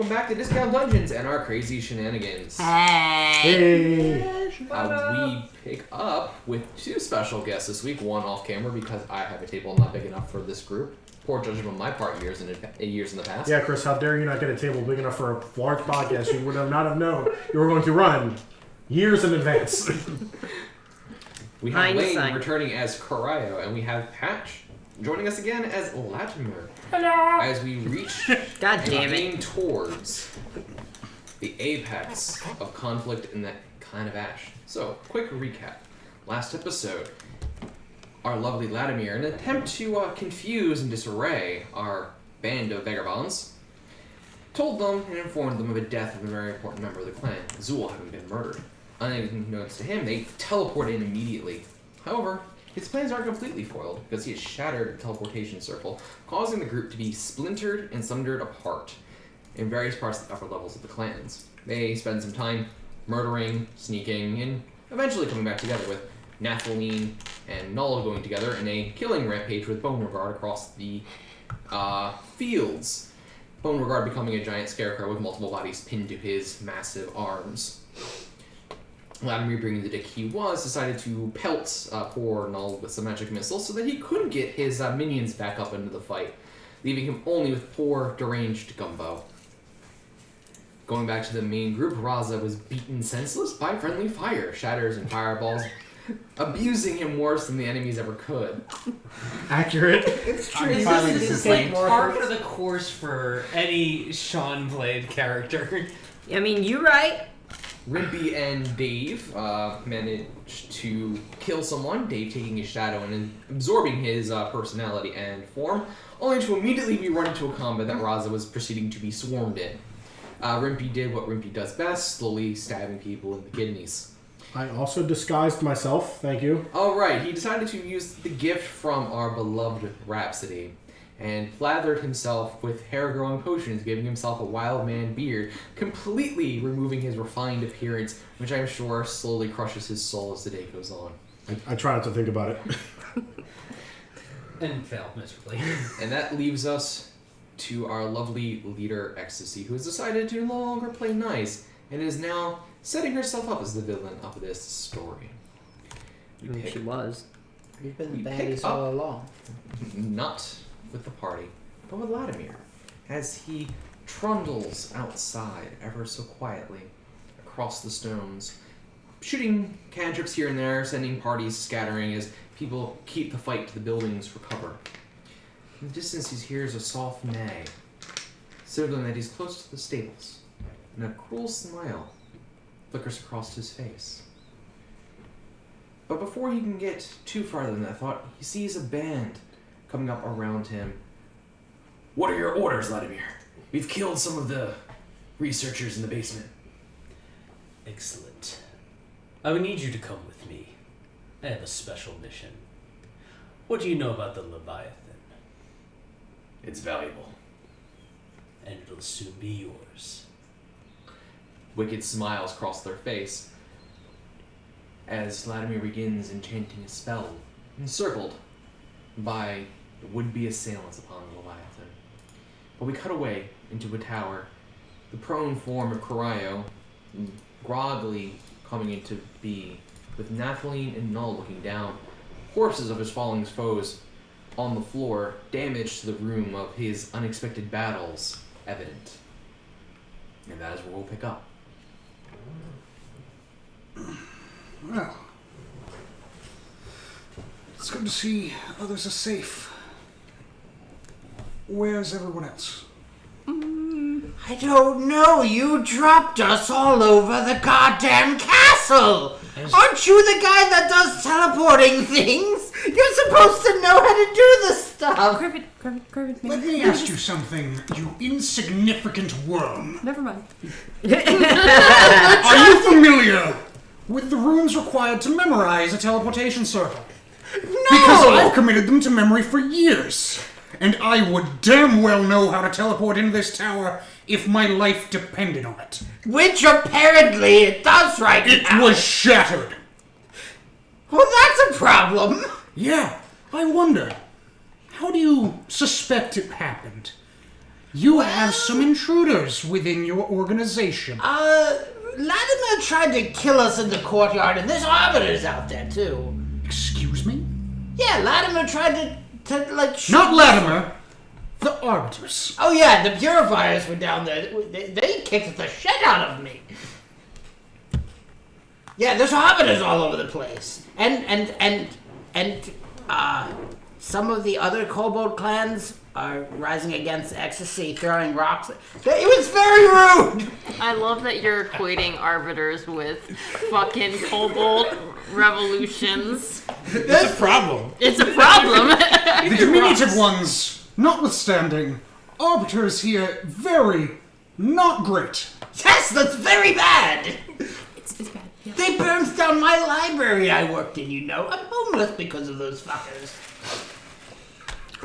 welcome back to Discount Dungeons and our crazy shenanigans. Hey! We pick up with two special guests this week, one off camera because I have a table not big enough for this group. Poor judgment on my part years in the past. Yeah, Chris, how dare you not get a table big enough for a large podcast you would not have known you were going to run years in advance. We have Wayne returning as Corayo, and we have Patch joining us again as Latimer. Hello! As we reach and towards the apex of conflict in that kind of ash. So, quick recap. Last episode, our lovely Latimer, in an attempt to confuse and disarray our band of vagabonds, told them and informed them of the death of a very important member of the clan, Zool, having been murdered. Unbeknownst to him, they teleported in immediately. However, his plans aren't completely foiled because he has shattered the teleportation circle, causing the group to be splintered and sundered apart in various parts of the upper levels of the clans. They spend some time murdering, sneaking, and eventually coming back together with Nathaline and Null going together in a killing rampage with Beauregard across the fields. Beauregard becoming a giant scarecrow with multiple bodies pinned to his massive arms. Latimer, being the dick he was, decided to pelt poor Null with some magic missiles so that he couldn't get his minions back up into the fight, leaving him only with poor, deranged Gumbo. Going back to the main group, Raza was beaten senseless by friendly fire, shatters, and fireballs, abusing him worse than the enemies ever could. Accurate. It's true. This is like par for the course for any Sean played character. I mean, you right. Rimpy and Dave managed to kill someone, Dave taking his shadow and absorbing his personality and form, only to immediately be run into a combat that Raza was proceeding to be swarmed in. Rimpy did what Rimpy does best, slowly stabbing people in the kidneys. I also disguised myself, thank you. Oh right, he decided to use the gift from our beloved Rhapsody, and lathered himself with hair-growing potions, giving himself a wild man beard, completely removing his refined appearance, which I'm sure slowly crushes his soul as the day goes on. I try not to think about it. And fail miserably. And that leaves us to our lovely leader, Ecstasy, who has decided to no longer play nice, and is now setting herself up as the villain of this story. She was. You've been the baddies all along. Not with the party, but with Latimer, as he trundles outside ever so quietly across the stones, shooting cantrips here and there, sending parties scattering as people keep the fight to the buildings for cover. In the distance he hears a soft neigh, signaling that he's close to the stables, and a cruel smile flickers across his face. But before he can get too far than that thought, he sees a band coming up around him. What are your orders, Latimer? We've killed some of the researchers in the basement. Excellent. I would need you to come with me. I have a special mission. What do you know about the Leviathan? It's valuable. And it'll soon be yours. Wicked smiles cross their face as Latimer begins enchanting a spell, encircled by the would-be assailants upon the Leviathan. But we cut away into a tower, the prone form of Corayo groggily coming into be, with Nathaline and Null looking down, corpses of his falling foes on the floor, damage to the room of his unexpected battles evident. And that is where we'll pick up. Well, it's good to see others are safe. Where's everyone else? I don't know. You dropped us all over the goddamn castle. Aren't you the guy that does teleporting things? You're supposed to know how to do this stuff. Cribbit. Let me ask you something, you insignificant worm. Never mind. Are you familiar with the runes required to memorize a teleportation circle? No! Because I've committed them to memory for years. And I would damn well know how to teleport into this tower if my life depended on it. Which apparently it does right now. It was shattered. Well, that's a problem. Yeah, I wonder. How do you suspect it happened? You have some intruders within your organization. Latimer tried to kill us in the courtyard, and there's arbiters out there, too. Excuse me? Yeah, Latimer tried to shoot Not Latimer. The arbiters. Oh yeah, the purifiers were down there. They kicked the shit out of me. Yeah, there's arbiters all over the place. And some of the other kobold clans are rising against ecstasy, throwing rocks. It was very rude! I love that you're equating arbiters with fucking kobold revolutions. That's a problem. It's a problem. The diminutive ones, notwithstanding, arbiters here very not great. Yes, that's very bad! It's bad. Yeah. They burned down my library I worked in, you know. I'm homeless because of those fuckers.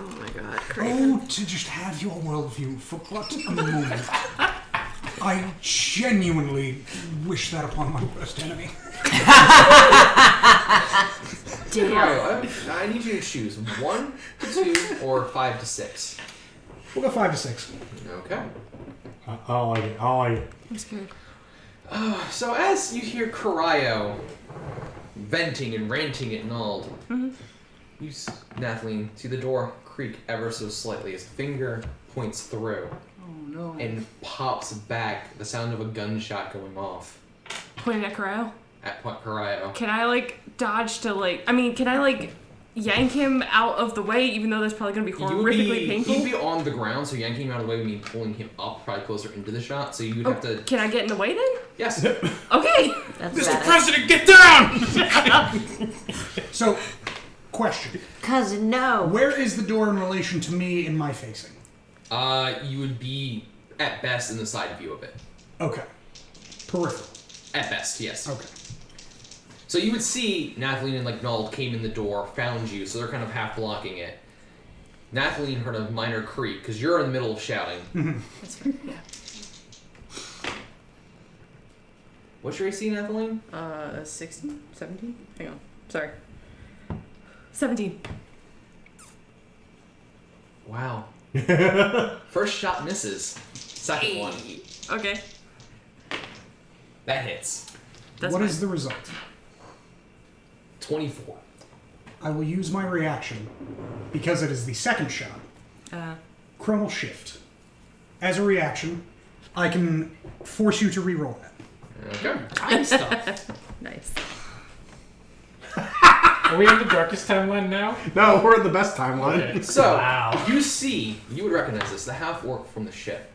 Oh my god, Oh, to just have your worldview for but a moment. I genuinely wish that upon my worst enemy. Damn. I need you to choose 1 to 2 or 5 to 6. We'll go 5 to 6. Okay. I like it. I'm scared. So as you hear Karayo venting and ranting at Nald, you, Nathalie, see the door creak ever so slightly as a finger points through. Oh no. And pops back, the sound of a gunshot going off Pointing at Corral. at Karayo. Can I dodge to can I yank him out of the way, even though that's probably gonna be horrifically painful? He'd be on the ground, so yanking him out of the way would mean pulling him up, probably closer into the shot. So you'd have to. Can I get in the way then? Yes. Okay. That's Mr. bad. President, get down! So, question. Cousin, no. Where is the door in relation to me in my facing? You would be at best in the side view of it. Okay. Peripheral. At best, yes. Okay. So you would see Nathalie and Nald came in the door, found you, so they're kind of half blocking it. Nathalie heard a minor creak because you're in the middle of shouting. That's fair. Yeah. What's your AC, Nathalie? 16? 17? Hang on. Sorry. 17. Wow. First shot misses. Second one. Okay. That hits. That's What fine. is the result? 24. I will use my reaction, because it is the second shot, Chronal Shift. As a reaction, I can force you to reroll that. Okay. Time stuff. Nice. Are we in the darkest timeline now? No, we're in the best timeline. Okay. So, Wow. you would recognize this, the half-orc from the ship.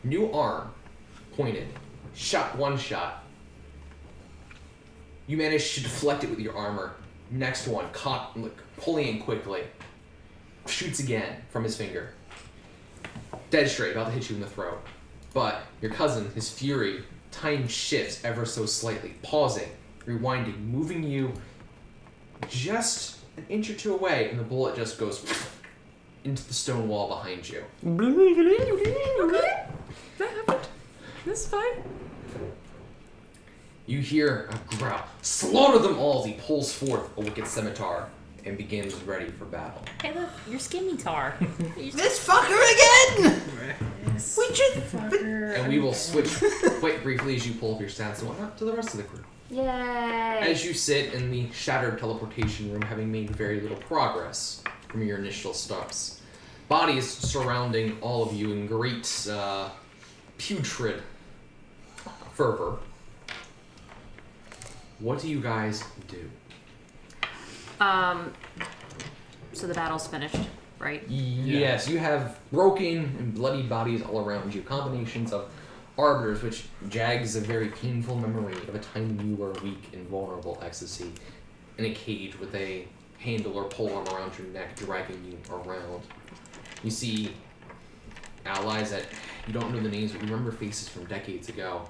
New arm, pointed, shot one shot. You managed to deflect it with your armor. Next one, caught, pulling in quickly. Shoots again from his finger. Dead straight, about to hit you in the throat. But your cousin, his fury, time shifts ever so slightly, pausing, rewinding, moving you just an inch or two away, and the bullet just goes into the stone wall behind you. Okay. That happened. This is fine. You hear a growl. Slaughter them all as he pulls forth a wicked scimitar and begins ready for battle. Hey, look, you're scimitar. This fucker again! We just... And we will switch quite briefly as you pull up your stats and whatnot to the rest of the crew. Yay! As you sit in the shattered teleportation room, having made very little progress from your initial stops. Bodies surrounding all of you in great, putrid fervor. What do you guys do? So the battle's finished, right? Yes, you have broken and bloody bodies all around you. Combinations of arbiters, which jags a very painful memory of a time you were weak and vulnerable ecstasy in a cage with a handle or pole arm around your neck, dragging you around. You see allies that you don't know the names, but you remember faces from decades ago,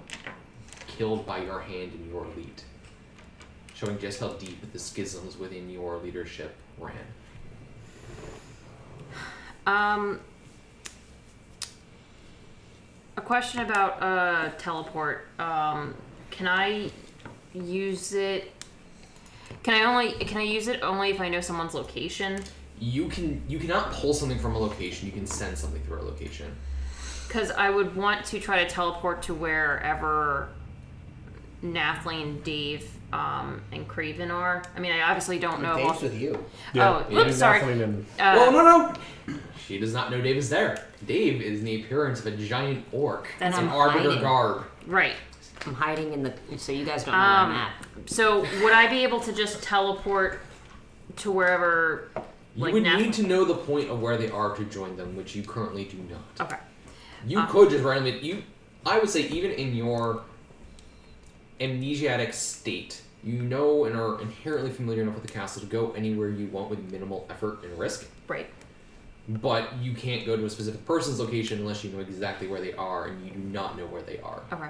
killed by your hand and your elite, showing just how deep the schisms within your leadership ran. A question about teleport. Can I use it? Can I use it only if I know someone's location? You cannot pull something from a location. You can send something through a location. Because I would want to try to teleport to wherever Nathling, Dave, and Craven are. I mean, I obviously don't know. Dave's with you. Yeah, Oh, oops, sorry. Well, no. She does not know Dave is there. Dave is in the appearance of a giant orc. Then It's an I'm arbiter hiding. garb. Right. I'm hiding in the. So you guys don't know where I'm at. So would I be able to just teleport to wherever? You would need to know the point of where they are to join them, which you currently do not. Okay. You could just randomly. I would say even in your amnesiac state, you know and are inherently familiar enough with the castle to go anywhere you want with minimal effort and risk. Right. But you can't go to a specific person's location unless you know exactly where they are, and you do not know where they are. Okay.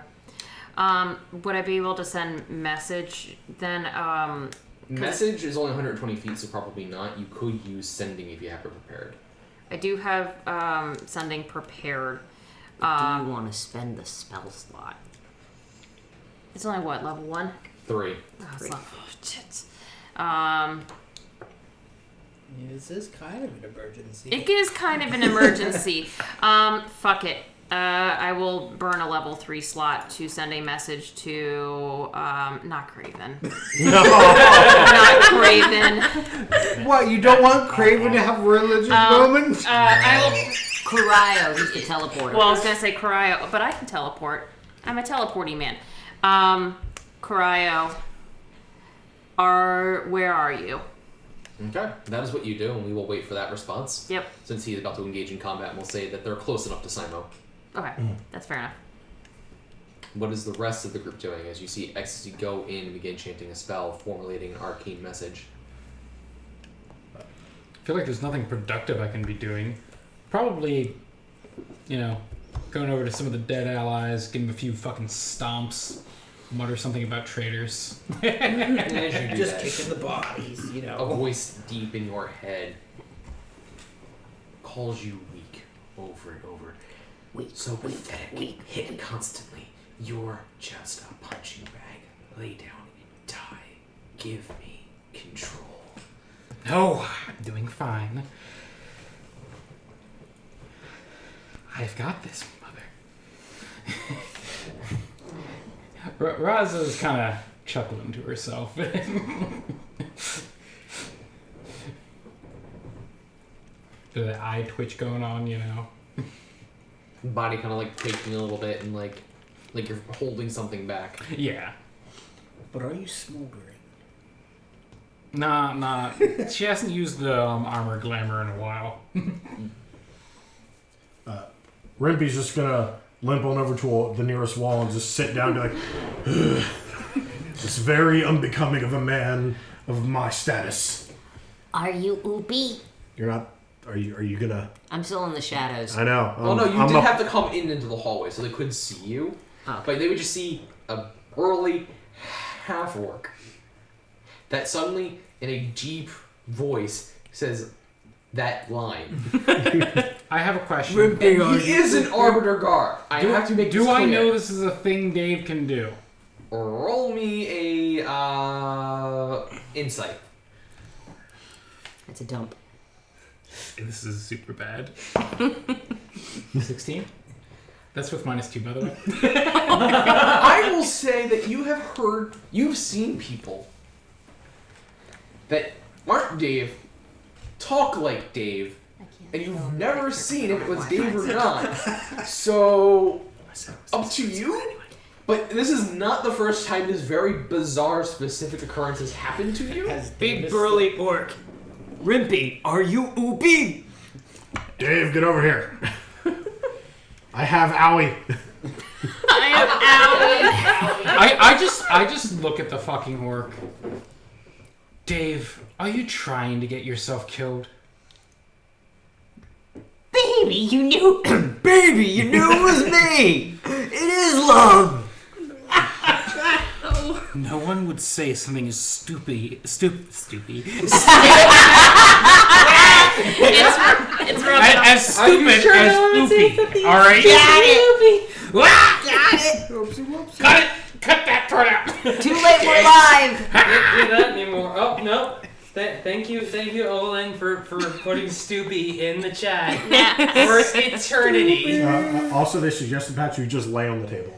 Would I be able to send message then? Message is only 120 feet, so probably not. You could use sending if you have it prepared. I do have sending prepared. Do you want to spend the spell slot? It's only what, level 1? 3. Oh, it's not, oh, shit. This is kind of an emergency. It is kind of an emergency. Fuck it. I will burn a level 3 slot to send a message to not Craven. Not Craven. What, you don't want Craven to have a religious moment? I will. Cryo, he's the teleporter. Well, I was gonna say Cryo, but I can teleport. I'm a teleporting man. Cryo, where are you? Okay, that is what you do, and we will wait for that response. Yep. Since he's about to engage in combat, we'll say that they're close enough to Simo. Okay, that's fair enough. What is the rest of the group doing as you see Ecstasy go in and begin chanting a spell, formulating an arcane message? I feel like there's nothing productive I can be doing. Probably, going over to some of the dead allies, give them a few fucking stomps, mutter something about traitors. Just kicking the bodies, A voice deep in your head calls you weak over and over. So pathetic, hit constantly. You're just a punching bag. Lay down and die. Give me control. No, I'm doing fine. I've got this, mother. Raza's kind of chuckling to herself. Bit of the eye twitch going on, Body kind of quaking a little bit and like you're holding something back. Yeah. But are you smoldering? Nah. She hasn't used the armor glamour in a while. Rimpy's just gonna limp on over to the nearest wall and just sit down and be like, it's very unbecoming of a man of my status. Are you Oopie? You're not. Are you gonna? I'm still in the shadows. I know. Well, no, you did have to come into the hallway, so they couldn't see you. Oh. But they would just see a burly half-orc that suddenly, in a deep voice, says that line. I have a question. He is an arbiter guard. I have to make this Do I clear. know this is a thing Dave can do? Roll me a insight. It's a dump. This is super bad. 16? That's with -2, by the way. I will say that you've seen people that aren't Dave, talk like Dave, and you've never seen if it was Dave or not. So, up to you. But this is not the first time this very bizarre, specific occurrence has happened to you. Big burly orc. Rimpy, are you Oopie? Dave, get over here. I have Owie. I am Owie. I just look at the fucking orc. Dave, are you trying to get yourself killed? Baby, you knew. Baby, you knew it was me. It is love. No one would say something as stupid. It's really As stupid as Oopie. Alright? Got it. Got it. Whoopsie whoopsie. Cut it! Cut that part out! Too late, we're live! Can't do that anymore. Oh, no. Thank you, Olin, for putting Stoopy in the chat Yeah. for eternity. Also, they suggested, Pat, you just lay on the table.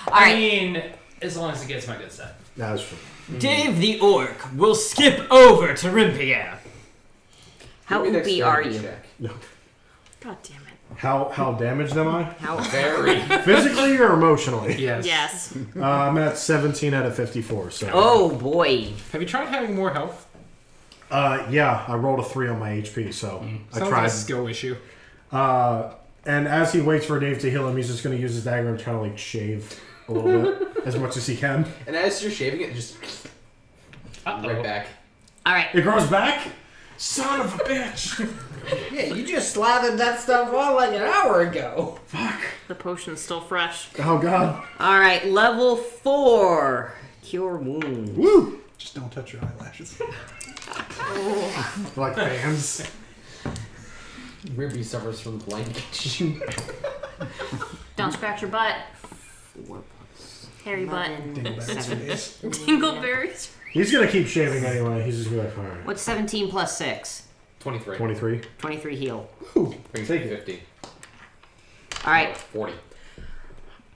I mean, as long as it gets my good stuff. That's true. Dave the Orc will skip over to Rimpier. How Give me oopy are dexterity you? check. God damn it. How damaged am I? How Very. Physically or emotionally? Yes. Yes. I'm at 17 out of 54. So. Oh boy. Have you tried having more health? Yeah, I rolled a 3 on my HP, so I Sounds tried. like a skill issue. And as he waits for Dave to heal him, he's just going to use his dagger and try to like shave a little bit as much as he can. And as you're shaving it, just right back. All right. It grows back. Son of a bitch! Yeah, you just slathered that stuff on like an hour ago. Fuck. The potion's still fresh. Oh god. All right, level 4. Cure wounds. Woo! Just don't touch your eyelashes. Like fans. Ribby suffers from blank. Don't scratch your butt. 4 Hairy butt. 11, Dingleberries for 7. days. Dingleberries. He's gonna keep shaving anyway. He's just gonna be like, alright. What's 17 plus 6? 23. 23. 23 heal. Brings Take me it. 50. All right. 40.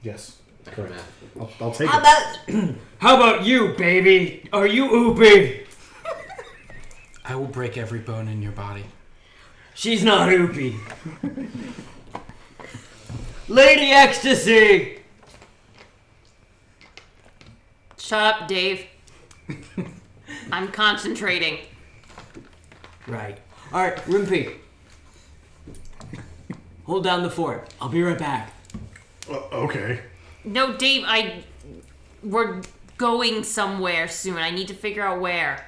Yes. Back Correct. to math. I'll take How it. about how about you, baby? Are you oopy? I will break every bone in your body. She's not oopy. Lady Ecstasy. Shut up, Dave. I'm concentrating. Right. All right, Rimpy. Hold down the fort. I'll be right back. Okay. No, Dave, we're going somewhere soon. I need to figure out where.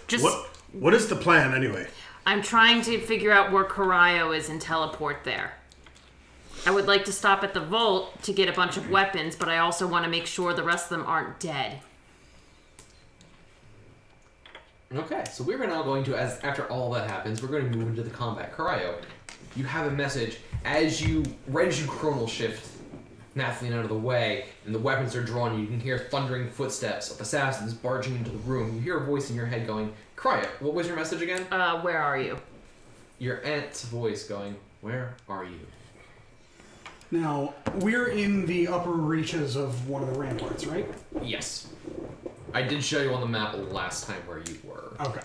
Just What is the plan anyway? I'm trying to figure out where Karayo is and teleport there. I would like to stop at the vault to get a bunch of weapons, but I also want to make sure the rest of them aren't dead. Okay, so we're now going to, as after all that happens, we're going to move into the combat. Karayo, you have a message. As you chronal shift Nathalie out of the way, and the weapons are drawn, you can hear thundering footsteps of assassins barging into the room. You hear a voice in your head going, Karayo, what was your message again? Where are you? Your aunt's voice going, where are you? Now, we're in the upper reaches of one of the ramparts, right? Yes. I did show you on the map last time where you were. Okay.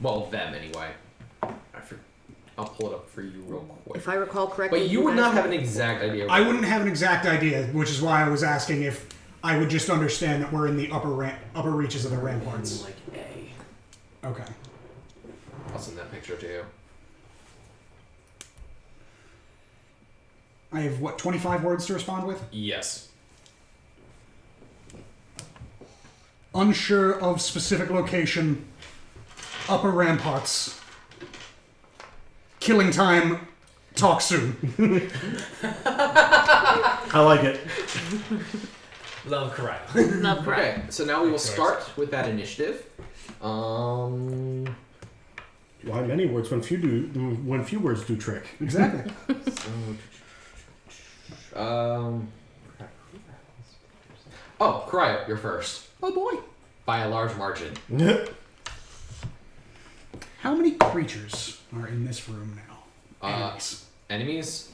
Well, them anyway. I'll pull it up for you real quick. If I recall correctly. But you would not have an exact idea. I wouldn't have an exact idea, which is why I was asking if I would just understand that we're in the upper reaches of the ramparts. Like A. Okay. I'll send that picture to you. I have, 25 words to respond with? Yes. Unsure of specific location, upper ramparts. Killing time, talk soon. I like it. Love Karayo. Love Karayo. Okay, so now we will start with that initiative. Why many words when few words do trick? Exactly. Karayo, you're first. Oh boy. By a large margin. How many creatures are in this room now? Enemies. Enemies?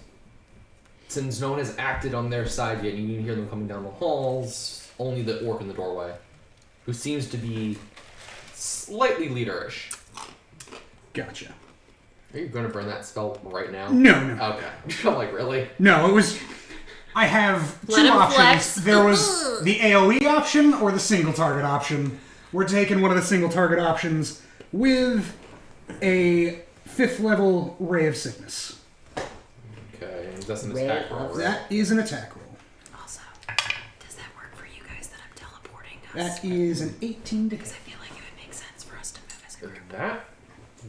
Since no one has acted on their side yet, you can hear them coming down the halls. Only the orc in the doorway, who seems to be slightly leaderish. Gotcha. Are you going to burn that spell right now? No. Okay. I'm like, really? No, it was... I have Let two him options. flex. There was the AoE option or the single target option. We're taking one of the single target options with a 5th level Ray of Sickness. Okay, that's an Ray attack roll. of- Right? That is an attack roll. Also, does that work for you guys that I'm teleporting us? That is an 18 to hit. I feel like it would make sense for us to move as a group. That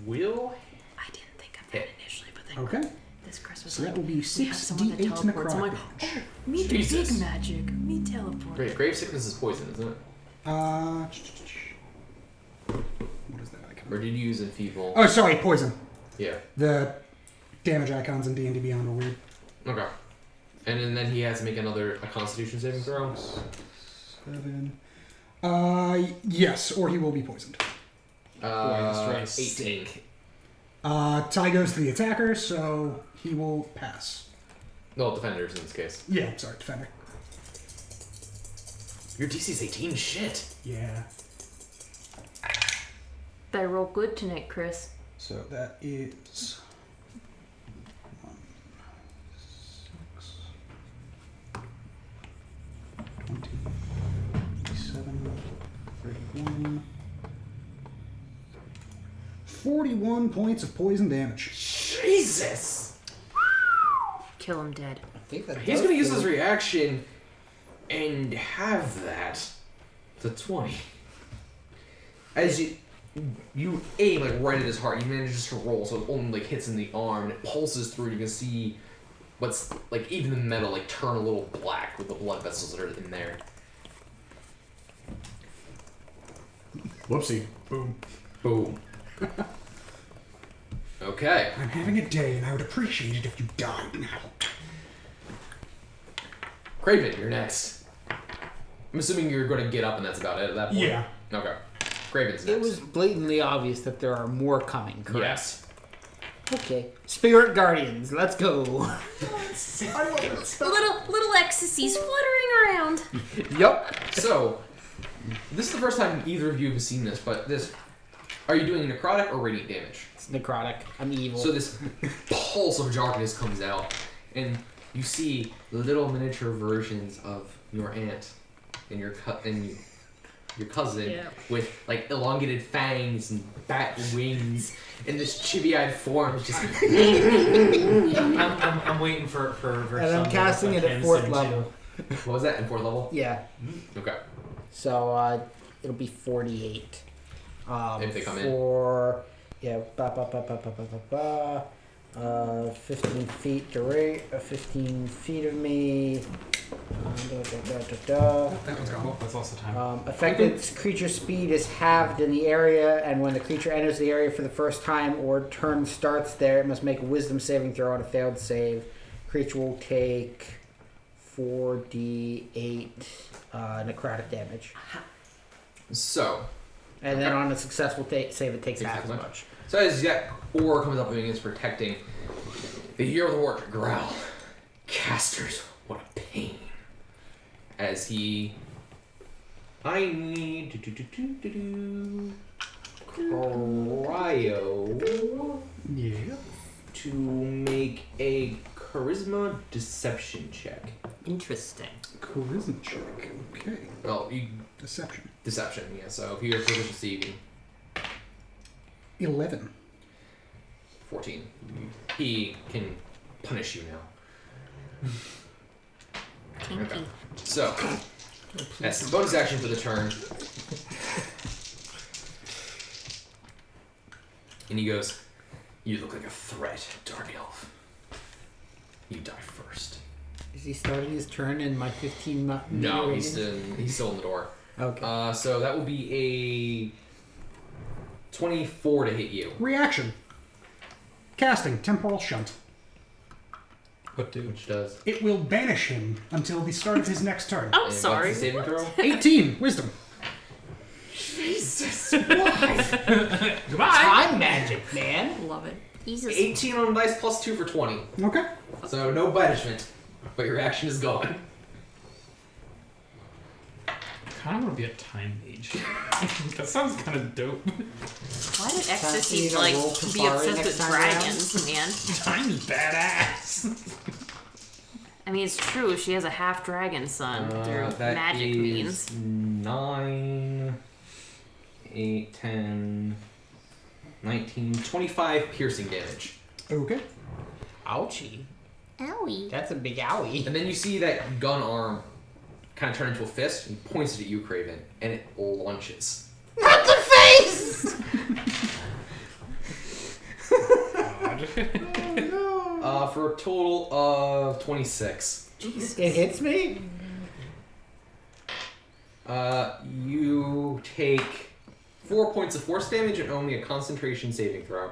will... I didn't think of that initially, but then Okay. this Chris was So like, that will be we have someone that 6d8 teleports. I'm like, necrotic. oh, me do Jesus. big magic. Me teleport. Great, grave sickness is poison, isn't it? What is that icon? Or did you use enfeeble? Oh, sorry, poison. Yeah. The damage icons in D&D Beyond are weird. Okay. And then he has to make a Constitution saving throw. 7. Yes, or he will be poisoned. 18. Tie goes to the attacker, so he will pass. No, defenders in this case. Yeah, sorry, defender. Your DC's 18. Shit. Yeah. They roll good tonight, Chris. So that is 1, 6, 20, 27, 31, 41 points of poison damage. Jesus. Kill him dead. I think that He's does gonna use kill his him. reaction and have that to 20. As you aim like right at his heart, he manages to roll, so it only like hits in the arm and it pulses through. You can see what's like even the metal like turn a little black with the blood vessels that are in there. Whoopsie. Boom. Boom. Okay. I'm having a day, and I would appreciate it if you died now. Craven, you're next. I'm assuming you're going to get up and that's about it at that point. Yeah. Okay. Craven's next. It was blatantly obvious that there are more coming, correct? Yes. Okay. Spirit Guardians, let's go. Little ecstasies fluttering around. Yup. So, this is the first time either of you have seen this, but this... Are you doing necrotic or radiant damage? It's necrotic. I'm evil. So this pulse of darkness comes out, and you see little miniature versions of your aunt and your cousin Yeah. with like elongated fangs and bat wings, and this chibi-eyed form is just. I'm waiting for And I'm casting it at 4th level. What was that in 4th level? Yeah. Okay. So it'll be 48. If they come in. For yeah, 15 feet 15 feet of me. That one's gone. That's also time. Affected creature speed is halved in the area, and when the creature enters the area for the first time or turn starts there, it must make a wisdom saving throw on a failed save. Creature will take 4d8 necrotic damage. So. And then on a successful save, it takes half as much. So as that aura comes up and it's protecting, the hero of the work growl. Casters, what a pain. As he... I need... Cryo... Yeah. To make a charisma deception check. Interesting. Charisma check. Okay. Well, you... Deception. Deception, yeah. So if you're proficiency, you can... 11. 14. He can punish you now. Okay. So, that's the bonus action for the turn. And he goes, "You look like a threat, Dark Elf. You die first." Is he starting his turn in my 15 No, radius? he's still in the door. Okay. So that will be a 24 to hit you. Reaction. Casting Temporal Shunt. What do? Which does. It will banish him until the start of his next turn. I'm And sorry. what's the saving throw? 18. Wisdom. Jesus, why? Goodbye. Time magic, man. Love it. Jesus. 18 on a dice plus 2 for 20. Okay. So no banishment, but your action is gone. I kind of want to be a time mage. That sounds kind of dope. Why did Fancy ecstasy to like roll be Campari obsessed next with time dragons, man? Time's badass. I mean, it's true. She has a half dragon son through That magic is means. 9, 8, 10, 19, 25 piercing damage. Okay. Ouchie. Owie. That's a big owie. And then you see that gun arm kind of turn into a fist and points it at you, Craven, and it launches. Not the face! For a total of 26. It hits me? You take 4 points of force damage and only a concentration saving throw.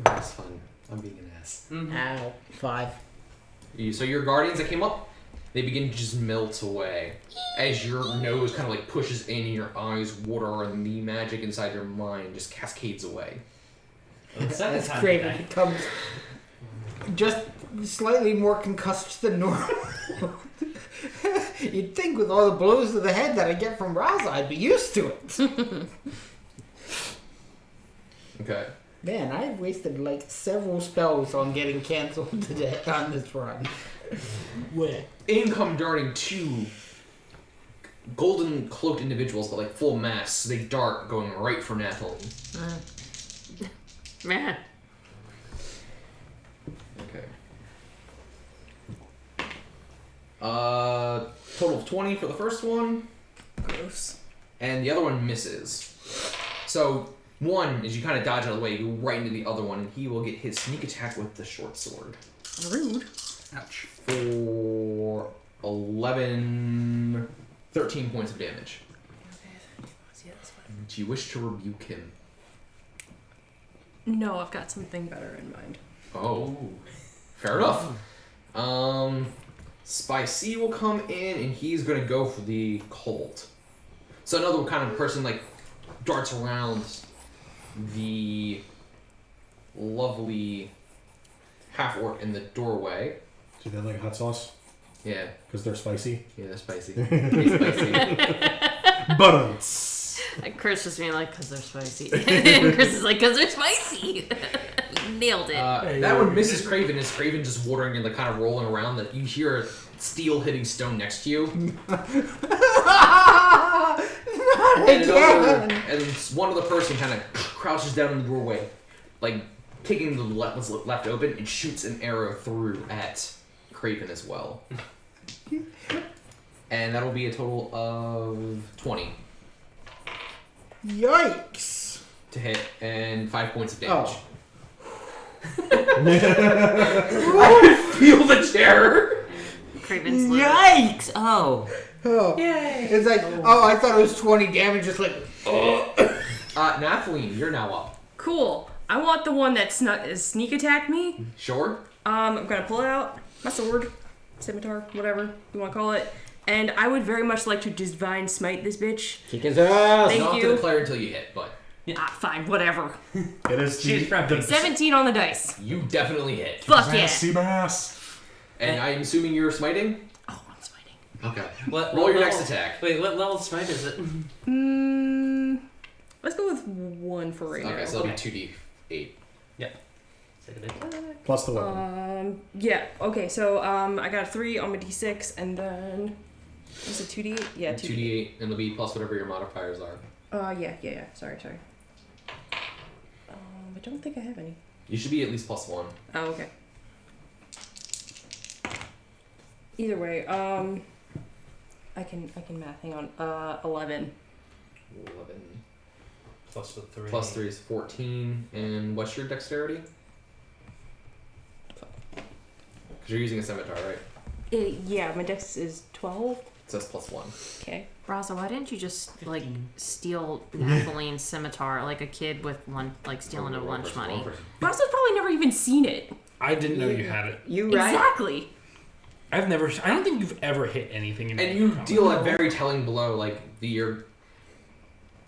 That's fun. I'm being an ass. Ow. 5. So your guardians that came up, they begin to just melt away as your nose kind of like pushes in and your eyes water and the magic inside your mind just cascades away. As Craven becomes just slightly more concussed than normal. You'd think with all the blows to the head that I get from Raza, I'd be used to it. Okay. Man, I've wasted like several spells on getting canceled today on this run. Where? In come darting two golden cloaked individuals, but like full masks. They dart, going right for Nathalie. Man. Okay. Total of 20 for the first one. Gross. And the other one misses. So one, as you kind of dodge out of the way, you go right into the other one, and he will get his sneak attack with the short sword. Rude. Ouch. For 13 points of damage. Do you wish to rebuke him? No, I've got something better in mind. Oh, fair enough. Spicy will come in, and he's gonna go for the Colt. So another kind of person like darts around the lovely half-orc in the doorway. Do they like hot sauce? Yeah. Because they're spicy? Yeah, they're spicy. He's spicy. Buttons. Chris just being like, because they're spicy. And Chris is like, because they're spicy. You nailed it. That one misses Craven, as Craven just watering and like kind of rolling around. That you hear steel hitting stone next to you. And one other person kind of crouches down in the doorway, like kicking the what's left open, and shoots an arrow through at Craven as well. And that'll be a total of 20 Yikes! to hit and 5 points of damage. I Feel the terror. Craven's liver. Yikes! Oh. Yay! It's like, I thought it was 20 damage, just like, Nathalie, you're now up. Cool. I want the one that sneak attacked me. Sure. I'm gonna pull out my sword, scimitar, whatever you want to call it, and I would very much like to divine smite this bitch. Kick his ass! Thank you don't have you. to declare until you hit, but Fine, whatever. It is She's prepping. 17 on the dice. you definitely hit. Fuck yeah. Seabass. And I'm assuming you're smiting? Oh, I'm smiting. Okay. What Roll your level- next attack. Wait, what level smite is it? Let's go with 1 for right now. Okay, so it'll be 2d8. Second attack. Plus the weapon. Yeah, okay, so I got a 3 on my d6, and then was it 2d8? Yeah, 2d8. And it'll be plus whatever your modifiers are. Yeah. Sorry. I don't think I have any. You should be at least plus 1. Oh, okay. Either way, I can math. Hang on. 11. 11. Plus the 3. Plus 3 is 14. And what's your dexterity? Because you're using a scimitar, right? Yeah, my dex is 12. So that's plus 1. Okay. Braza, why didn't you just like steal Nathalie's scimitar like a kid with stealing a lunch money? Ross has probably never even seen it. I didn't know you had it. You right? Exactly. I don't think you've ever hit anything in And you deal a very telling blow, like your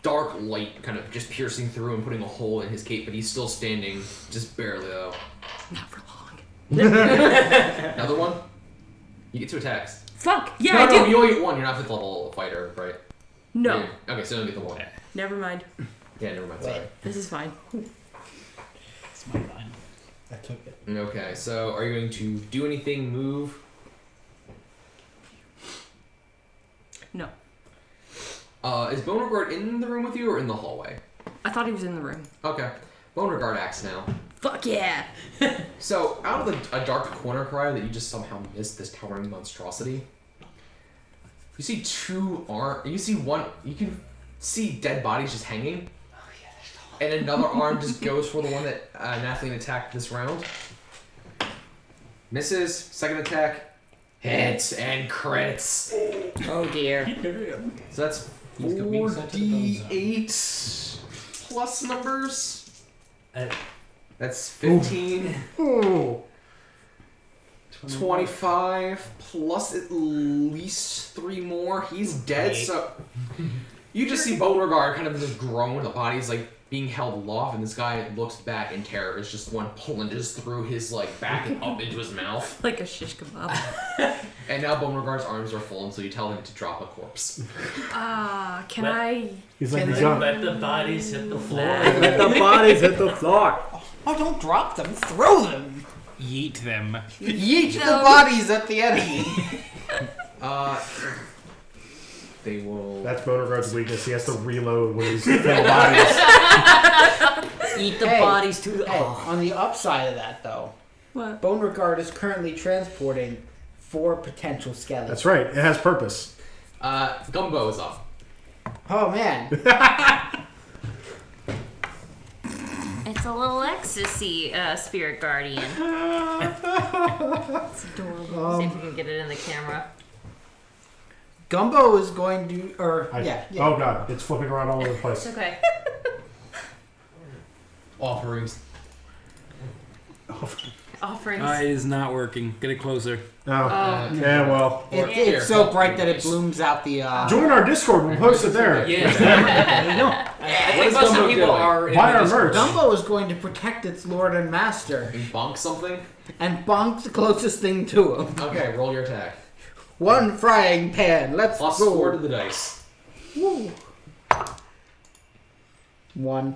dark light kind of just piercing through and putting a hole in his cape, but he's still standing, just barely though. Not for long. Another one? You get 2 attacks. Fuck. Yeah, No, I do. you only get 1. You're not 5th level fighter, right? No. Yeah. Okay, so you don't get the 1. Never mind. Yeah, never mind. Sorry. This is fine. It's my line. I took it. Okay, so are you going to do anything, move? No. Is Beauregard in the room with you or in the hallway? I thought he was in the room. Okay. Beauregard acts now. Fuck yeah. So, out of a dark corner cry that you just somehow missed this towering monstrosity, you see 2 arms. You can see dead bodies just hanging. Oh yeah, there's the And another arm just goes for the one that Nathalie attacked this round. Misses. Second attack. Hits and crits. Oh dear. So that's He's being sent to the bone 4d8 plus numbers. Uh, That's 15. Ooh. 25 plus at least 3 more. He's dead, so you just see Beauregard kind of just groan. The body's like being held aloft, and this guy looks back in terror as just one plunges through his like back and up into his mouth. Like a shish kebab. And now Beauregard's arms are full, and so you tell him to drop a corpse. Can I? He's like, Let the bodies hit the floor. Let the bodies hit the floor. Oh, don't drop them. Throw them. Yeet them. Yeet the bodies at the enemy. They will. That's Beauregard's weakness. He has to reload when he's full bodies. Eat the bodies to the. Hey, on the upside of that, though, What? Beauregard is currently transporting 4 potential skeletons. That's right. It has purpose. Gumbo is up. Oh, man. It's a little ecstasy, spirit guardian. It's adorable. See if we can get it in the camera. Gumbo is going to... yeah. Oh, God. It's flipping around all over the place. It's okay. Offerings. Offerings. It is not working. Get it closer. Oh. Yeah, well. It's so bright that it blooms out the... Join our Discord. We'll post it there. Yeah. I think most of the people are in Buy the our Discord. merch. Gumbo is going to protect its lord and master. And bonk something? And bonk the closest thing to him. Okay, roll your attack. 1 frying pan. Let's Plus go. 4 to the dice. Woo. 1.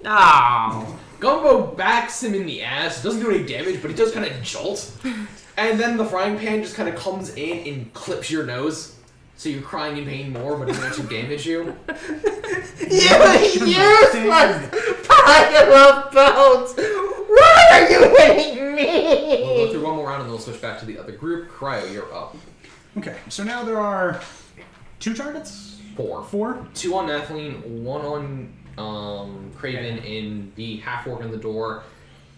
Oh. Gumbo backs him in the ass, doesn't do any damage, but he does kind of jolt. And then the frying pan just kind of comes in and clips your nose. So you're crying in pain more, but it doesn't actually damage you. You useless pile of bones! Why are you hitting me? We'll go through one more round and then we'll switch back to the other group. Cryo, you're up. Okay, so now there are 2 targets? 4. 4? 2 on Nathalie, 1 on Craven in the half-orc in the door.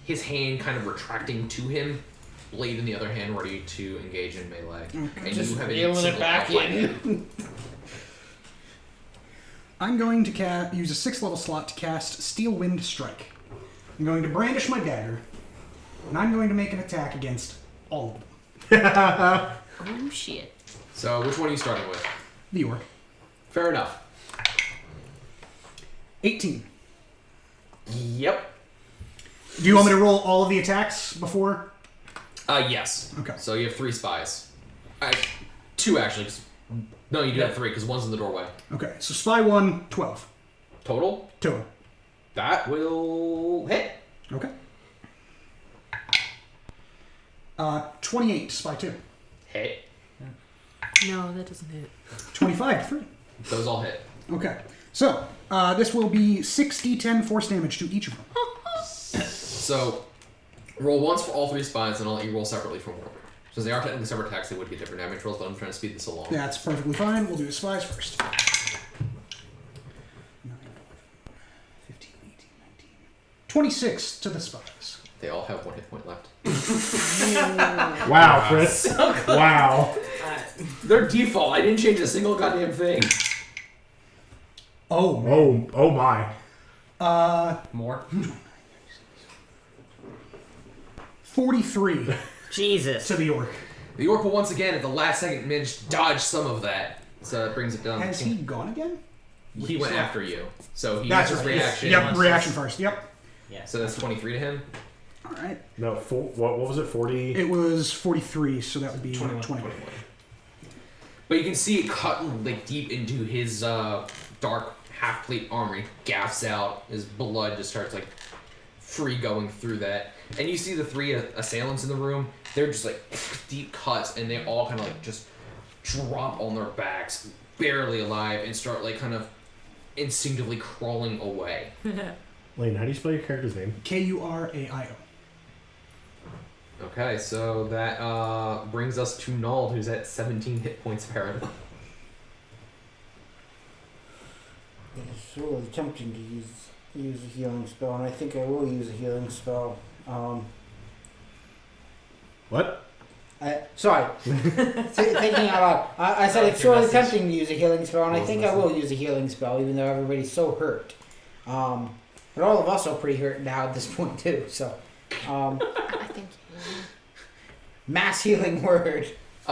His hand kind of retracting to him. Blade in the other hand ready to engage in melee. Okay. And Just you have a reeling it single back outline. in. I'm going to use a 6th level slot to cast Steel Wind Strike. I'm going to brandish my dagger, and I'm going to make an attack against all of them. Oh shit. So which one are you starting with? The orc. Fair enough. 18. Yep. Do you want me to roll all of the attacks before? Yes. Okay. So you have 3 spies. 2 actually. No, you do have 3 because one's in the doorway. Okay, so spy 1, 12. Total? Total. That will hit. Okay. 28, spy 2. Hit. No, that doesn't hit. 25 to 3. Those all hit. Okay, so this will be 6d10 force damage to each of them. So roll once for all 3 spies, and I'll let you roll separately for more. Since they are technically separate attacks, they would be different damage rolls, but I'm trying to speed this along. That's perfectly fine. We'll do the spies first. 9, 11, 15, 18, 19. 26 to the spies. They all have 1 hit point left. Wow, Chris. Wow. Their default. I didn't change a single goddamn thing. Oh, man. Oh my. More? 43 Jesus. to the orc. The orc will once again, at the last second, manage to dodge some of that. So it brings it down. Has he gone again? He went after you. So he That's used his right. reaction. Yep, reaction first. Yep. So that's 23 to him. All right. No, what was it? 40? It was 43, so that would be 21. 21. But you can see it cut like deep into his dark half-plate armor. He gasped out. His blood just starts like free going through that. And you see the 3 assailants in the room. They're just like deep cuts, and they all kind of like just drop on their backs, barely alive, and start like kind of instinctively crawling away. Lane, how do you spell your character's name? Kuraio. Okay, so that brings us to Nald, who's at 17 hit points apparently. It's really tempting to use a healing spell, and I think I will use a healing spell. What? Sorry. Thinking out loud. I said it's really tempting to use a healing spell, and I think I will use a healing spell, even though everybody's so hurt. But all of us are pretty hurt now at this point, too, so... I think. Mass healing word.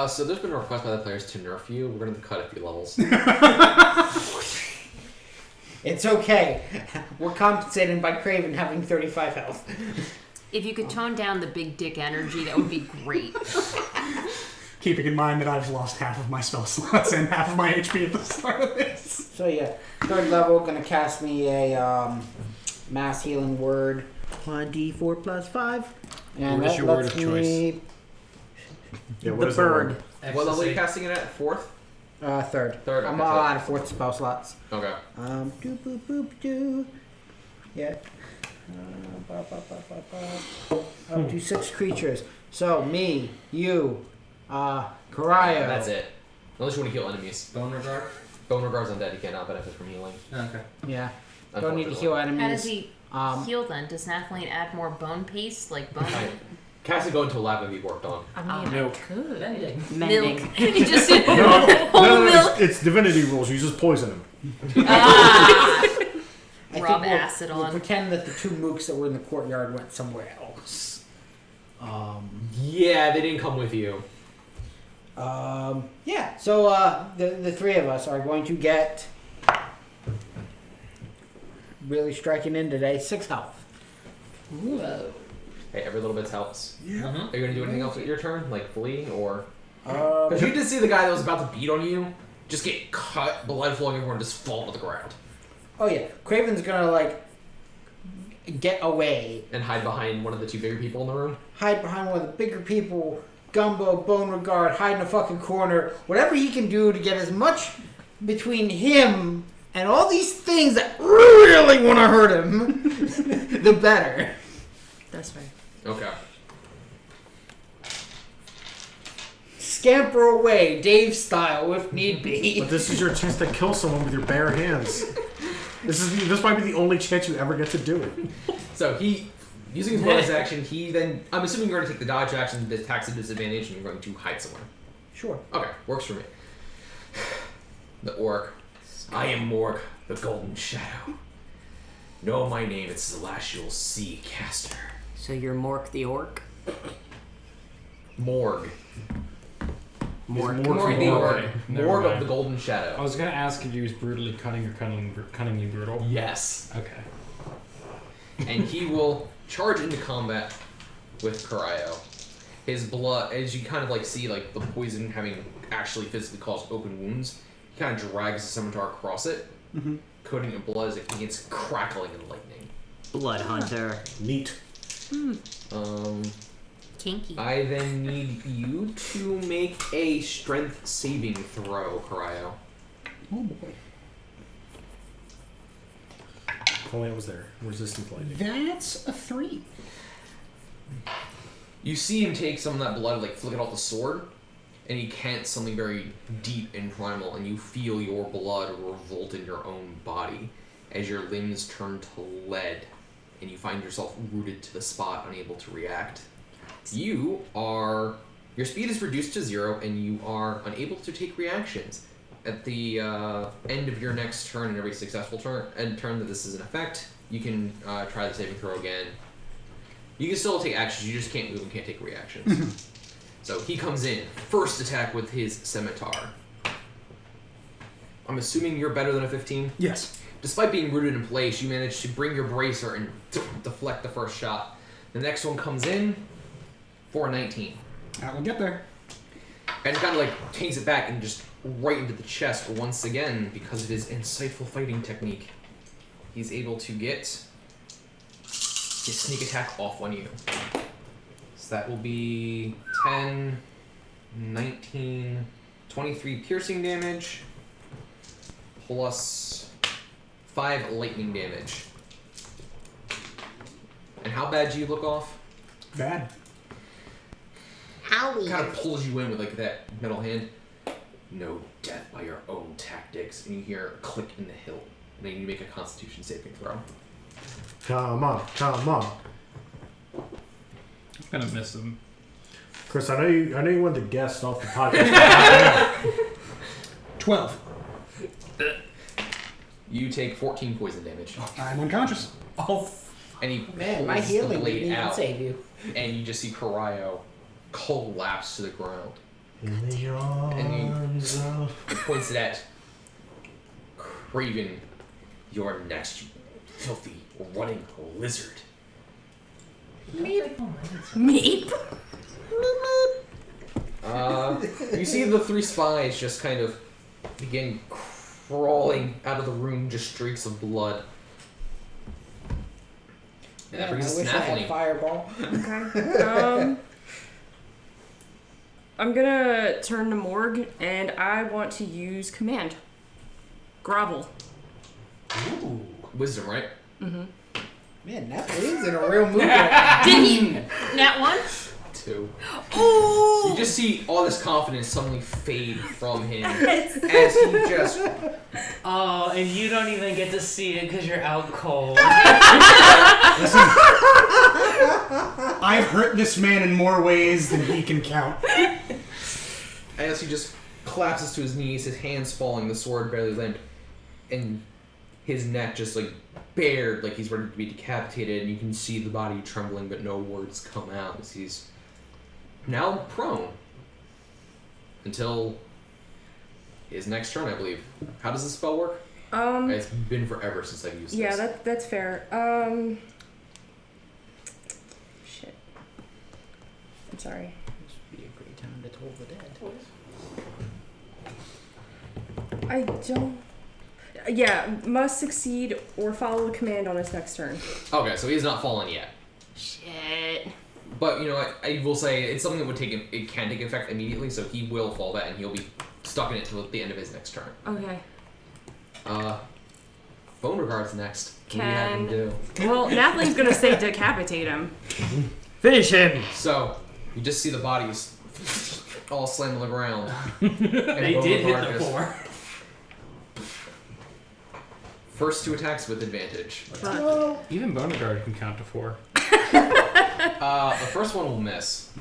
So there's been a request by the players to nerf you. We're going to cut a few levels. It's okay. We're compensating by Craven having 35 health. If you could tone down the big dick energy, that would be great. Keeping in mind that I've lost half of my spell slots and half of my HP at the start of this. So yeah, 3rd level, gonna cast me a mass healing word. 1d4 plus 5. And What is that your word lets of choice? me Yeah, what the is the bird. word? What level are you casting it at? 4th? 3rd. Third, I'm okay, all so- out of 4th spell slots. Okay. Doo boop boop doo. Yeah. Up to 6 creatures. So me, you, Karaya. That's it. Unless you want to heal enemies. Bone regard? Bone Regard's undead. He cannot benefit from healing. Okay. Yeah. Don't need to heal enemies. How does he Um, heal then? Does Nathalie add more bone paste? Like bone Cassie go into a lab and be worked on. I mean, Nope. could. Mending. Milk. You just No, whole no, milk. it's divinity rules. You just poison him. Ah. I think Rub we'll, acid we'll on. pretend that the 2 mooks that were in the courtyard went somewhere else. Yeah, they didn't come with you. Yeah. So the 3 of us are going to get really striking in today. 6 health. Whoa. Hey, every little bit helps. Mm-hmm. Are you gonna do anything else with your turn, like flee, or? Um, Because you did see the guy that was about to beat on you just get cut, blood flowing everywhere, and just fall to the ground oh yeah, Craven's gonna like get away, and hide behind one of the 2 bigger people in the room. hide behind one of the bigger people. Gumbo, Bone Regard, hide in a fucking corner. Whatever he can do to get as much between him and all these things that really want to hurt him, the better. That's fair. Okay. Scamper away, Dave style, if need be. But this is your chance to kill someone with your bare hands. This might be the only chance you ever get to do it. So he, using his bonus action, he then, I'm assuming you're going to take the dodge action, the attacks at disadvantage, and you're going to hide somewhere. Sure. Okay, works for me. The orc. I am Morg, the Golden Shadow. Know my name, it's the last you'll see, caster. So you're Mork the orc? Morg. Morg Morg the Morg. orc. Never Morg of mind. the Golden I Shadow. was gonna ask if you was brutally cutting or cunningly brutal. Yes. Okay. And he will charge into combat with Karyo. His blood, as you kind of like see, like the poison having actually physically caused open wounds, he kind of drags the scimitar across it, coating it in blood as it begins crackling and lightning. Blood hunter. Neat. Kinky. I then need you to make a strength saving throw, Karyo. Oh boy. If only it was there. Resistance lightning. That's a 3. You see him take some of that blood, like flick it off the sword, and he cants something very deep and primal, and you feel your blood revolt in your own body as your limbs turn to lead, and you find yourself rooted to the spot, unable to react. Your speed is reduced to 0, and you are unable to take reactions. At the end of your next turn, and every successful turn that this is in effect, you can try the saving throw again. You can still take actions, you just can't move and can't take reactions. So he comes in, first attack with his scimitar. I'm assuming you're better than a 15? Yes. Despite being rooted in place, you manage to bring your bracer and deflect the first shot. The next one comes in for a 19. I will get there. And kind of like takes it back and just right into the chest once again because of his insightful fighting technique. He's able to get his sneak attack off on you. So that will be 10, 19, 23 piercing damage plus 5 lightning damage. And how bad do you look off? Bad. Howie. Kind of pulls you in with like that metal hand. No death by your own tactics. And you hear a click in the hilt. And then you make a Constitution saving throw. Come on, come on. I'm gonna miss him. Chris, I know you wanted to guest off the podcast. 12. You take 14 poison damage. I'm unconscious. And he Man, my pulls the healing blade didn't even out. save you. And you just see Karyo collapse to the ground. In the arms of... He points it at Craven, your next filthy running lizard. Meep. You see the 3 spies just kind of begin crawling out of the room, just streaks of blood. And that brings us to I had Nathalie. fireball. Okay. I'm gonna turn to Morg, and I want to use command. Grovel. Ooh. Wisdom, right? Mm-hmm. Man, Nathalie's in a real mood right Did he? Nat 1? 2. Oh! You just see all this confidence suddenly fade from him as he just... Oh, and you don't even get to see it because you're out cold. Listen, I've hurt this man in more ways than he can count. As he just collapses to his knees, his hands falling, the sword barely limp, and his neck just like bared, like he's ready to be decapitated, and you can see the body trembling, but no words come out as he's now prone until his next turn, I believe. How does this spell work? It's been forever since I've used Yeah, this. that's fair. Shit. I'm sorry. This would be a great time to toll the dead. I don't. Yeah, must succeed or follow the command on his next turn. Okay, so he's not fallen yet. Shit. But, you know, I will say it's something that would take it can take effect immediately, so he will fall back and he'll be stuck in it till the end of his next turn. Okay. Beauregard's next. What do you have him do? Well, Nathalie's gonna say decapitate him. Finish him. So, you just see the bodies all slam on the ground. They did hit the floor. First 2 attacks with advantage. Even Beauregard can count to 4. The first one will miss,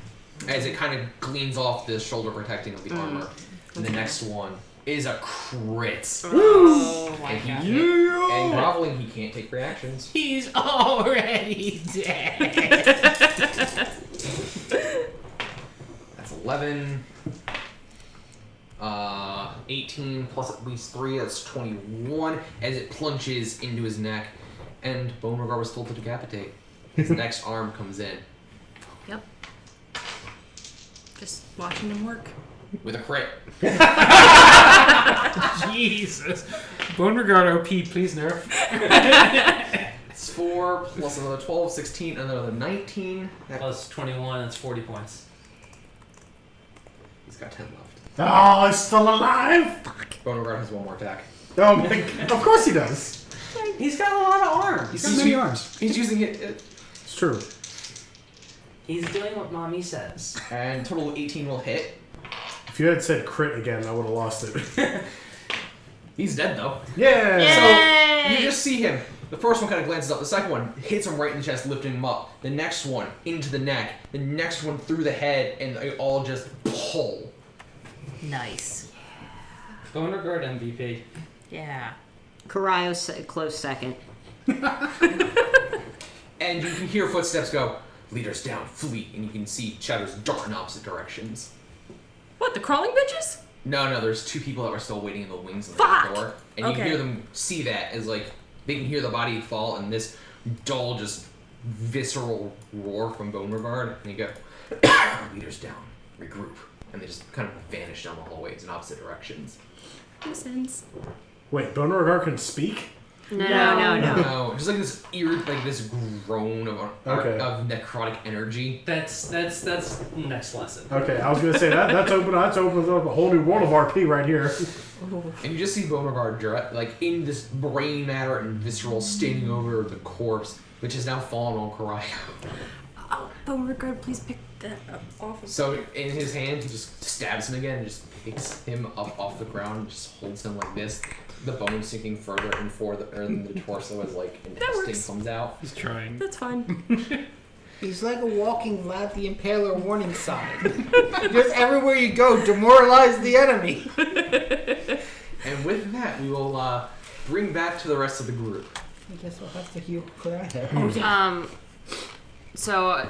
as it kind of gleans off the shoulder protecting of the armor. And the next one is a crit. Oh my And he god. can't, and groveling, he can't take reactions. He's already dead. That's 11. 18 plus at least 3, that's 21, as it plunges into his neck, and Beauregard was told to decapitate. His next arm comes in Yep. Just watching him work. with a crit. Jesus. Beauregard OP, please nerf. It's 4 plus another 12, 16, another 19. Plus 21, that's 40 points. He's got 10 left. Oh, he's still alive! Beauregard has 1 more attack. Oh my god. Of course he does. He's got a lot of arms. He's got many arms. He's using it, It's true. He's doing what mommy says. and total 18 will hit. If you had said crit again, I would have lost it. He's dead though. Yeah! So you just see him. The first one kind of glances up. The second one hits him right in the chest, lifting him up. The next one into the neck. The next one through the head, and they all just pull. Nice. Beauregard MVP. Yeah. Karyo close second. And you can hear footsteps go, leaders down, flee, and you can see shadows dart in opposite directions. What, the crawling bitches? No, there's 2 people that were still waiting in the wings of the Fuck! door. And you Okay. can hear them see that as like, they can hear the body fall and this dull, just visceral roar from Beauregard. And you go, leaders down, regroup. And they just kind of vanish down the hallways in opposite directions. Makes sense. Wait, Beauregard can speak? No. No, just like this this groan of Okay. of necrotic energy. That's next lesson. Okay, I was gonna say that opens up a whole new world of RP right here. And you just see Beauregard like in this brain matter and visceral standing over the corpse, which has now fallen on Karaya. Oh, Beauregard, please pick that up off of So in his hand, he just stabs him again and just picks him up off the ground and just holds him like this. The bone sinking further and the torso as like intestine works. comes out. He's trying. That's fine. He's like a walking Vlad the Impaler warning sign. Just everywhere you go, demoralize the enemy. And with that, we will bring back to the rest of the group. I guess I'll have to heal Karaya. So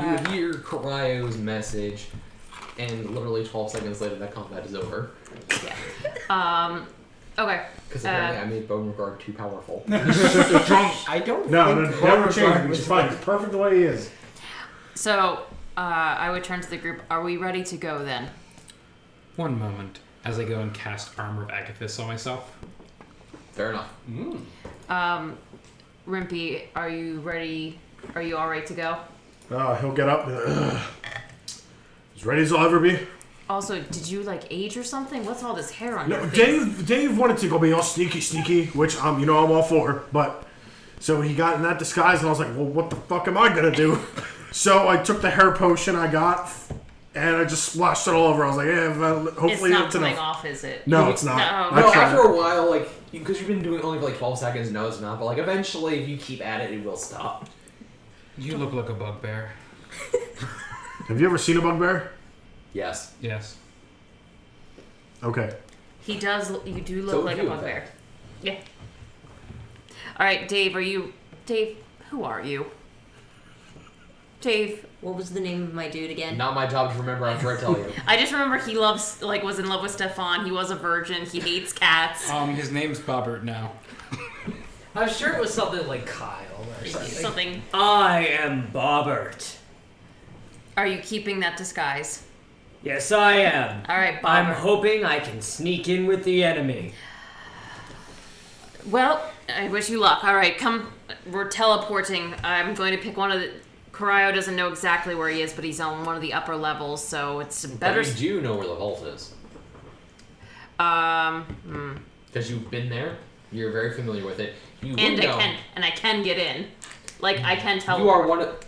You hear Karyo's message, and literally 12 seconds later, that combat is over. Yeah. Okay. Because apparently I made Beauregard too powerful. I don't No, think never change Beauregard him. was He's fine. He's perfect the way he is. So, I would turn to the group. Are we ready to go then? One moment, as I go and cast Armor of Agathis on myself. Fair enough. Rimpy, are you ready? Are you all right to go? He'll get up. As ready as I'll ever be. Also, did you like age or something? What's all this hair on your No, face? Dave wanted to go be all sneaky, which I'm all for. But so he got in that disguise, and I was like, well, what the fuck am I gonna do? So I took the hair potion I got, and I just splashed it all over. I was like, yeah, hopefully It's not it's coming enough. off, is it? No, it's not. No. I No, tried. after a while, like, because you've been doing it only for like 12 seconds, no, it's not. But like, eventually, if you keep at it, it will stop. You look like a bugbear. Have you ever seen a bugbear? Yes. Yes. Okay. He does. You do look So like a you, in bugbear. fact. Yeah. All right, Dave. Dave? Who are you? Dave. What was the name of my dude again? Not my job to remember after I tell you. I just remember he was in love with Stefan. He was a virgin. He hates cats. His name's Bobbert now. I'm sure it was something like Kyle or something. Something. I am Bobbert. Are you keeping that disguise? Yes, I am. All right, Bobbert. I'm hoping I can sneak in with the enemy. Well, I wish you luck. All right, come. We're teleporting. I'm going to pick one of the. Karyo doesn't know exactly where he is, but he's on one of the upper levels, so it's better. But you do know where the vault is. Because you've been there. You're very familiar with it. You would know. I can get in. Like I can teleport. You are one of.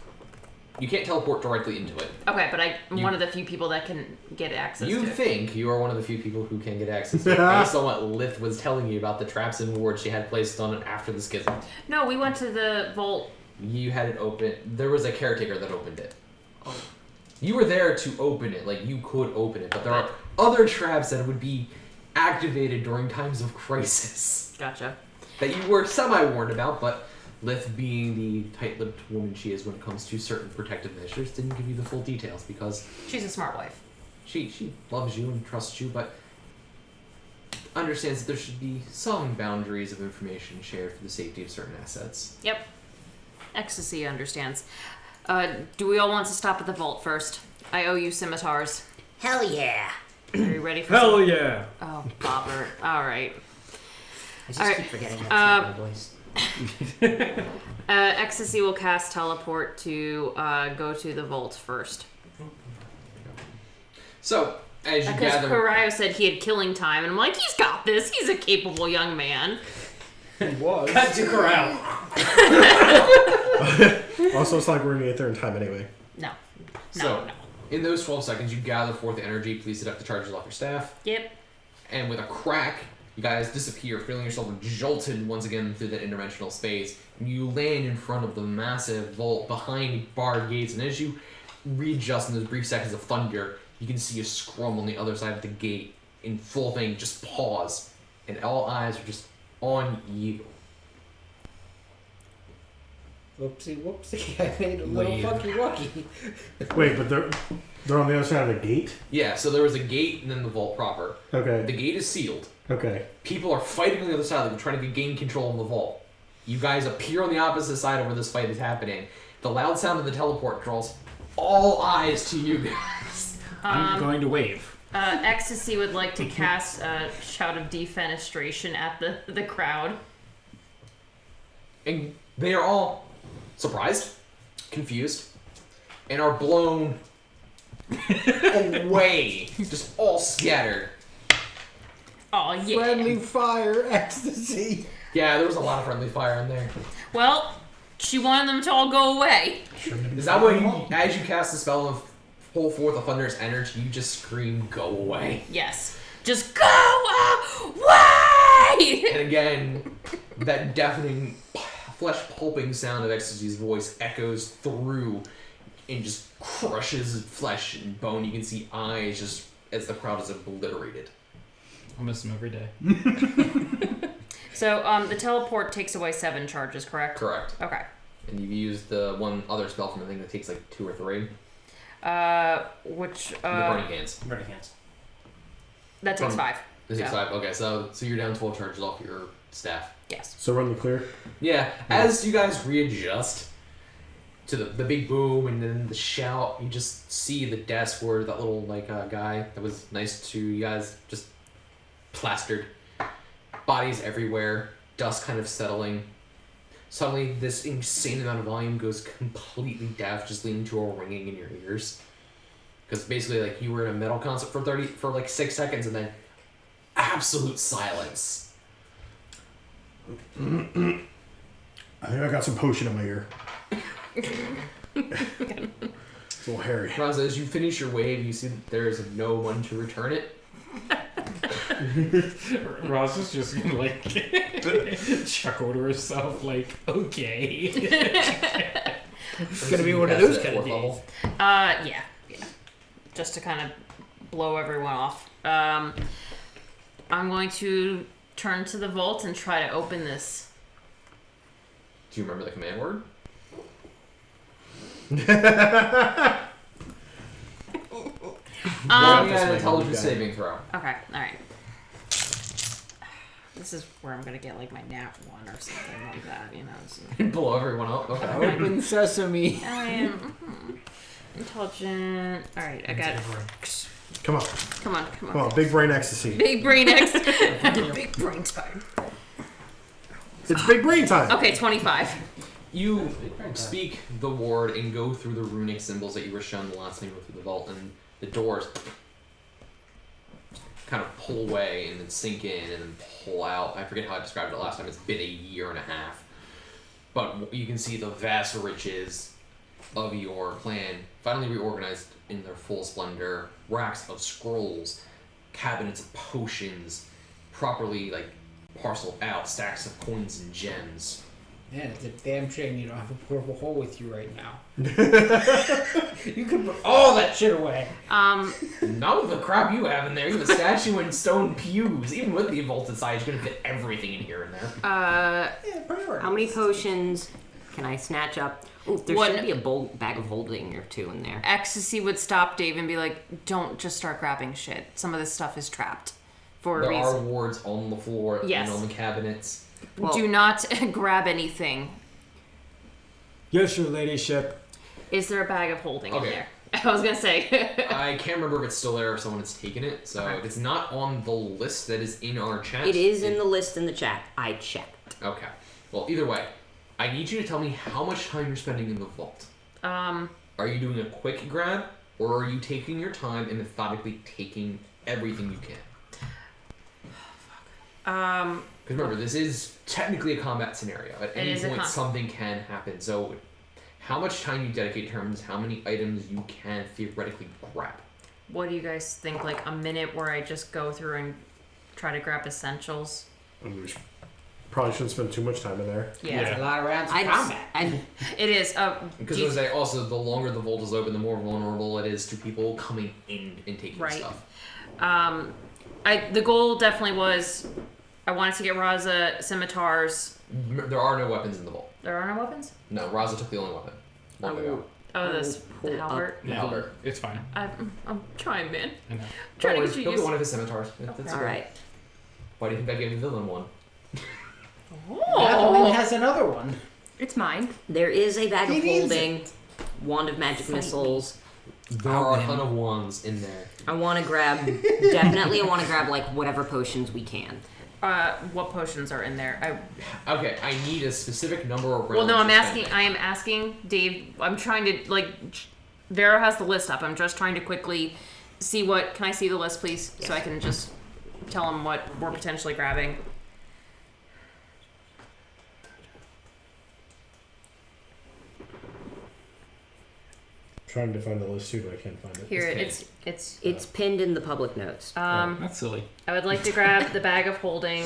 You can't teleport directly into it. Okay, but I'm one of the few people that can get access to You it. think you are one of the few people who can get access to it based on what Lith was telling you about the traps and wards she had placed on it after the schism. No, we went to the vault. You had it open. There was a caretaker that opened it. You were there to open it, like you could open it, but there are other traps that would be activated during times of crisis. Gotcha. That you were semi-warned about, but Lith, being the tight-lipped woman she is when it comes to certain protective measures, didn't give you the full details because She's a smart wife. she loves you and trusts you, but understands that there should be some boundaries of information shared for the safety of certain assets. Yep. Ecstasy understands. Do we all want to stop at the vault first? I owe you scimitars. Hell yeah. Are you ready for Hell some? yeah. Oh, Bobbert. All right. I just All right, keep forgetting how to say my voice. Ecstasy will cast teleport to go to the vault first. So, as you Because gather... Karyo said he had killing time, and I'm like, he's got this. He's a capable young man. He was. Cut to corral. Also, it's not like we're gonna get there in time anyway. No. So, in those 12 seconds, you gather forth energy, please deduct the charges off your staff, Yep. and with a crack, you guys disappear, feeling yourself jolted once again through that interdimensional space. You land in front of the massive vault behind barred gates, and as you readjust in those brief seconds of thunder, you can see a scrum on the other side of the gate in full thing, just pause, and all eyes are just on you. Whoopsie, whoopsie. I made a little Wave. fucky wucky. Wait, but they're on the other side of the gate? Yeah, so there was a gate and then the vault proper. The Okay. gate is sealed. Okay. People are fighting on the other side, like trying to gain control of the vault. You guys appear on the opposite side of where this fight is happening. The loud sound of the teleport draws all eyes to you guys. I'm going to wave. Ecstasy would like to cast a shout of defenestration at the crowd. And they are all surprised, confused, and are blown away. Just all scattered. Oh, yeah. Friendly fire, ecstasy. Yeah, there was a lot of friendly fire in there. Well, she wanted them to all go away. Is that what you, as you cast the spell of pull forth a thunderous energy, you just scream, go away? Yes. Just go away! And again, that deafening, flesh pulping sound of Ecstasy's voice echoes through and just crushes flesh and bone. You can see eyes just as the crowd is obliterated. I'll miss him every day. So, the teleport takes away 7 charges, correct? Correct. Okay. And you've used the one other spell from the thing that takes like 2 or 3. Which The burning hands. Burning hands. that takes From- 5. This takes So. 5. Okay, so you're down 12 charges off your staff. Yes. So run the clear. Yeah, as you guys readjust to the big boom and then the shout, you just see the desk where that little guy that was nice to you guys just plastered. Bodies everywhere, dust kind of settling. Suddenly, this insane amount of volume goes completely deaf, just leading to a ringing in your ears. Because basically, like, you were in a metal concert for like 6 seconds, and then absolute silence. I think I got some potion in my ear. It's a little hairy. Raza, as you finish your wave, you see that there is no one to return it. Ross is just gonna like chuckle to herself, like, okay. It's gonna be one of those kind of days. Yeah. Just to kind of blow everyone off. I'm going to turn to the vault and try to open this. Do you remember the command word? Um, an intelligence saving throw. Okay, alright. This is where I'm gonna get like my nat 1 or something like that, you know. So. Blow everyone up. Okay. Open sesame. Intelligent. Alright, I got. Come on. Come on. Come on, big brain ecstasy. Big brain Big brain time. It's big brain time. Okay, 25. You speak the word and go through the runic symbols that you were shown the last time you went through the vault, and the doors kind of pull away and then sink in and then pull out. I forget how I described it last time. It's been a year and a half. But you can see the vast riches of your clan finally reorganized in their full splendor. Racks of scrolls, cabinets of potions, properly parceled out, stacks of coins and gems. Man, it's a damn shame you don't have a portable hole with you right now. You could put all that shit away. Not with the crap you have in there. You have a statue and stone pews. Even with the vaulted side, you're gonna fit everything in here and there. How many potions can I snatch up? Oh, there should be a bag of holding or 2 in there. Ecstasy would stop Dave and be like, don't just start grabbing shit. Some of this stuff is trapped for a reason. There are wards on the floor Yes. and on the cabinets. Well, do not grab anything. Yes, your ladyship. Is there a bag of holding in Okay. there? I was gonna say. I can't remember if it's still there or if someone has taken it. So if it's not on the list that is in our chat. It is in the list in the chat. I checked. Okay. Well, either way, I need you to tell me how much time you're spending in the vault. Are you doing a quick grab, or are you taking your time and methodically taking everything you can? Because remember, this is technically a combat scenario. At any point, something can happen. So, how much time you dedicate determines how many items you can theoretically grab. What do you guys think? Like a minute where I just go through and try to grab essentials? We probably shouldn't spend too much time in there. Yeah. That's a lot of rounds of combat. It is. Because as I also, the longer the vault is open, the more vulnerable it is to people coming in and taking stuff. The goal definitely was, I wanted to get Raza scimitars. There are no weapons in the vault. There are no weapons? No, Raza took the only weapon. Long ago. Oh, the halberd? No, it's fine. I'm trying, man. I know. Trying to Don't get you worry, used. one of his scimitars. That's All okay. right. Why do you think I gave the villain one? Madeline has another one. It's mine. There is a bag He of needs holding, wand of magic missiles. There are a ton of wands in there. I want to grab, definitely I want to grab whatever potions we can. What potions are in there? Okay, I need a specific number of rounds. Well, no, you're spending. I am asking Dave. I'm trying to Vera has the list up. I'm just trying to quickly see what. Can I see the list, please, so I can just tell him what we're potentially grabbing. Trying to find the list too, but I can't find it. Here, It's pinned in the public notes. That's silly. I would like to grab the bag of holding,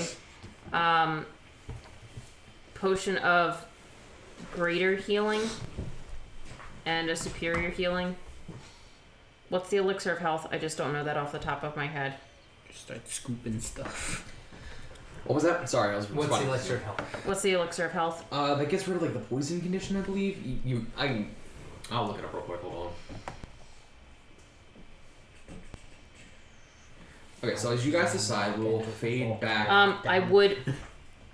potion of greater healing, and a superior healing. What's the elixir of health? I just don't know that off the top of my head. Just start scooping stuff. What was that? Sorry, I was. What's the elixir of health? What's the elixir of health? That gets rid of like the poison condition, I believe. I'll look it up real quick. Hold on. Okay, so as you guys decide, we'll fade back.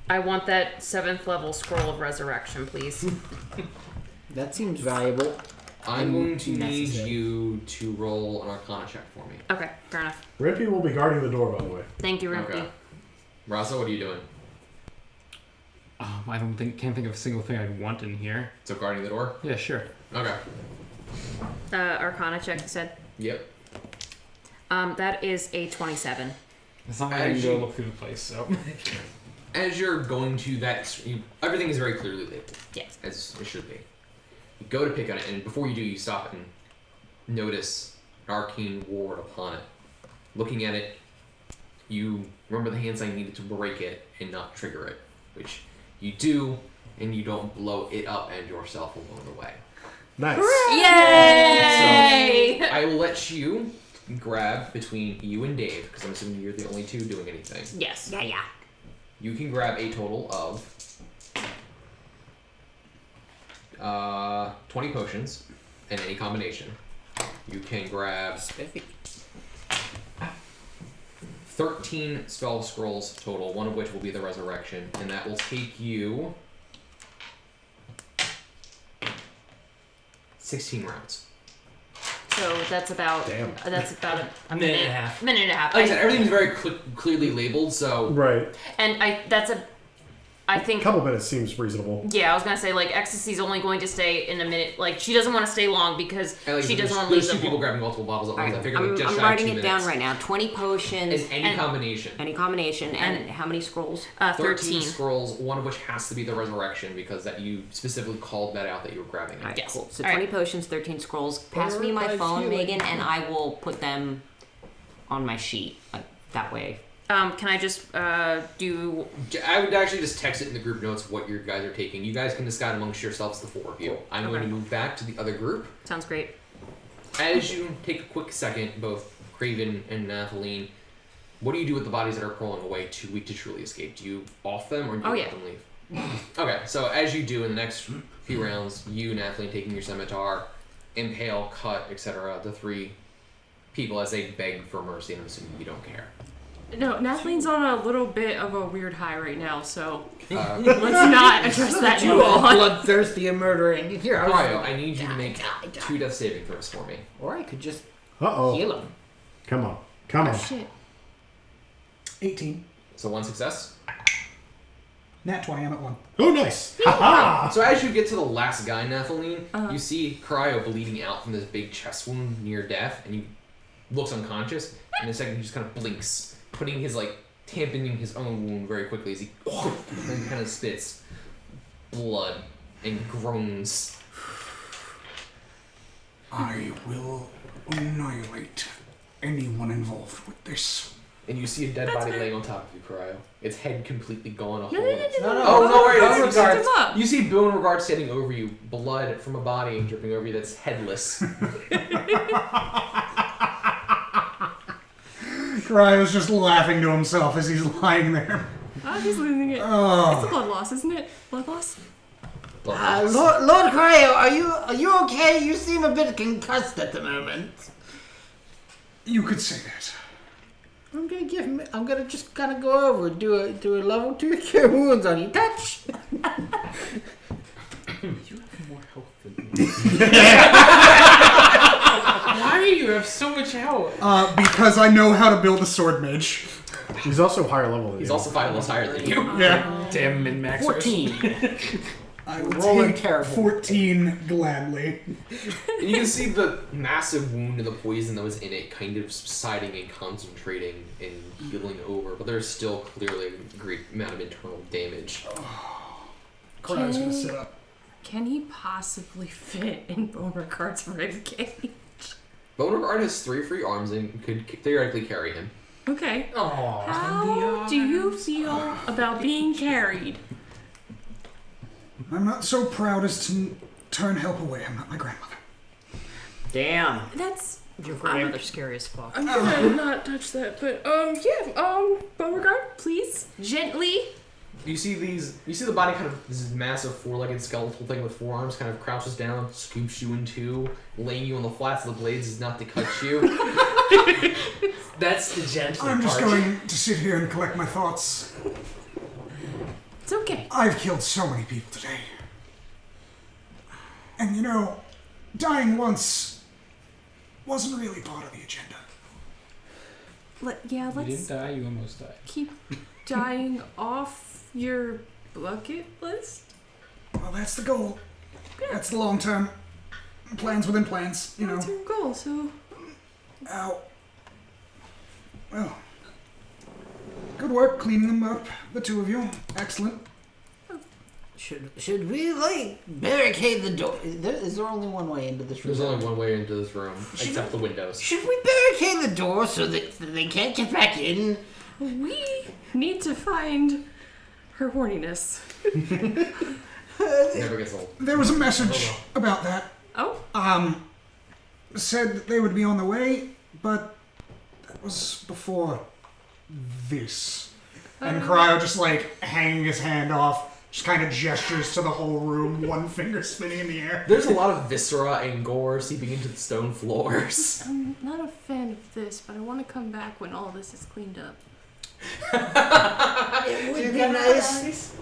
I want that 7th level scroll of resurrection, please. That seems valuable. I'm going to need necessary. you to roll an Arcana check for me. Okay, fair enough. Rimpy will be guarding the door, by the way. Thank you, Rimpy. Okay. Rasa, what are you doing? I can't think of a single thing I'd want in here. So guarding the door? Yeah, sure. Okay. Arcana check, you said? Yep. That is a 27. It's not like I can go look through the place, so. As you're going to that, everything is very clearly labeled. Yes. As it should be. You go to pick on it, and before you do, you stop and notice an arcane ward upon it. Looking at it, you remember the hand sign needed to break it and not trigger it, which you do, and you don't blow it up and yourself along the way. Nice. Yay! So, I will let you grab between you and Dave, because I'm assuming you're the only two doing anything. Yes. Yeah. You can grab a total of 20 potions in any combination. You can grab 13 spell scrolls total, one of which will be the resurrection, and that will take you 16 rounds. So that's about Damn. a Minute and a half. Minute and a half. Like I said, everything's very clearly labeled, so Right. And I think A couple minutes seems reasonable. Yeah, I was gonna say like Ecstasy's only going to stay in a minute. Like she doesn't want to stay long because and, like, she doesn't want to there's leave two the people grabbing multiple bottles at once. I figured I'm, just I'm shy of writing 2 it minutes. down right now. 20 potions. In any combination. Any combination. And how many scrolls? 13 scrolls, one of which has to be the resurrection because that you specifically called that out that you were grabbing it. All right, Yes. cool. So All 20 right. potions, 13 scrolls. Pass me my phone, Megan, and I will put them on my sheet. That way. Can I just do? I would actually just text it in the group notes what you guys are taking. You guys can decide amongst yourselves, the four of you. I'm going to move back to the other group. Sounds great. As you take a quick second, both Craven and Nathalie, what do you do with the bodies that are crawling away too weak to truly escape? Do you off them or do you let them leave? Okay, so as you do in the next few rounds, you, Nathalie, taking your scimitar, impale, cut, etc., the three people as they beg for mercy, and I'm assuming you don't care. No, Nathalie's on a little bit of a weird high right now, so let's not address that too on. Bloodthirsty and murdering. Here, Cryo, I need you to make 2 death saving throws for me. Or I could just Uh-oh. heal him. Come on. Come on. Shit. 18. So 1 success. Nat 20, I'm at 1. Oh, nice. Ha-ha. So as you get to the last guy, Nathalie, you see Cryo bleeding out from this big chest wound near death, and he looks unconscious, and in a second he just kind of blinks, putting his, tamponing his own wound very quickly as he and kind of spits blood and groans. I will annihilate anyone involved with this. And you see a dead body laying on top of you, Cryo. Its head completely gone a hole. No, Oh, no worries. Beauregard. Him up. You see Beauregard standing over you, blood from a body dripping over you that's headless. Cryo's just laughing to himself as he's lying there. Oh, he's losing it. Oh. It's a blood loss, isn't it? Blood loss? Lord Cryo, are you okay? You seem a bit concussed at the moment. You could say that. I'm gonna just kind of go over and do a level 2 cure wounds on you. Touch. You have more health than me. Why do you have so much health? Because I know how to build a sword mage. He's also higher level than He's you. also 5 levels higher than you. Yeah. Damn min-maxers. 14. I will Rolling take terrible. 14 gladly. And you can see the massive wound and the poison that was in it kind of subsiding and concentrating and healing over, but there's still clearly a great amount of internal damage. Cryo's gonna sit up. Can he possibly fit in Beauregard's ribcage? Beauregard has 3 free arms and could theoretically carry him. Okay. Aww. How do you feel about being carried? I'm not so proud as to turn help away. I'm not my grandmother. Damn. That's Your grandmother's scary as fuck. I'm gonna not touch that, but Beauregard, please, gently. You see the body kind of, this massive four-legged skeletal thing with four arms kind of crouches down, scoops you in two, laying you on the flats of the blades is not to cut you. That's the gentler part. I'm just going to sit here and collect my thoughts. It's okay. I've killed so many people today. And you know, dying once wasn't really part of the agenda. You Let's didn't die, you almost died. keep dying off your bucket list. Well, that's the goal. That's the long-term plans within plans, you know. That's your goal, so... Ow. Well, good work cleaning them up, the two of you. Excellent. Should we like barricade the door? Is there only one way into this room? There's only one way into this room, except the windows. Should we barricade the door so that they can't get back in? We need to find her horniness. Never gets old. There was a message about that. Oh? Said that they would be on the way, but that was before this. And Cryo just like hanging his hand off, just kind of gestures to the whole room, one finger spinning in the air. There's a lot of viscera and gore seeping into the stone floors. I'm not a fan of this, but I want to come back when all this is cleaned up. It would be nice.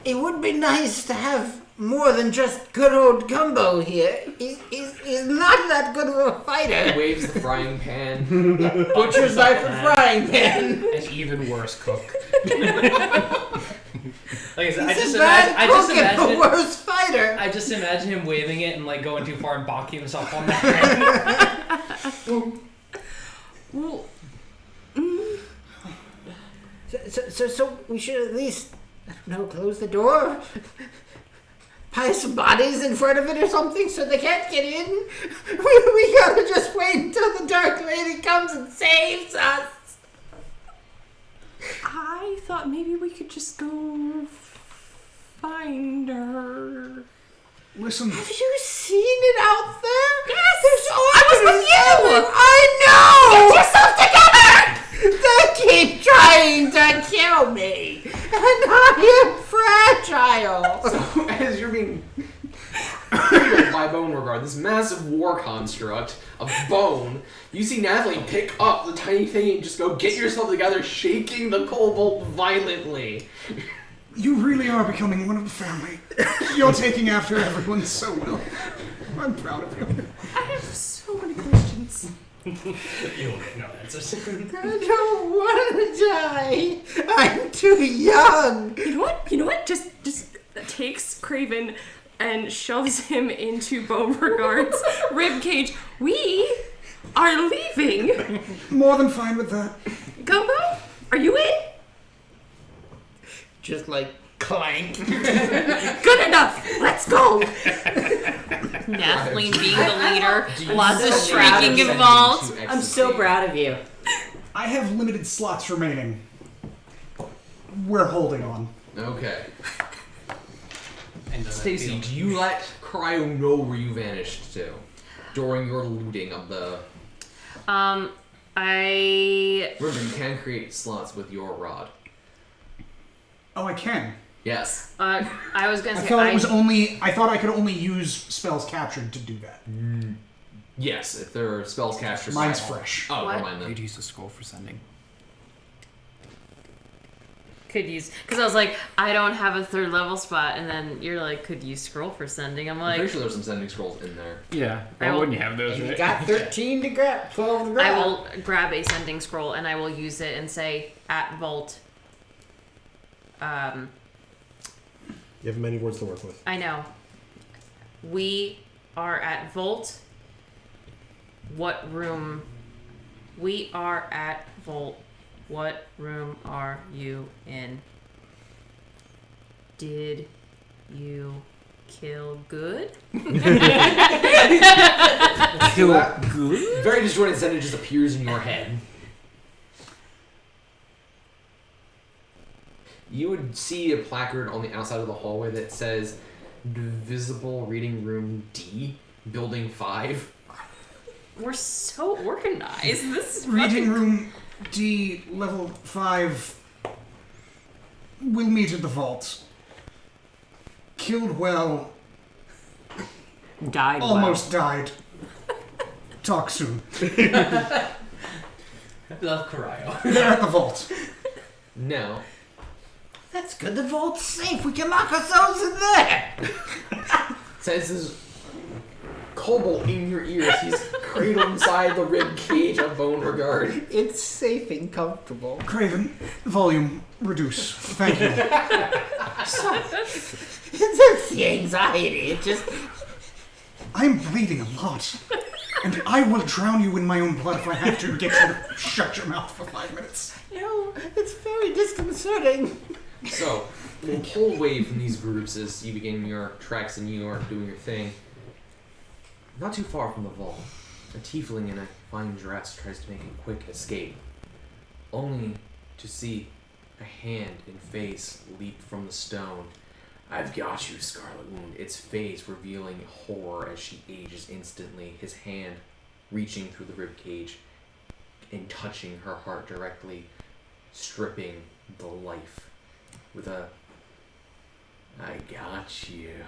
It would be nice to have more than just good old Gumbo here. He's not that good of a fighter. He waves the frying pan. Butcher's knife and frying pan. An even worse cook. Like I said, He's a bad cook and the worst fighter. I just imagine him waving it and like going too far and bonking himself on the head. Well, So we should at least, I don't know, close the door? Pile some bodies in front of it or something so they can't get in? We gotta just wait until the Dark Lady comes and saves us. I thought maybe we could just go find her. Listen. Have you seen it out there? Yes! There's I was with you! I know! Get yourself together! They keep trying to kill me! And I am fragile! So, as you're being by Beauregard, this massive war construct of bone, you see Natalie pick up the tiny thing and just go, get yourself together, shaking the cobalt violently. You really are becoming one of the family. You're taking after everyone so well. I'm proud of you. I have so many questions. You will get no answers. I don't want to die. I'm too young. You know what? Just takes Craven and shoves him into Beauregard's rib cage. We are leaving. More than fine with that. Gumbo, are you in? Just like clank. Good enough. Let's go. Kathleen being the leader. Do you Lots of still shrieking have involved. sending to I'm so ecstasy? proud of you. I have limited slots remaining. We're holding on. Okay. And does that Stacy, feel- do you let Cryo know where you vanished to during your looting of the... I... Remember, you can create slots with your rod. Oh, I can. Yes. I was gonna I say thought it was only. I thought I could only use spells captured to do that. Yes, if there are spells captured. Mine's by- fresh. Oh, What? never mind then. You'd use the scroll for sending. could use, because I was like, I don't have a third level spot, and then you're like, could use scroll for sending. I'm I'm like, pretty sure there's some sending scrolls in there. Yeah. I Why will- wouldn't you have those, And you right? got 13 to grab, 12 to grab. I will grab a sending scroll and I will use it and say at vault. You have many words to work with. I know. We are at Volt. What room? We are at Volt. What room are you in? Did you kill good? Kill good? Very disjointed sentence just appears in your head. You would see a placard on the outside of the hallway that says Visible Reading Room D, Building 5. We're so organized. This is Reading fucking... room D, level 5. We'll meet at the vault. Killed well. Died Almost died. Talk soon. Love Cryo. They're at the vault. Now, That's good. The vault's safe. We can lock ourselves in there. says this kobold in your ears. He's cradled inside the rib cage of Beauregard. It's safe and comfortable. Craven, volume reduce. Thank you. It's the anxiety. It just. I'm bleeding a lot. And I will drown you in my own blood if I have to get you to shut your mouth for 5 minutes. No, it's very disconcerting. So, we'll pull away from these groups as you begin your treks in New York doing your thing. Not too far from the vault, a tiefling in a fine dress tries to make a quick escape, only to see a hand and face leap from the stone. "I've got you, Scarlet Wound," its face revealing horror as she ages instantly, his hand reaching through the ribcage and touching her heart directly, stripping the life with a "I got you"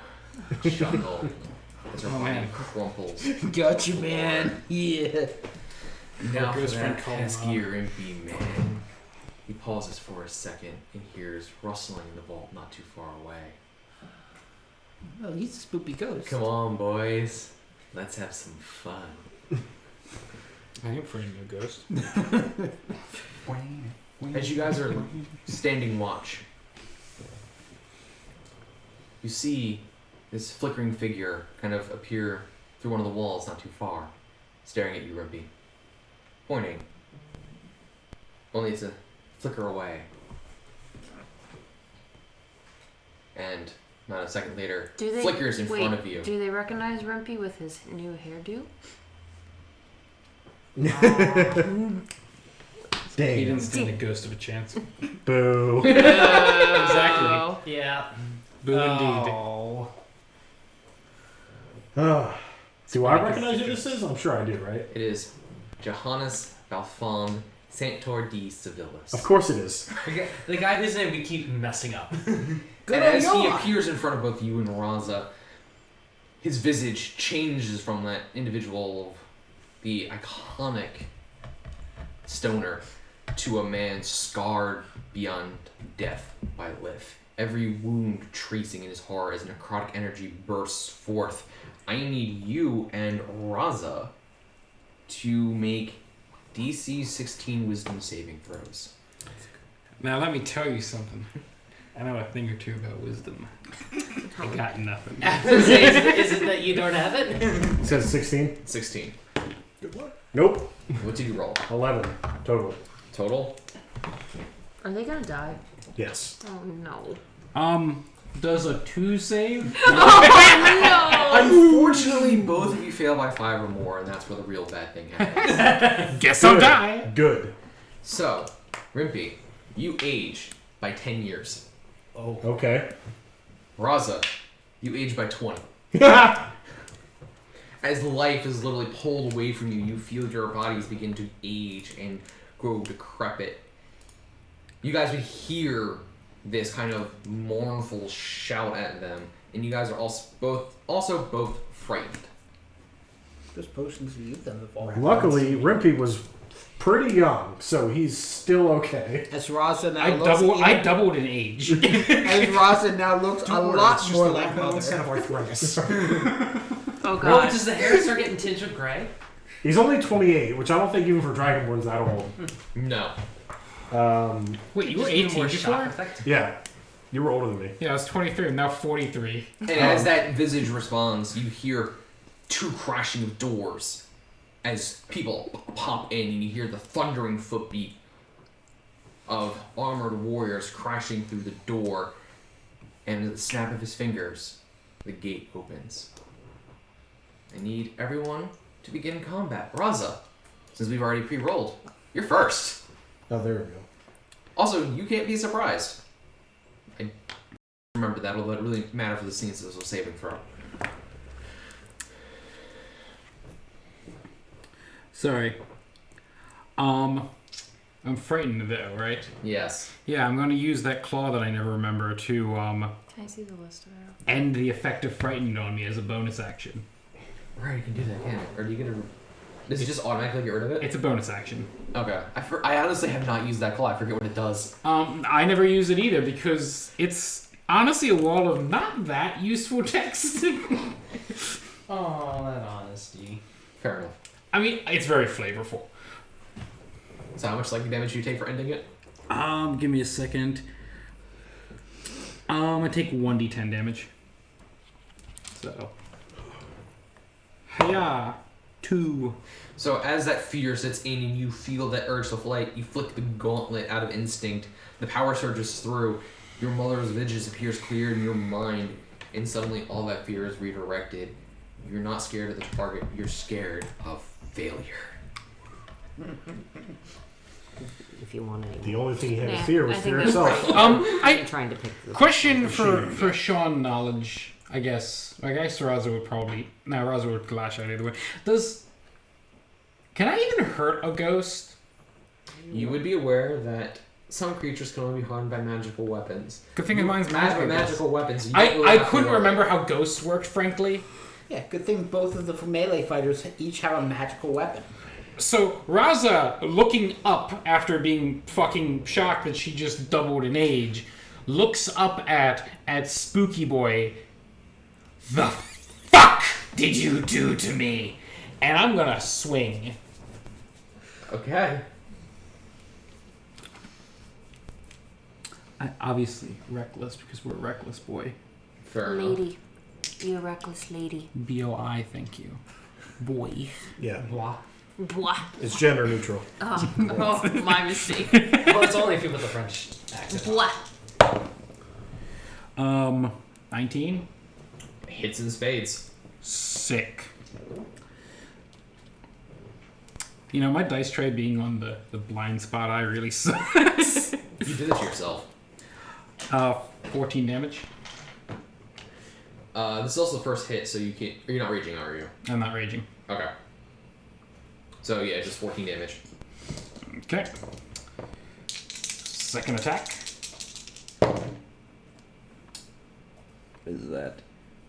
chuckle as her body crumples. Got you, man. Yeah. Now for goes that from pesky rimpy man. He pauses for a second and hears rustling in the vault not too far away. Well, he's a spoopy ghost. Come on, boys. Let's have some fun. I ain't afraid of no ghost. As you guys are standing watch, you see this flickering figure kind of appear through one of the walls not too far, staring at you, Rimpy. Pointing. Only it's a flicker away. And not a second later, flickers in front of you. Do they recognize Rimpy with his new hairdo? He Dang. didn't stand a ghost of a chance. Boo. Exactly. Yeah. Boo indeed. Oh. Do I recognize who this is? I'm sure I do, right? It is Johannes Balfon Santor de Civilis. Of course it is. The guy whose name we keep messing up. And as he appears in front of both you and Raza, his visage changes from that individual, the iconic stoner, to a man scarred beyond death by Lith. Every wound tracing in his horror as necrotic energy bursts forth. I need you and Raza to make DC 16 wisdom saving throws. Now let me tell you something. I know a thing or two about wisdom. I got nothing. Is it that you don't have it? It says 16. 16. Good luck. Nope. What did you roll? 11 total. Total? Are they gonna die? Yes. Oh no. Does a 2 save? No! Unfortunately, both of you fail by 5 or more, and that's where the real bad thing happens. Guess I'll die. Good. So, Rimpy, you age by 10 years. Oh. Okay. Raza, you age by 20. As life is literally pulled away from you, you feel your bodies begin to age and grow decrepit. You guys would hear this kind of mournful shout at them, and you guys are also both frightened. There's potions to use them before. Luckily, Rimpy was pretty young, so he's still okay. As Raza now I doubled in age. As Raza now looks a lot more like mother. mother. Instead of arthritis. Oh god. Oh, does the hair start getting tinged with gray? He's only 28, which I don't think even for Dragonborn's that old. No. Wait, you were Just even 18 more before? shock effect? Yeah. You were older than me. Yeah, I was 23. I'm now 43. And as that visage responds, you hear 2 crashing of doors as people pop in, and you hear the thundering footbeat of armored warriors crashing through the door, and at the snap of his fingers, the gate opens. I need everyone to begin combat. Raza, since we've already pre-rolled, you're first. Oh, there we go. Also, you can't be surprised. I remember that'll really matter for the scenes of saving throw. Sorry. I'm frightened though, right? Yes. Yeah, I'm going to use that claw that I never remember to Can I see the list of it? end the effect of frightened on me as a bonus action. Right, you can do that, can't it? Or do you get a... Does it just automatically get rid of it? It's a bonus action. Okay. I honestly have not used that claw. I forget what it does. I never use it either because it's honestly a wall of not that useful text. Oh, that honesty. Fair enough. I mean, it's very flavorful. So how much psychic damage do you take for ending it? Give me a second. I take 1d10 damage. So. Hiya! 2. So as that fear sets in and you feel that urge to flight, you flick the gauntlet out of instinct. The power surges through. Your mother's vision appears clear in your mind, and suddenly all that fear is redirected. You're not scared of the target. You're scared of failure. If you want any. The only thing you had to Yeah, fear was I think fear that's itself. I'm trying to pick the question for Sean knowledge, I guess. I guess Raza would probably... No, Raza would clash out either way. Can I even hurt a ghost? You would be aware that some creatures can only be harmed by magical weapons. Good thing mine's As magical. for magical weapons, you don't really I have to couldn't worry. remember how ghosts worked, frankly. Yeah, good thing both of the melee fighters each have a magical weapon. So, Raza, looking up after being fucking shocked that she just doubled in age, looks up at Spooky Boy. The fuck did you do to me? And I'm gonna swing. Okay. Obviously, reckless, because we're a reckless boy. Fair enough. Lady. You reckless lady. B-O-I, thank you. Boy. Yeah. Blah. Blah. It's gender neutral. Oh, my mistake. Well, it's only if you put the French accent on. Blah. 19? Hits in spades. Sick. You know, my dice tray being on the blind spot eye really sucks. You did it to yourself. 14 damage. This is also the first hit, so you can't... You're not raging, are you? I'm not raging. Okay. So yeah, just 14 damage. Okay. Second attack. What is that?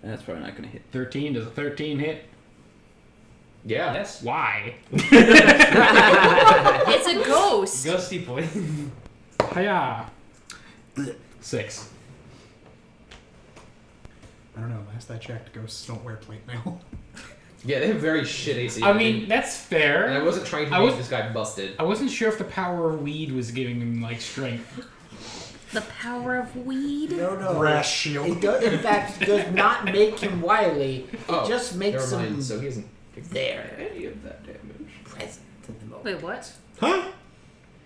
That's probably not going to hit. 13. Does a 13 hit? Yeah. Yes. Why? It's a ghost. Ghosty boy. Hiya. 6. I don't know. Last I checked, ghosts don't wear plate mail. Yeah, they have very shit AC. I mean, that's fair. And I wasn't trying to make this guy busted. I wasn't sure if the power of weed was giving him, like, strength. The power of weed. No. Brass shield. It does, in fact, does not make him wily. It just makes never him mind. So he isn't there. any of that damage. Present at the moment. Wait, what? Huh?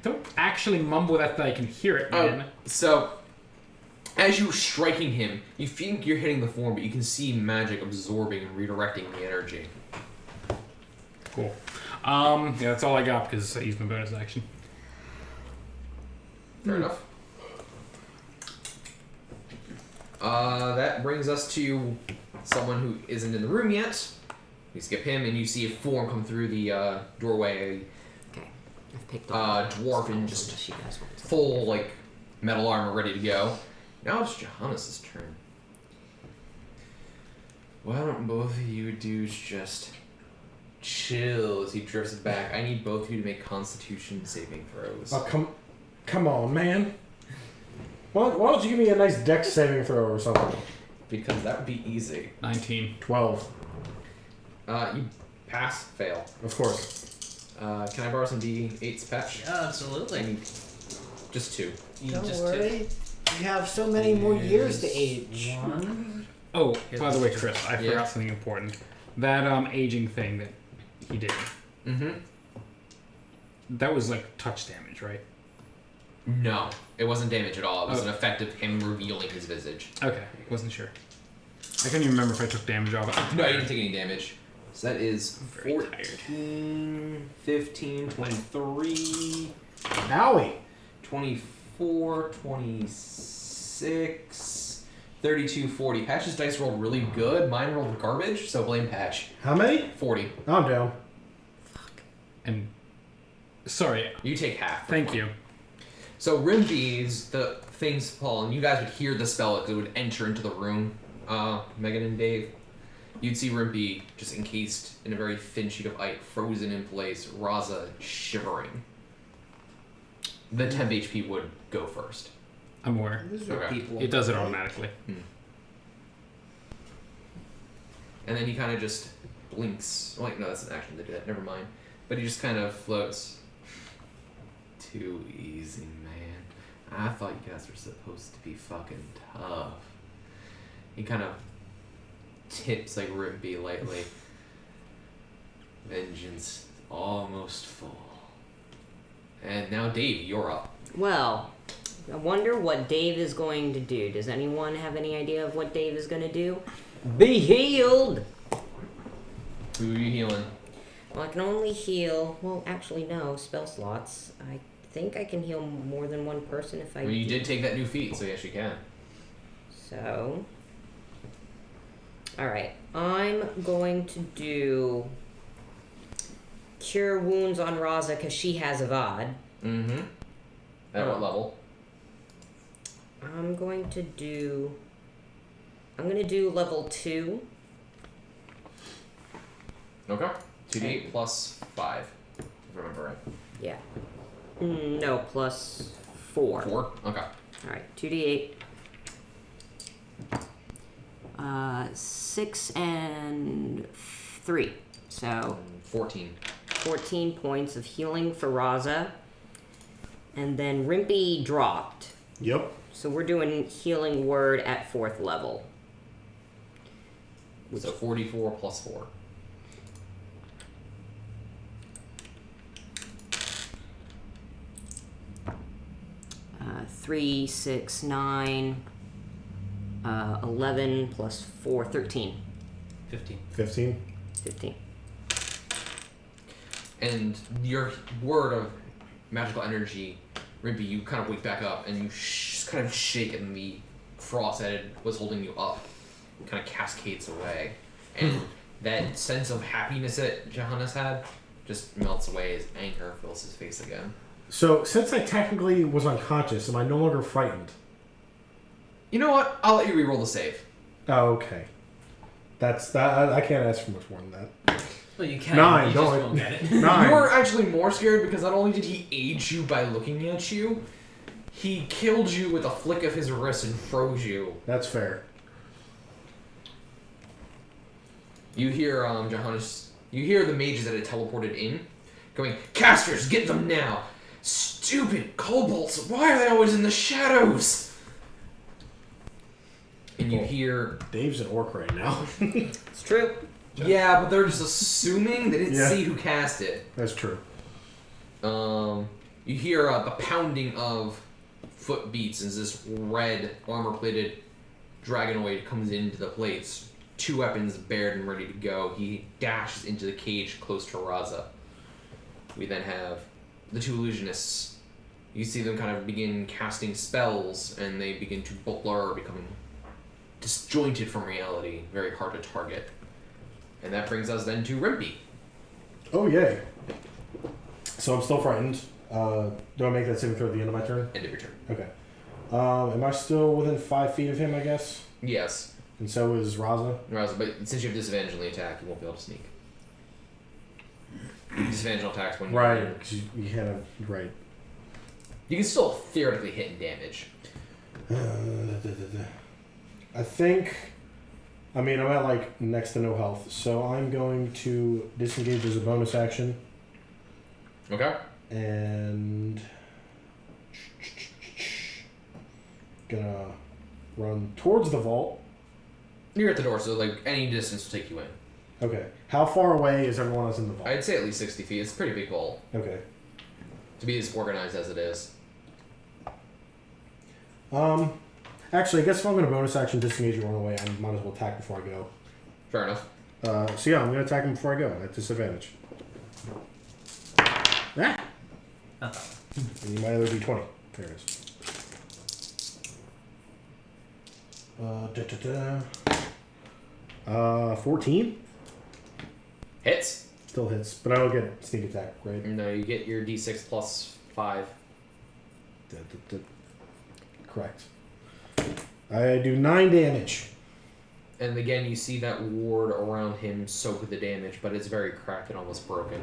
Don't actually mumble that I can hear it, man. So, as you're striking him, you think you're hitting the form, but you can see magic absorbing and redirecting the energy. Cool. Yeah, that's all I got because I used my bonus action. Fair enough. That brings us to someone who isn't in the room yet. You skip him, and you see a form come through the doorway. Okay. I've picked up. Dwarf in just full, like, metal armor ready to go. Now it's Johannes' turn. Why don't both of you dudes just chill as he drifts back? I need both of you to make Constitution saving throws. Oh, come on, man. Why don't you give me a nice dex saving throw or something? Because that would be easy. 19. 12. You pass, fail. Of course. Can I borrow some D8s, Patch? Yeah, absolutely. I need just 2. Don't worry. You have so many more years to age. Oh, by the way, Chris, I forgot something important. That aging thing that he did. Mm-hmm. That was like touch damage, right? No, it wasn't damage at all. It was an effect of him revealing his visage. Okay, wasn't sure. I couldn't even remember if I took damage off it. No, you didn't take any damage. So that is 14, 15, 23, Owie. 24, 26, 32, 40. Patch's dice rolled really good. Mine rolled garbage, so blame Patch. How many? 40. I'm down. And sorry, You take half. thank you. So Rimby's the things fall, and you guys would hear the spell because it would enter into the room. Megan and Dave, you'd see Rimby just encased in a very thin sheet of ice, frozen in place. Raza shivering. The temp HP would go first. I'm aware. These are Okay. people. It does it automatically. And then he kind of just blinks. Wait, no, that's an action to do that. Never mind. But he just kind of floats. Too easy, man. I thought you guys were supposed to be fucking tough. He kind of tips like Rimby lightly. Vengeance almost full. And now Dave, you're up. Well, I wonder what Dave is going to do. Does anyone have any idea of what Dave is going to do? Be healed! Who are you healing? Well, I can only heal... Well, actually, no. Spell slots. I think I can heal more than one person if I... Well, you did take that new feat, so yes, you can. So... Alright. I'm going to do... Cure Wounds on Raza because she has Avad. Mm-hmm. At what level? I'm going to do level 2. Okay. 2d8 plus 5. If I remember right. Yeah. No, plus 4. 4? Okay. Alright, 2d8. 6 and 3. So 14. 14 points of healing for Raza. And then Rimpy dropped. Yep. So we're doing healing word at 4th level. So 44 plus 4. Uh, 3, 6, 9, 11 plus 4, 13. 15. 15. 15. And your word of magical energy, Rimpy, you kind of wake back up and you kind of shake, and the frost that was holding you up kind of cascades away. And that sense of happiness that Johannes had just melts away as anger fills his face again. So, since I technically was unconscious, am I no longer frightened? You know what? I'll let you reroll the save. Oh, okay. That's that. I can't ask for much more than that. Well, you can. 9. You Don't just won't get it. 9. You were actually more scared because not only did he aid you by looking at you, he killed you with a flick of his wrist and froze you. That's fair. You hear Johannes. You hear the mages that had teleported in, going, "Casters, get them now! Stupid kobolds! Why are they always in the shadows?" And you hear, Dave's an orc right now. It's true. "Yeah, but they're just assuming they didn't Yeah. see who cast it." That's true. You hear the pounding of foot beats as this red armor-plated dragonoid comes into the plates. 2 weapons bared and ready to go. He dashes into the cage close to Raza. We then have the 2 illusionists. You see them kind of begin casting spells, and they begin to blur, becoming disjointed from reality, very hard to target. And that brings us then to Rimpy. Oh, yay. So I'm still frightened. Do I make that saving throw at the end of my turn? End of your turn. Okay. Am I still within 5 feet of him, I guess? Yes. And so is Raza? Raza, but since you have disadvantage on the attack, you won't be able to sneak. Disadvantage on attacks when Right. you're... 'Cause you had a... Right. You can still theoretically hit and damage. I think... I mean, I'm at, like, next to no health. So I'm going to disengage as a bonus action. Okay. And... Gonna run towards the vault. You're at the door, so like any distance will take you in. Okay. How far away is everyone else in the vault? I'd say at least 60 feet. It's a pretty big vault. Okay. To be as organized as it is. Actually, I guess if I'm going to bonus action disengage and run away, I might as well attack before I go. Fair enough. So yeah, I'm going to attack him before I go at disadvantage. Ah! And you might either be 20. There it is. 14? Hits. Still hits, but I don't get sneak attack, right? No, you get your d6 plus 5. Correct. I do 9 damage. And again, you see that ward around him soak with the damage, but it's very cracked and almost broken.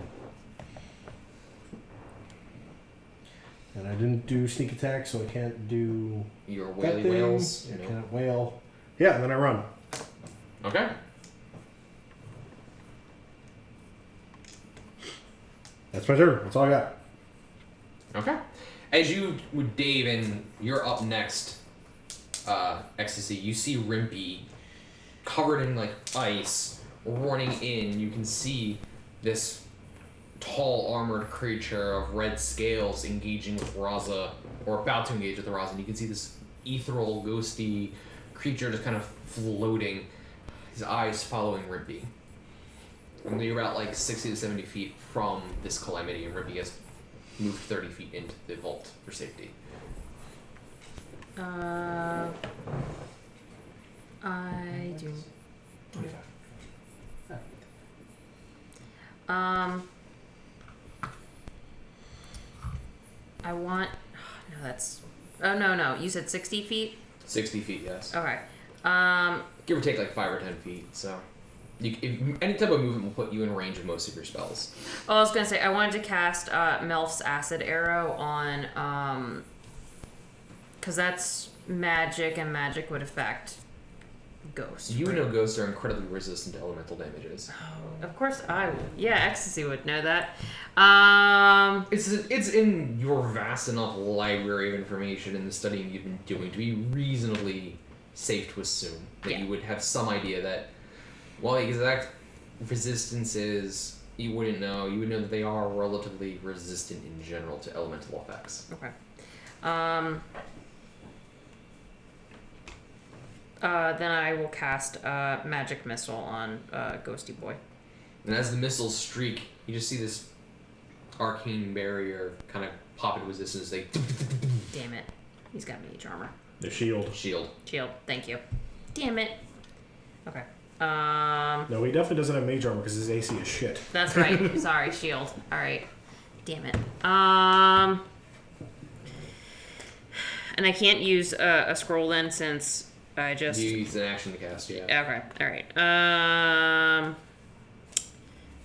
And I didn't do sneak attack, so I can't do Your that whaley thing. whales. I can't wail. Yeah, and then I run. Okay. That's my turn. That's all I got. Okay. As you with Dave and you're up next, Ecstasy, you see Rimpy covered in like ice running in. You can see this tall armored creature of red scales engaging with Raza, or about to engage with Raza, and you can see this ethereal, ghosty creature just kind of floating, his eyes following Rimpy. And you're about like 60 to 70 feet from this calamity, and Rimpy has moved 30 feet into the vault for safety. I do. 25. I want. No, that's. Oh no! You said 60 feet. 60 feet, yes. Okay. Give or take like 5 or 10 feet. So, any type of movement will put you in range of most of your spells. Oh, I was gonna say I wanted to cast Melf's Acid Arrow on because that's magic, and magic would affect ghosts. You right? know ghosts are incredibly resistant to elemental damages. Oh, of course I would. Yeah, Ecstasy would know that. It's in your vast enough library of information and the studying you've been doing to be reasonably safe to assume that you would have some idea that while the exact resistances you wouldn't know, you would know that they are relatively resistant in general to elemental effects. Okay. Then I will cast Magic Missile on Ghosty Boy. And as the missiles streak, you just see this arcane barrier kind of pop into resistance. They Damn it. He's got mage armor. The shield. Shield. Thank you. Damn it. Okay. No, he definitely doesn't have mage armor because his AC is shit. That's right. Sorry, shield. Alright. Damn it. And I can't use a scroll then since I just... You use an action to cast, yeah. Okay, alright.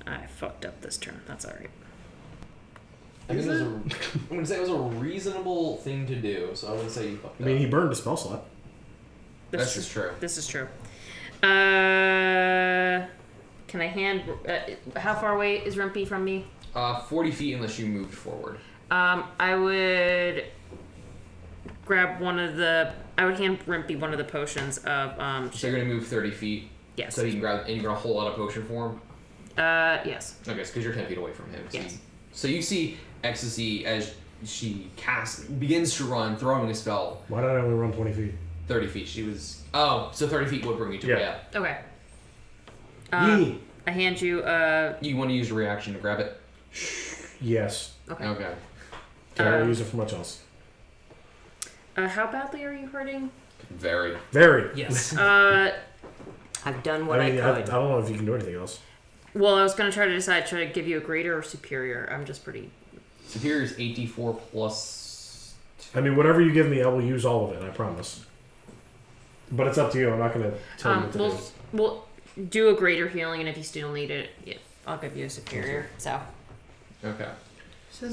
I fucked up this turn. That's alright. I mean, I'm gonna say it was a reasonable thing to do, so I wouldn't say you fucked up. I mean, he burned a spell slot. This is true. This is true. Can I hand... how far away is Rimpy from me? 40 feet unless you moved forward. I would grab one of the... I would hand Rimpy one of the potions of... So you're gonna move 30 feet? Yes. So you can grab... And you're gonna hold out a potion for him? Yes. Okay, because you're 10 feet away from him. So Yes. So you see Ecstasy as she begins to run, throwing a spell. Why did I only run 20 feet? 30 feet. She was... Oh, so 30 feet would bring you to Yeah. her, yeah. Okay. Yee. I hand you... You want to use a reaction to grab it? Yes. Okay. Okay. Can I use it for much else? How badly are you hurting? Very. Very. Yes. I've done what I mean, I I could. don't know if you can do anything else. Well, I was going to try to decide, should I give you a greater or superior? I'm just pretty... Superior is 8d4 plus... I mean, whatever you give me, I will use all of it, I promise. But it's up to you. I'm not going to tell you what to do. We'll do a greater healing, and if you still need it, yeah, I'll give you a superior. So... Okay. So,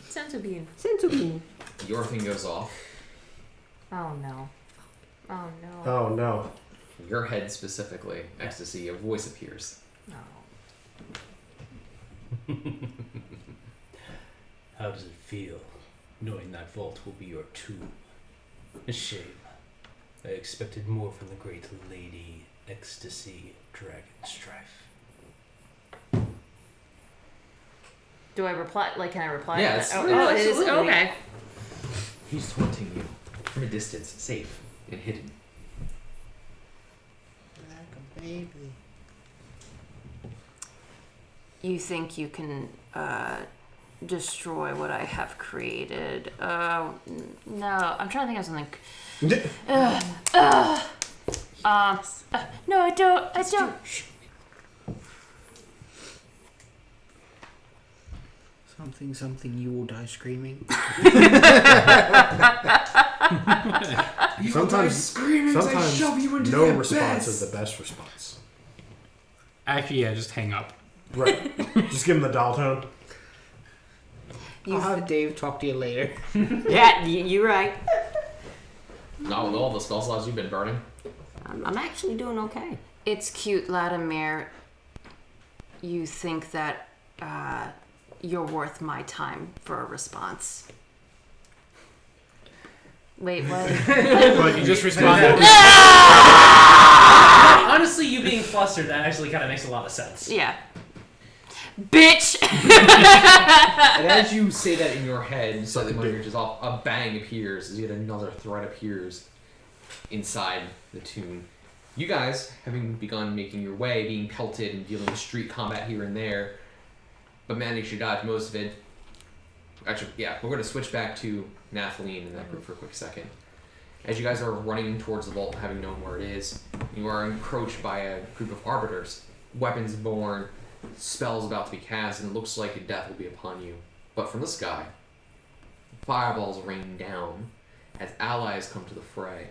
Sensibine. your thing goes off. Oh, no. Oh, no. Oh, no. Your head specifically, Ecstasy, a voice appears. No. How does it feel, knowing that vault will be your tomb? A shame. I expected more from the great lady, Ecstasy, Dragon Strife. Do I reply? Like, can I reply? Yeah, to it's- that? yeah, it is? absolutely. Okay. He's taunting you from a distance, safe and hidden. Like a baby. You think you can destroy what I have created? No, I'm trying to think of something. No, I don't. something, you will die screaming. Sometimes no response is the best response. Actually, yeah, just hang up. Right. Just give him the dial tone. I'll have Dave talk to you later. Yeah, you're right. Not with all the spell slots you've been burning. I'm actually doing okay. It's cute, Latimer. You think that you're worth my time for a response. Wait, what? But you just responded. Honestly, you being flustered, that actually kind of makes a lot of sense. Yeah. Bitch! And as you say that in your head, slightly when you're just off, a bang appears as yet another threat appears inside the tomb. You guys, having begun making your way, being pelted and dealing with street combat here and there, but managed to dodge most of it. Actually, yeah, we're going to switch back to Nathalie and that group for a quick second. As you guys are running towards the vault, having known where it is, you are encroached by a group of arbiters, weapons borne, spells about to be cast, and it looks like a death will be upon you. But from the sky, fireballs rain down as allies come to the fray.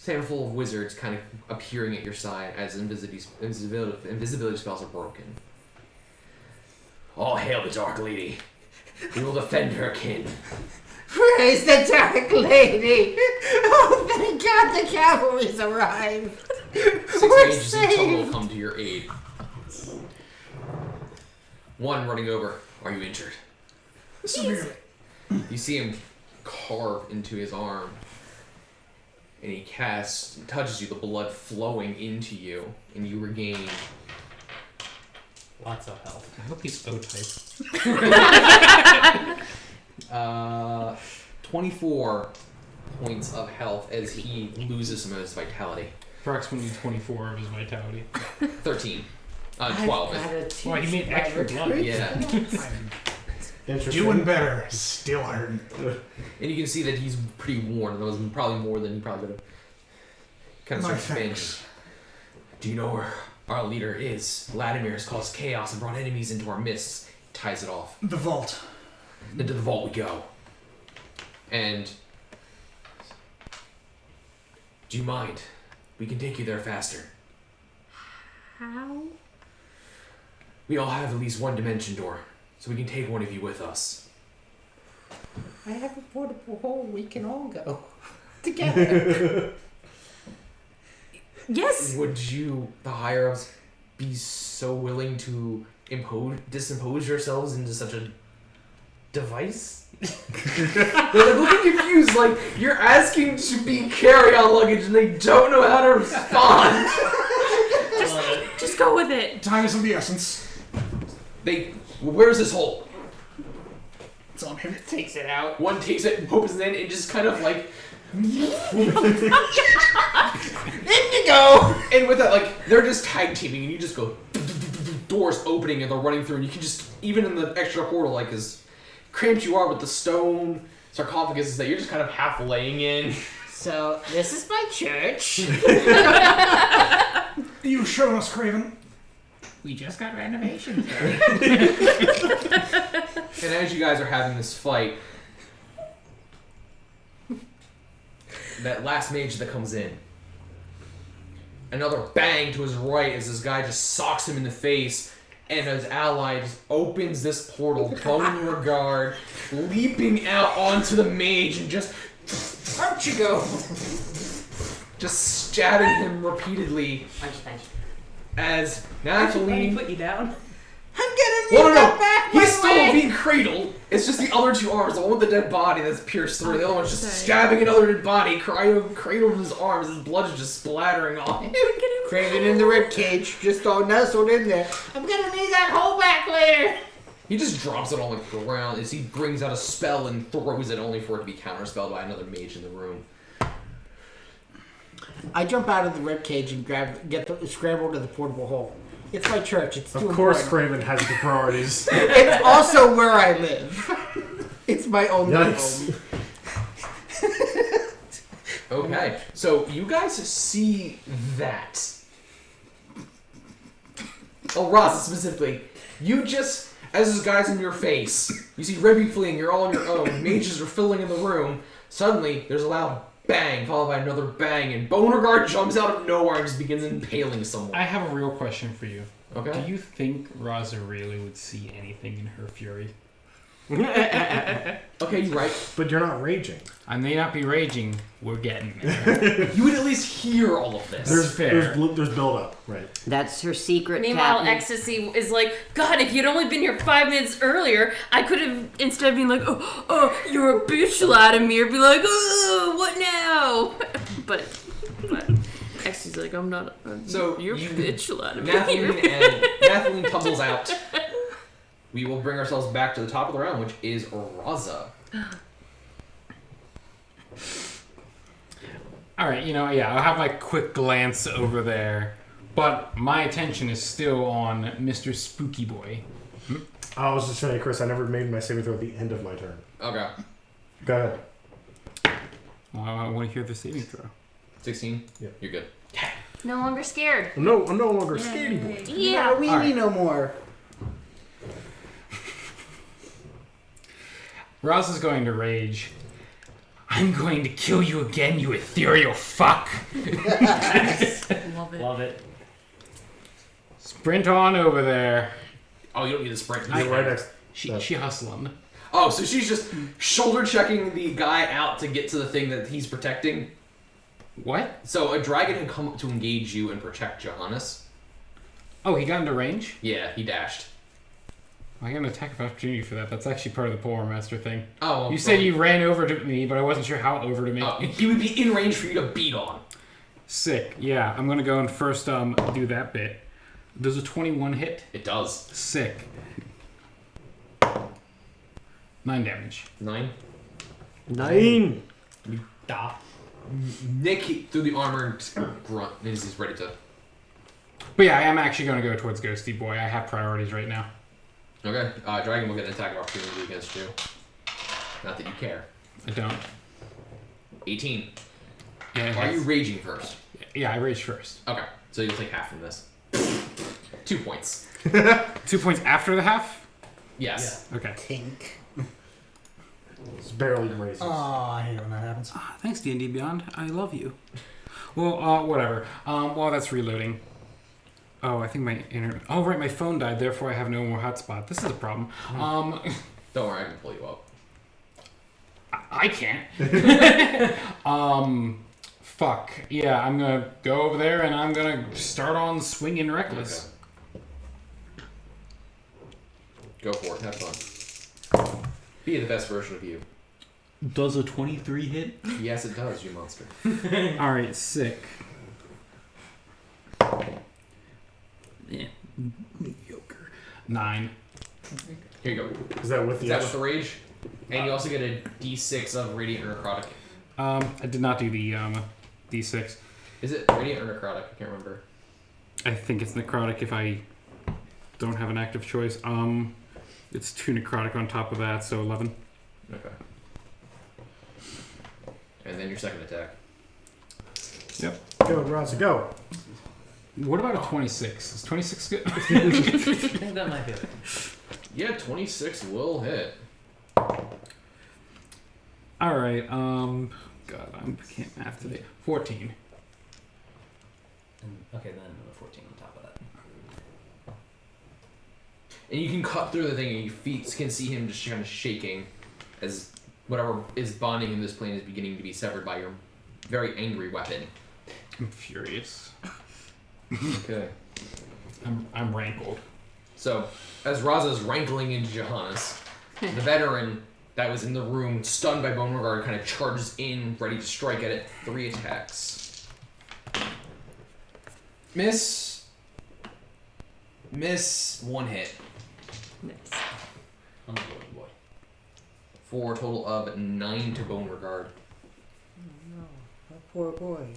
Handful of wizards kind of appearing at your side as invisibility spells are broken. All hail the Dark Lady. We will defend her kin. Praise the Dark Lady! Oh, thank God the cavalry's arrived! 6 We're mages in total saved! come to your aid. One running over. Are you injured? Severely. You see him carve into his arm. And he touches you, the blood flowing into you, and you regain Lots of health. I hope he's O-type. 24 points of health as he loses some of his vitality. Approximately 24 of his vitality. 13. 12. Well, he made extra blood. Yeah. Doing better. Still hurting. And you can see that he's pretty worn. That was probably more than he probably would have. Kind of My starts to thanks. binge. Do you know where our leader is? Latimer has caused chaos and brought enemies into our midst. Ties it off. The vault. Into the vault we go. And do you mind? We can take you there faster. How? We all have at least one dimension door, so we can take one of you with us. I have a portable hole. We can all go together. Yes. Would you, the higher ups, be so willing to disimpose yourselves into such a device? They're looking confused, like you're asking to be carry-on luggage and they don't know how to respond. Just go with it. Time is of the essence. Where's this hole? It's on him. Takes it out. One takes it, opens it in, and just kind of like In you go! and with that, like, they're just tag teaming, and you just go, doors opening, and they're running through, and you can just, even in the extra portal, like, as cramped you are with the stone sarcophagus, that you're just kind of half laying in. So, this is my church. You showing us, Craven. We just got renovations. And as you guys are having this fight, that last mage that comes in, another bang to his right as this guy just socks him in the face, and his ally just opens this portal, Beauregard, leaping out onto the mage and just Out you go. just stabbing him repeatedly Punch. as Nathalie... put you down? I'm gonna need Well, no, that back, he's by still the way. being cradled. It's just the other two arms, the one with the dead body that's pierced through, the other one's just stabbing another dead body, cradled in his arms, his blood is just splattering on him. Craven in the ribcage, just all nestled in there. I'm gonna need that hole back later. He just drops it on the ground as he brings out a spell and throws it only for it to be counterspelled by another mage in the room. I jump out of the ribcage and scramble to the portable hole. It's my church. It's too Of course, important. Craven has the priorities. It's also where I live. It's my only Yikes. home. Okay, so you guys see that. Oh, Ross, specifically, you just, As this guy's in your face, you see Rebby fleeing, you're all on your own, mages are filling in the room. Suddenly, there's a loud bang, followed by another bang, and Beauregard jumps out of nowhere and just begins impaling someone. I have a real question for you. Okay. Do you think Raza really would see anything in her fury? Okay, you're right. But you're not raging. I may not be raging. We're getting there. You would at least hear all of this. There's fair. There's build up, right? That's her secret. Meanwhile, Captain. Ecstasy is like, God, if you'd only been here 5 minutes earlier, I could have, instead of being like, oh, you're a bitch, Latimer, be like, oh, what now? but Ecstasy's like, I'm not. So you're a you- bitch, Latimer. Nathalie tumbles out. We will bring ourselves back to the top of the round, which is Raza. Alright, I'll have my quick glance over there. But my attention is still on Mr. Spooky Boy. I was just saying, Chris, I never made my saving throw at the end of my turn. Okay. Go ahead. I want to hear the saving throw. 16? Yeah. You're good. No longer scared. I'm no longer scaredy boy. Yeah. We need no more. Roz is going to rage. I'm going to kill you again, you ethereal fuck! Love it. Love it. Sprint on over there. Oh, you don't need to sprint. You're right next. She hustling. Oh, so she's just shoulder checking the guy out to get to the thing that he's protecting? What? So a dragon had come up to engage you and protect Johannes. Oh, he got into range? Yeah, he dashed. I got an attack of opportunity for that. That's actually part of the Polar Master thing. Oh, you said you ran over to me, but I wasn't sure how over to me. He would be in range for you to beat on. Sick. Yeah, I'm gonna go and first do that bit. Does a 21 hit? It does. Sick. 9 damage. 9? 9! Da. Nick, through the armor, grunt, as he's ready to... But yeah, I am actually gonna go towards Ghosty Boy. I have priorities right now. Okay, dragon will get an attack of opportunity against you. Not that you care. I don't. 18. Yeah, Are you raging first? Yeah, I rage first. Okay, so you'll take half from this. 2 points. 2 points after the half? Yes. Yeah. Okay. Tink. It's barely raises. Oh, I hate when that happens. Thanks, D&D Beyond. I love you. Well, whatever. While that's reloading. Oh, I think my Oh, right, my phone died. Therefore, I have no more hotspot. This is a problem. Don't worry, I can pull you up. I can't. Fuck. Yeah, I'm gonna go over there and I'm gonna start on swinging reckless. Okay. Go for it. Have fun. Be the best version of you. Does a 23 hit? Yes, it does, you monster. All right, sick. Yeah, mediocre. 9. Here you go. Is that with the rage? And you also get a D6 of radiant or necrotic. I did not do the D6. Is it radiant or necrotic? I can't remember. I think it's necrotic if I don't have an active choice. It's 2 necrotic on top of that, so 11. Okay. And then your second attack. Yep. Go, Raza, go. What about a 26? Is 26 good? I think that might be it. Yeah, 26 will hit. All right. God, I can't math today. 14. Okay, then another 14 on top of that. And you can cut through the thing and you can see him just kind of shaking as whatever is bonding in this plane is beginning to be severed by your very angry weapon. I'm furious. Okay. I'm rankled. So, as Raza's rankling into Johannes, the veteran that was in the room, stunned by Beauregard, kind of charges in, ready to strike at it. 3 attacks. Miss. 1 hit. Nice. I'm a golden boy. For a total of 9 to Beauregard. No, that poor boy.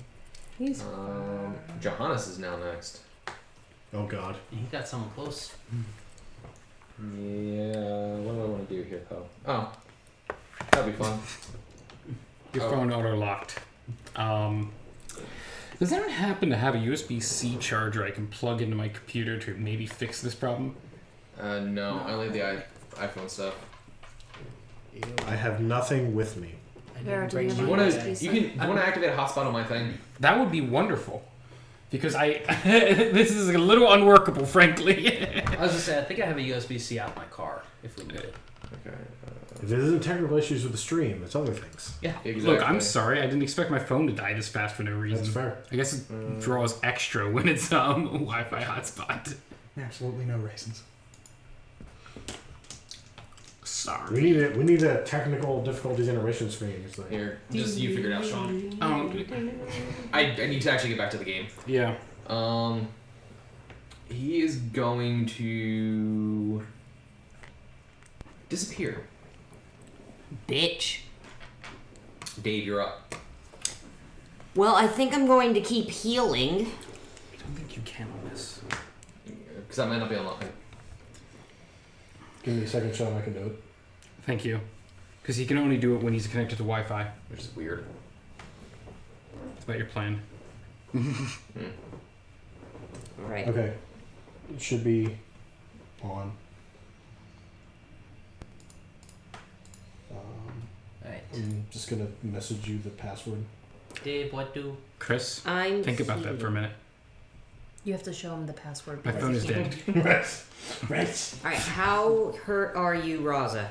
He's Johannes is now next. Oh, God. He got someone close. Yeah, what do I want to do here, though? Oh. That'd be fun. Your phone auto-locked. Does anyone happen to have a USB-C charger I can plug into my computer to maybe fix this problem? No, I only have the iPhone stuff. I have nothing with me. Vera, do bring you Do you have want a to? USB You can. Do you want to activate a hotspot on my thing? That would be wonderful. Because this is a little unworkable, frankly. I was gonna say, I think I have a USB-C out in my car if we need it. Okay. If it isn't technical issues with the stream, it's other things. Yeah. Exactly. Look, I'm sorry. I didn't expect my phone to die this fast for no reason. That's fair. I guess it draws extra when it's Wi-Fi hotspot. Absolutely no reasons. Sorry. We need a technical difficulties intermission screen. It's like, Here, just you figure it out, Sean. I need to actually get back to the game. Yeah. He is going to disappear. Bitch. Dave, you're up. Well, I think I'm going to keep healing. I don't think you can on this. Because that might not be unlocking. give me a second, Sean. I can do it. Thank you. Because he can only do it when he's connected to Wi-Fi. Which is weird. It's about your plan. Alright. Okay. It should be on. Alright. I'm just gonna message you the password. Dave, what do? Chris, I'm think about that for a minute. You have to show him the password. My because phone he is can't- dead. Right. Alright, how hurt are you, Raza?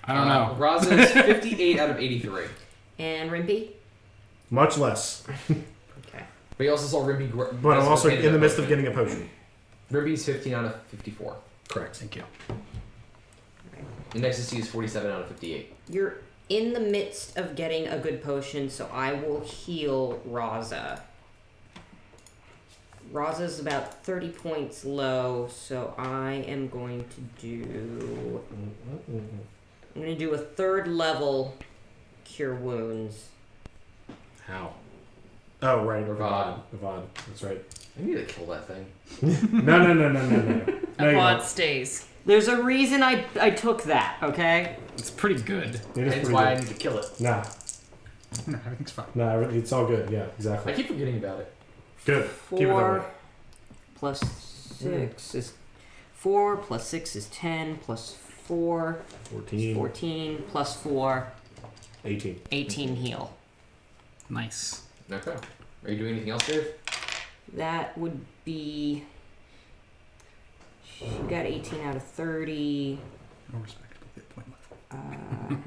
I don't know. Raza's 58 out of 83. And Rimpy? Much less. Okay. But you also saw Rimpy. But I'm also in the midst of getting a potion. Rimpy's 15 out of 54. Correct. Thank you. The next is 47 out of 58. You're in the midst of getting a good potion, so I will heal Raza. Raza's about 30 points low, so I am going to do... I'm going to do a 3rd level Cure Wounds. How? Oh, right. Avad. Avad. That's right. I need to kill that thing. No. Avad stays. There's a reason I took that, okay? It's pretty good. That's why I need to kill it. Nah. No, everything's fine. Nah, it's all good. Yeah, I exactly. keep forgetting about it. Good. Keep it that way. 4 plus 6 is 4 plus 6 is 10 plus 4 14. 14 plus 4 18. 18 heal. Nice. Okay. Are you doing anything else, Dave? That would be she got 18 out of 30. No respectable hit point left.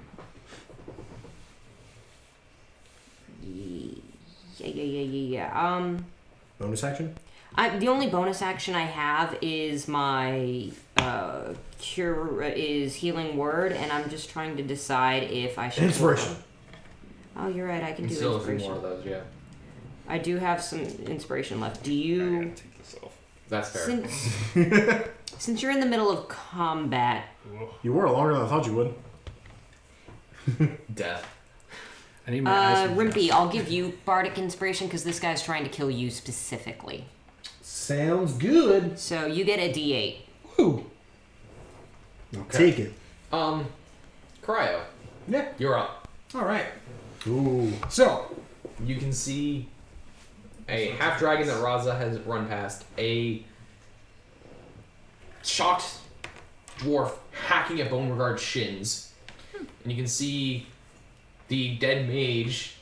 Yeah. Bonus action? The only bonus action I have is my cure is healing word, and I'm just trying to decide if I should. Inspiration. Oh, you're right. I can do Still a few inspiration. more of those, yeah. I do have some inspiration left. Do I you? gotta take this off. That's fair. Since you're in the middle of combat, You were longer than I thought you would. Death. I need my eyes. Rimpy, I'll give you bardic inspiration because this guy's trying to kill you specifically. Sounds good. So you get a D8. Woo. Okay. Take it. Cryo. Yeah. You're up. All right. Ooh. So, You can see a half dragon that Raza has run past, a shocked dwarf hacking at Beauregard's shins, and you can see the dead mage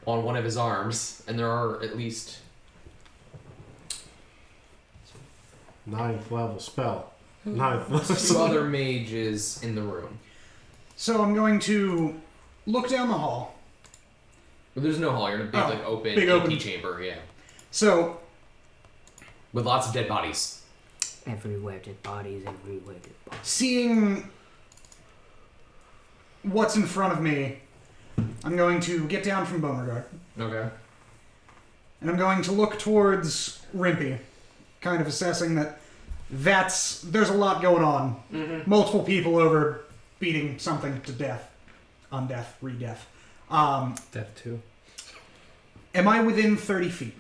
on one of his arms, and there are at least 9th level spell. 9th level. 2 other mages in the room. so I'm going to look down the hall. But there's no hall, you're in a big, open big empty open. chamber, yeah. So, With lots of dead bodies. Everywhere dead bodies, everywhere dead bodies. seeing what's in front of me, I'm going to get down from Beauregard, Okay. and I'm going to look towards Rimpy, kind of assessing that there's a lot going on. Mm-hmm. Multiple people over beating something to death, undeath, re-death. Death too. Am I within 30 feet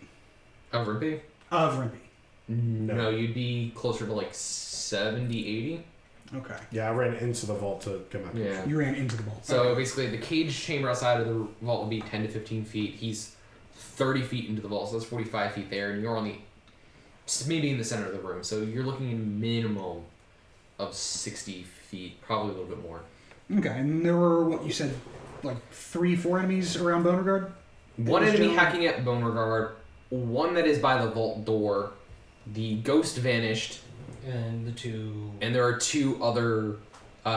Of Rimpy? of Rimpy? No, you'd be closer to like 70, 80. Okay. Yeah, I ran into the vault to come out. Yeah. You ran into the ball. So Okay. basically, the cage chamber outside of the vault would be 10 to 15 feet. He's 30 feet into the vault, so that's 45 feet there, and you're on the maybe in the center of the room. So you're looking at a minimum of 60 feet, probably a little bit more. Okay, and there were, what you said, like 3-4 enemies around Beauregard? One enemy hacking at Beauregard, one that is by the vault door, the ghost vanished, And there are 2 other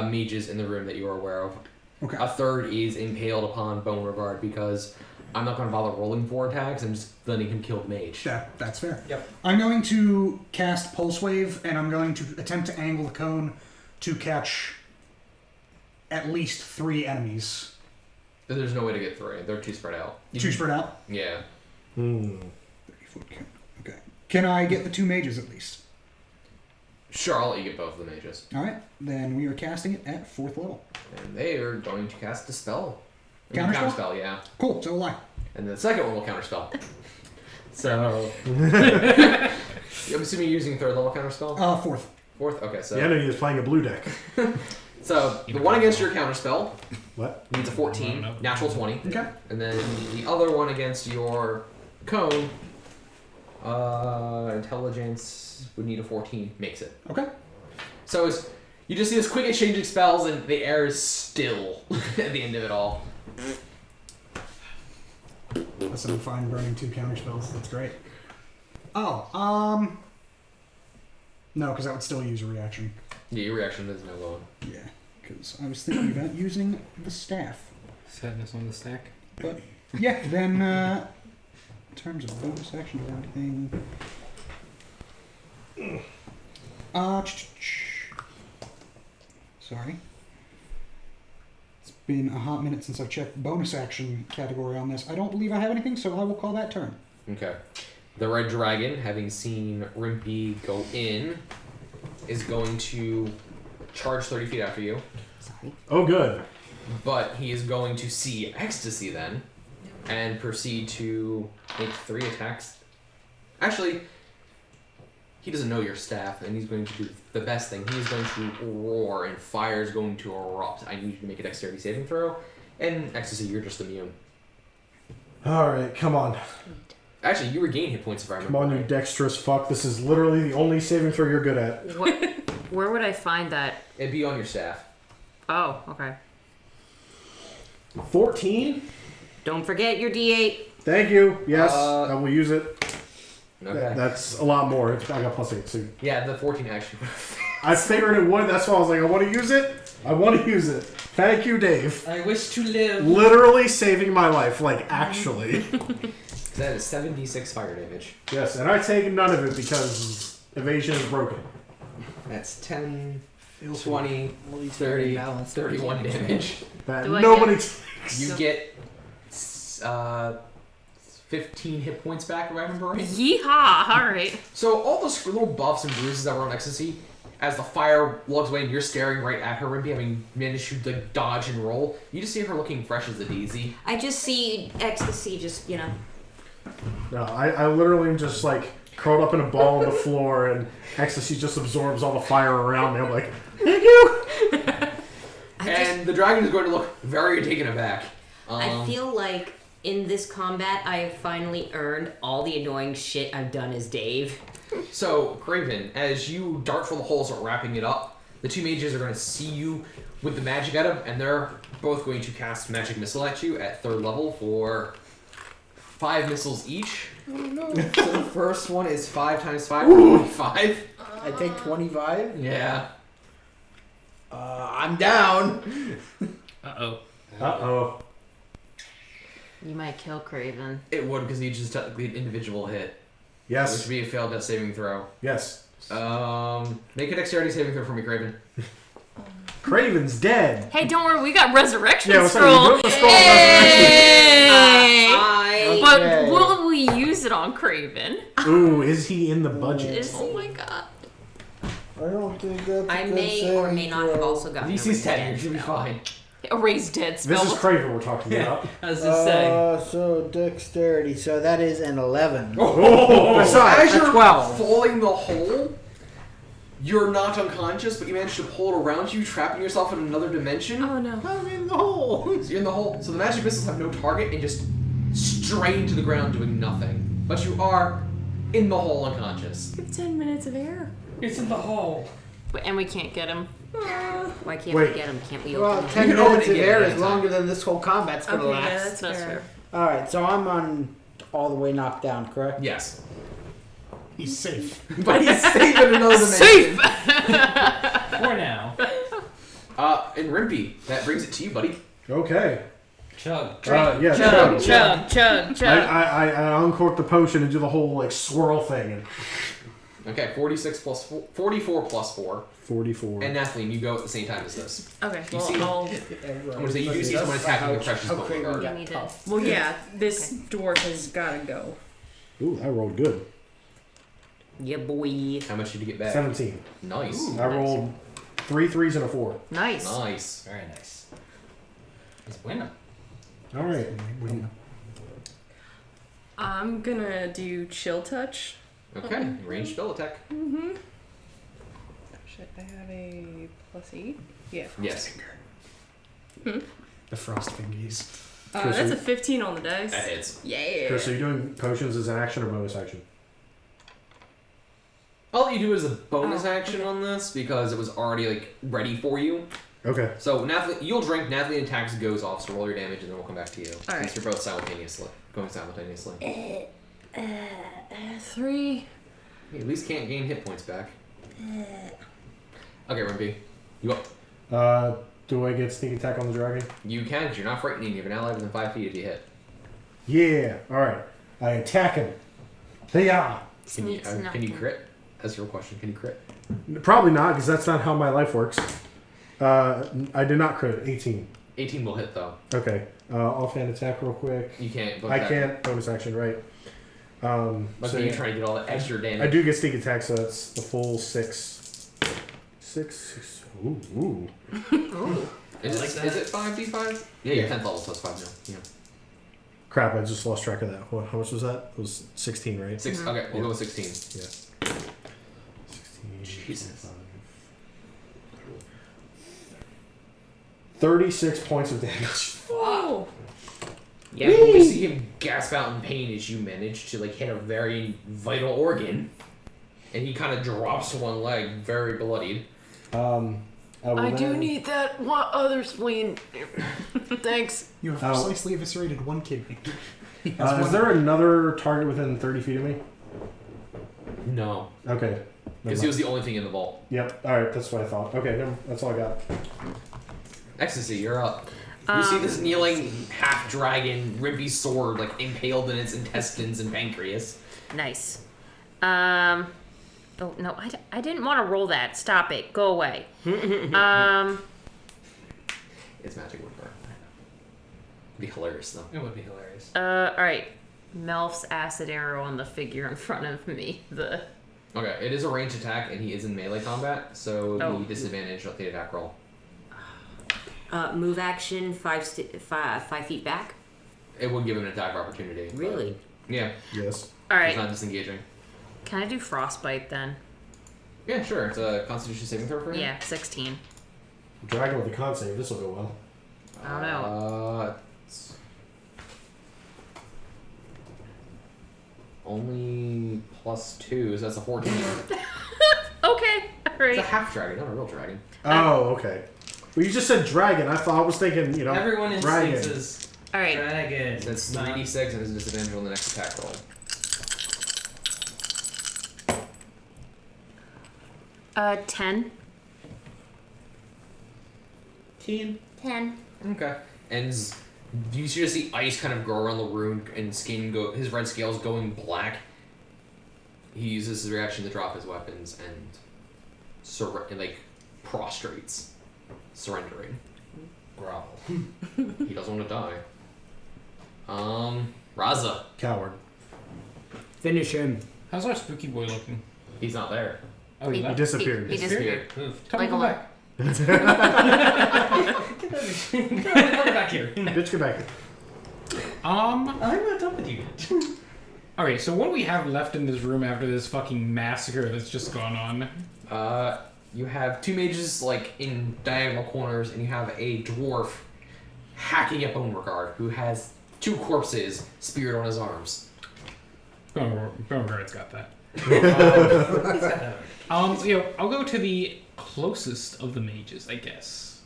mages in the room that you are aware of. Okay. A third is impaled upon Beauregard because I'm not going to bother rolling 4 attacks. I'm just letting him kill the mage. That's fair. Yep. I'm going to cast Pulse Wave, and I'm going to attempt to angle the cone to catch at least 3 enemies. There's no way to get 3. They're too spread out. 2 spread out? Yeah. 30-foot cone. Okay. Can I get the 2 mages at least? Sure, I'll let you get both of the mages. Alright, then we are casting it at 4th level. And they are going to cast a spell. Counterspell? Counterspell, yeah. Cool, so will I. And the second one will counterspell. So... I'm assuming you're using 3rd level counterspell? 4th. 4th? Okay, so... Yeah, I know he was playing a blue deck. So, the one against your counterspell What? needs a 14, natural 20. Okay. And then the other one against your cone, intelligence would need a 14, makes it. Okay. So you just see this quick exchange of spells and the air is still at the end of it all. Listen, I'm fine burning 2 counterspells. That's great. Oh, no, because that would still use a reaction. Yeah, your reaction is no going. Yeah, because I was thinking about using the staff. Sadness on the stack. But, yeah, then, in terms of bonus action or anything... Sorry. It's been a hot minute since I've checked bonus action category on this. I don't believe I have anything, so I will call that turn. Okay. The red dragon, having seen Rimpy go in, is going to charge 30 feet after you. Sorry. Oh, good. But he is going to see Ecstasy then, and proceed to make 3 attacks. Actually, he doesn't know your staff, and he's going to do the best thing. He is going to roar, and fire is going to erupt. I need you to make a dexterity saving throw, and Ecstasy, you're just immune. Alright, come on. Actually, you regain hit points if I remember. Come on, you right. dexterous fuck. This is literally the only saving throw you're good at. Where would I find that? It'd be on your staff. Oh, okay. 14? Don't forget your D8. Thank you. Yes, I will use it. Okay. That's a lot more. I got +8, so... Yeah, the 14 actually. I figured it would. That's why I was like, I want to use it. I want to use it. Thank you, Dave. I wish to live. Literally saving my life. Like, actually. That is 7d6 fire damage. Yes, and I take none of it because evasion is broken. That's 10, 20, 30, 31 damage. That Do I nobody get- takes. You get 15 hit points back, if I remember right. Yeehaw! Alright. So all those little buffs and bruises that were on Ecstasy, as the fire lugs away and you're staring right at her, Rimpy, having managed to like, dodge and roll, you just see her looking fresh as a daisy. I just see Ecstasy just, you know. No, I literally am just like curled up in a ball on the floor, and Ecstasy just absorbs all the fire around me. I'm like, thank you. And the dragon is going to look very taken aback. I feel like in this combat, I have finally earned all the annoying shit I've done as Dave. So, Craven, as you dart for the hole, start wrapping it up, the 2 mages are going to see you with the magic at them, and they're both going to cast Magic Missile at you at 3rd level for 5 missiles each. Oh no. So the first one is 5 times 5, 25. I take 25. Yeah. I'm down. Uh-oh. Uh-oh. You might kill Craven. It would, because each is technically an individual hit. Which Yes. would be a failed death saving throw. Yes. Make a dexterity saving throw for me, Craven. Craven's dead. Hey, don't worry, we got resurrection Yeah, what's scroll. up? We built the scroll of resurrection. But Okay. will we use it on Craven? Ooh, is he in the budget? Oh my god. I don't think that's I a good may or may saving not have throw. also gotten a DC's 10, you resist should be spell. fine. Erase dead spell. This is Craven we're talking about. I was just saying. So dexterity. So that is an 11. Oh, As Besides, you're a 12. falling the hole, you're not unconscious, but you manage to pull it around you, trapping yourself in another dimension. Oh no. I'm in the hole. So you're in the hole. So the magic missiles have no target and just strain to the ground, doing nothing. But you are in the hole unconscious. We have 10 minutes of air. It's in the hall. And we can't get him. Why can't Wait. we get him? Can't we Well, open 10 can open minutes it of again air at is any time. longer than this whole combat's gonna Okay, yeah, last. that's fair. Alright, so I'm on all the way knocked down, correct? Yes. He's safe. But he's safe in another dimension. Safe! For now. And Rimpy, that brings it to you, buddy. Okay. Chug. Yeah. Chug. I uncork the potion and do the whole like swirl thing. And Okay, 44 plus 4. 44. And Nathalie, you go at the same time as this. Okay, You well, see- I'll... I'm gonna say you do see someone attacking the precious bone Craven guard. got You need tough. Well, yeah, this dwarf has gotta go. Ooh, I rolled good. Yeah, boy. How much did you get back? 17. Nice. I rolled 3 3s and a 4. Nice. Nice. Very nice. He's winning. All right. I'm gonna do chill touch. Okay, ranged spell attack. Shit, I have a +8. Yeah. Yes. The frost fingies. That's a 15 on the dice. That hits. Yeah. Chris, are you doing potions as an action or bonus action? All you do is a bonus action on this because it was already like ready for you. Okay. So Nathalie, you'll drink. Nathalie attacks goes off, so roll your damage, and then we'll come back to you. All right. Since you're both going simultaneously. 3. You at least can't gain hit points back. Okay, Rimpy, you up. Do I get sneak attack on the dragon? You can, because you're not frightening. You have an ally within 5 feet if you hit. Yeah. All right. I attack him. Hey-ya. Can you crit? That's your question. Can you crit? Probably not, because that's not how my life works. I did not crit. 18. 18 will hit though. Okay. Offhand attack real quick. You can't. I can't. Bonus action, right. But So you're trying to get all that extra damage. I do get sneak attack, so that's the full 6. 6. Ooh. Is it 5d5? Yeah, you're 10th level, so it's 5 now. Yeah. Crap, I just lost track of that. How much was that? It was 16, right? 6. Okay, we'll go with 16. Yeah. 16. Jesus. 36 points of damage. Oh. Yeah, you see him gasp out in pain as you manage to like hit a very vital organ, and he kind of drops to one leg, very bloodied. I do need that one other spleen. Thanks. You have precisely eviscerated one kidney. Is there another target within 30 feet of me? No, Okay. because he was the only thing in the vault. Yep. All right. That's what I thought. Okay. That's all I got. Ecstasy, you're up. You see this kneeling half dragon, Rimpy's sword like impaled in its intestines and pancreas. Nice. Oh no, I didn't want to roll that. Stop it. Go away. It's magic would burn. It'd be hilarious though. It would be hilarious. All right. Melf's acid arrow on the figure in front of me. Okay, it is a ranged attack, and he is in melee combat, so Oh. the disadvantage of the attack roll. Move action 5 feet back. It would give him an attack of opportunity. but- Really? Yeah. Yes. All It's right. not disengaging. Can I do frostbite then? Yeah, sure. It's a Constitution saving throw for him. Yeah, 16. Dragon with the con save. This will go well. I don't know. It's only +2, so that's a 14. Okay. All It's right. a half dragon, not a real dragon. Oh, okay. Well, you just said dragon. I was thinking, Everyone dragon. instincts is All right. dragon. So it's 3d6 and there's a disadvantage on the next attack roll. 10. 10. Okay. And you just see ice kind of grow around the rune and skin go. His red scales going black. He uses his reaction to drop his weapons and prostrates, surrendering. Growl. He doesn't want to die. Raza. Coward. Finish him. How's our spooky boy looking? He's not there. Oh, he He left. disappeared. He disappeared. Move. Tell him to Like come a back. Get back here. Bitch, get back here. I'm not done with you. Alright, so what do we have left in this room after this fucking massacre that's just gone on? You have 2 mages in diagonal corners, and you have a dwarf hacking at Beauregard who has 2 corpses speared on his arms. Beauregard's got that. I'll go to the closest of the mages, I guess.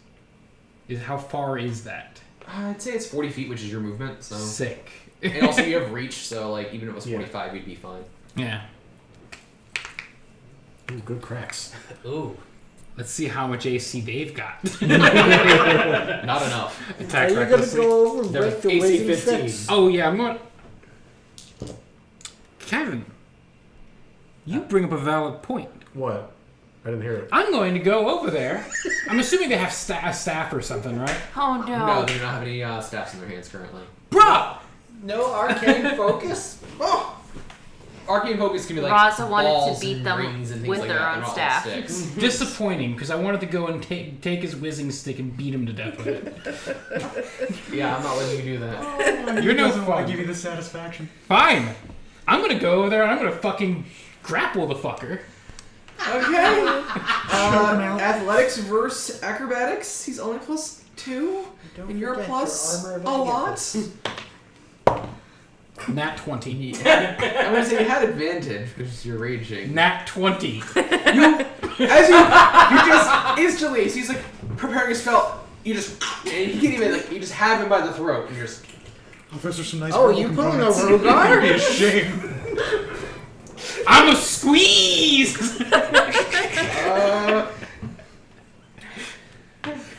How far is that? I'd say it's 40 feet, which is your movement. So sick. And also you have reach, so like even if it was 45, you'd be fine. Yeah. Ooh, good cracks. Ooh. Let's see how much AC they've got. Not enough. Are you gonna go over and break the AC wisdom 15. sticks? Oh yeah, I'm going. Kevin, you bring up a valid point. What? I didn't hear it. I'm going to go over there. I'm assuming they have a staff or something, right? Oh No, no. they do not have any staffs in their hands currently. Bruh! No arcane focus? Oh! Arcane focus can be like Raza wanted to balls beat and them rings and things with like their that. own They're not staff. like sticks. Disappointing, because I wanted to go and take his whizzing stick and beat him to death with it. Yeah, I'm not letting you do that. You're no doesn't want fun. to give you the satisfaction. Fine. I'm gonna go over there and I'm gonna fucking grapple the fucker. Okay. Athletics versus acrobatics. He's only +2, and you're forget plus your armor a of lot. Nat 20. I'm gonna say you had advantage because you're raging. Nat 20. As you just instantly, as he's like preparing his spell, you just, and he can't even like, you just have him by the throat, and you're just. Oh, those are some nice. Oh, verbal you pulling a components. Rogar? It'd be a shame. I'm a squeeze!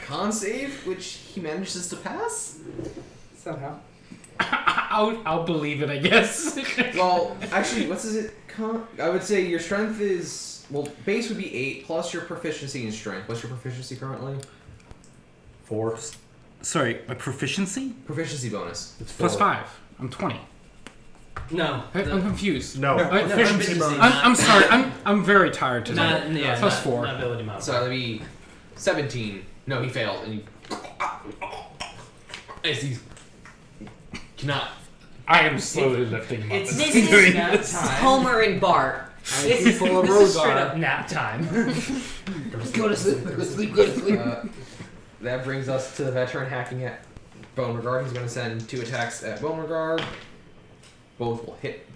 Con save, which he manages to pass. Somehow. I'll believe it, I guess. Well, actually, what's it? I would say your strength is base would be 8 plus your proficiency in strength. What's your proficiency currently? 4. Sorry, my proficiency? Proficiency bonus. It's Plus 4. 5. I'm 20. No. I'm confused. No. Efficiency bonus. I'm sorry. I'm very tired today. Yeah, Plus 4. Not ability So modifier. that'd be 17. No, he failed, and he. As he cannot. I am slowly lifting him up. It's This is nap time. Homer and Bart. This is full of straight Rogar. up nap time. Go to sleep, go to sleep, go to sleep. That brings us to the veteran hacking at Beauregard. He's going to send 2 attacks at Beauregard. Both will hit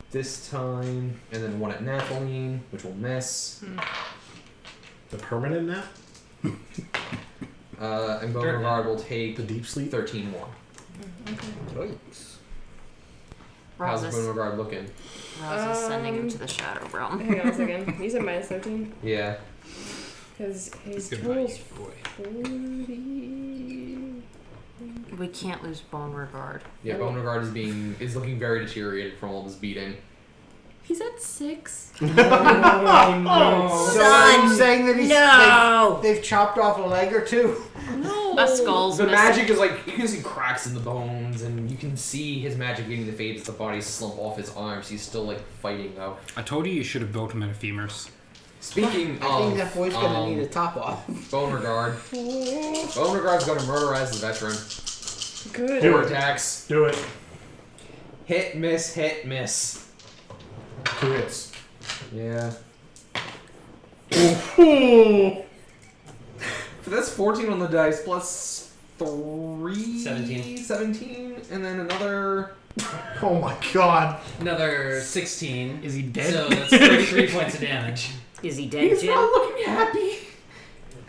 this time, and then 1 at Nathalie, which will miss. The permanent nap? And Beauregard will take The deep sleep? 13 more. How's Raza's Beauregard looking? sending him to the shadow realm. Hang on a second. You said minus 13? Yeah. Because his Goodbye, total's boy. 40. We can't lose Beauregard. Yeah, Beauregard is looking very deteriorated from all this beating. He's at 6. So are you saying that No! they've chopped off a leg or two? No. My skull's The missing. magic is like, you can see cracks in the bones, and you can see his magic beginning to fade as the bodies slump off his arms. He's still like fighting though. I told you should have built him at a femurs. Speaking I think of that boy's gonna need a top off. Beauregard, Beauregard's gonna murderize the veteran. Good. 4 attacks. Do it. Hit, miss, hit, miss. 2 hits. Yeah. Ooh. So that's 14 on the dice plus 3. 17. And then another. Oh my god. Another 16. Is he dead? So that's 33 points of damage. Is he dead, He's Jim? not looking happy.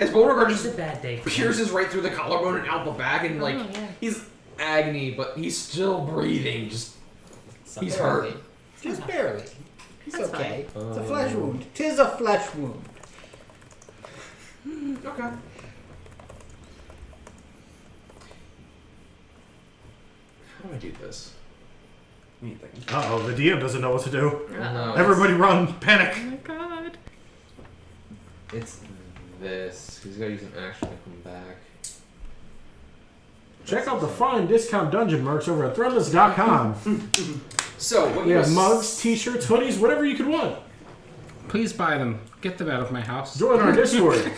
As Beauregard It's just a bad day for him. pierces right through the collarbone and out the back, and like Oh, yeah. he's agony, but he's still breathing. Just he's hurt. Just barely. It's That's okay. It's a flesh wound. 'Tis a flesh wound. Okay. How do I do this? Uh-oh, the DM doesn't know what to do. No, Everybody run. Panic. Oh my god. It's this. He's gotta use an action to come back. Check out the fine discount dungeon merch over at threadless.com. So what We you have mugs, t-shirts, hoodies, whatever you could want. Please buy them. Get them out of my house. Join our Discord.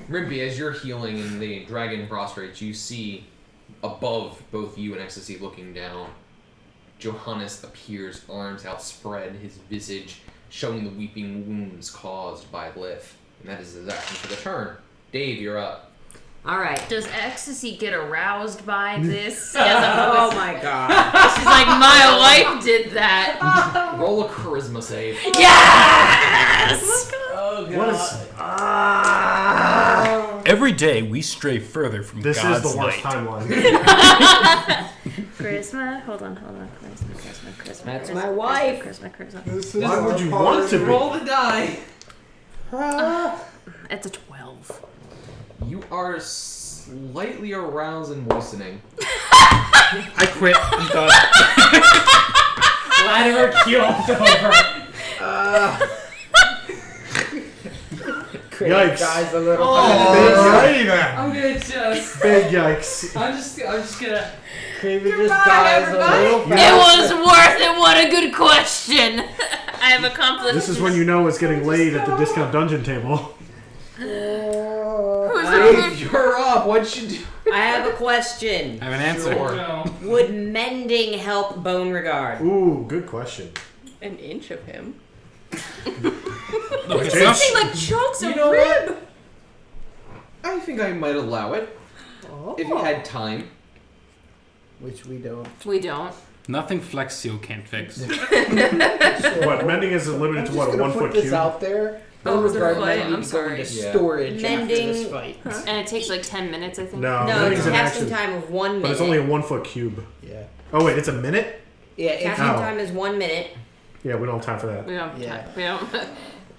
Rimpy, as you're healing and the dragon prostrates, you see above both you and Ecstasy looking down. Johannes appears, arms outspread, his visage showing the weeping wounds caused by Lith. And that is his action for the turn. Dave, you're up. Alright. Does Ecstasy get aroused by this? Oh my god. She's like, my wife did that. Roll a charisma save. Yes! Oh god. What is... Every day we stray further from This God's is the worst light. timeline. Charisma? Hold on. Charisma. That's my wife. Charisma. Why would you want to be? Roll the die. It's a 12. You are slightly aroused and moistening. I quit. I'm done. Latimer keeled over. Yikes. Dies a little. Big yikes. I'm gonna just. Big yikes. I'm just gonna. Craven just dies a little It fast. was worth it. What a good question. I have accomplished. This is when you know it's getting laid at the discount dungeon table. Dave, you're up. What'd you do? I have a question. I have an answer. Sure. No. Would mending help Beauregard? Ooh, good question. An inch of him. Look, it's It's- not, Something like chunks of You know rib. I think I might allow it if you had time. Which we don't. We don't. nothing Flex Seal can't fix. What, mending is limited to what, a 1 foot this cube? out there. Oh, the Beauregard fight, might I'm need to go sorry. into Yeah. storage after Mending- this fight. And it takes like 10 minutes, I think. No, No, mending's it's an casting action. time of 1 minute. But it's only a 1 foot cube. Yeah. Oh wait, it's a minute? Yeah. If Casting Oh. time is 1 minute. Yeah, we don't have time for that. We don't. Yeah. We don't.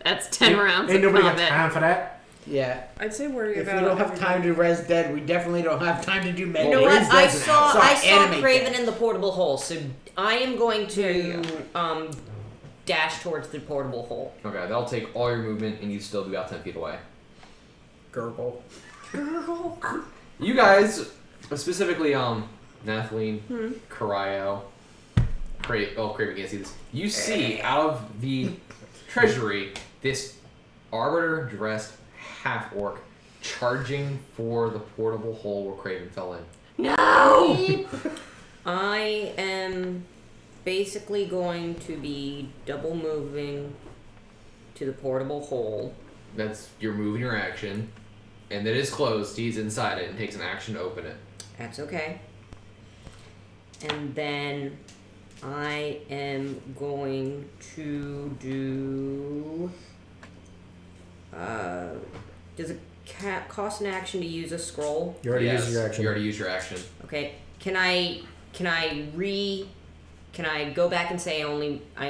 That's 10 rounds. Ain't of nobody got combat. time for that. yeah. I'd say worry If about we don't have time to res dead, we definitely don't have time to do You mending. know what? I Doesn't saw have- I saw animate Craven that. in the portable hole, so I am going There you to dash towards the portable hole. Okay, that'll take all your movement and you still be about 10 feet away. Gurgle. You guys, specifically Nathalie, Cryo, Craven can't see this. You see out of the treasury this arbiter dressed half orc charging for the portable hole where Craven fell in. No! I am basically going to be double moving to the portable hole. That's your move and your action. And it is closed. He's inside it and takes an action to open it. That's okay. And then I am going to do. Does it cost an action to use a scroll? You already Yes, used your action. You already used your action. Okay. Can I go back and say I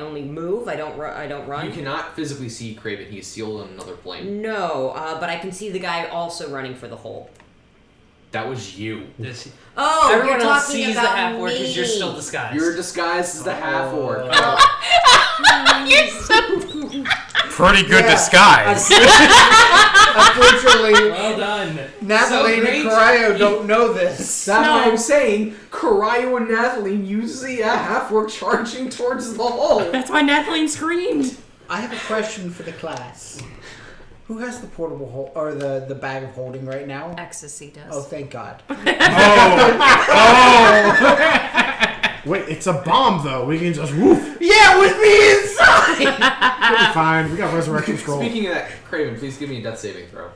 only move? I don't run. You cannot physically see Craven. He's sealed in another plane. No, but I can see the guy also running for the hole. That was you. Oh, Everyone you're else talking sees the about half orc me. because you're still disguised. You're disguised as the half orc. You're so. Pretty good Yeah. disguise. Unfortunately, well done. Nathalie and great. Cryo don't know this. That's what I'm saying. Cryo and Nathalie, you see a half orc charging towards the hole. That's why Nathalie screamed. I have a question for the class. Who has the portable hole or the bag of holding right now? Ecstasy does. Oh, thank God. Wait, it's a bomb though. We can just woof. Yeah, with me inside. It'll be fine. We got resurrection scroll. Speaking of that, Craven, please give me a death saving throw.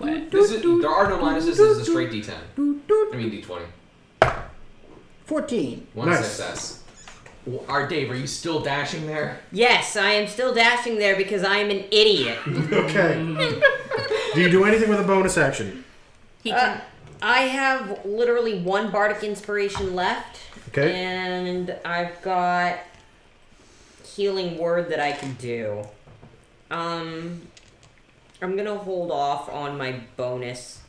This is, there are no minuses. This is a straight D10. I mean D20. 14. One Nice. success. Dave, are you still dashing there? Yes, I am still dashing there because I am an idiot. Okay. Do you do anything with a bonus action? He can. I have literally one bardic inspiration left. Okay. And I've got healing word that I can do. I'm gonna hold off on my bonus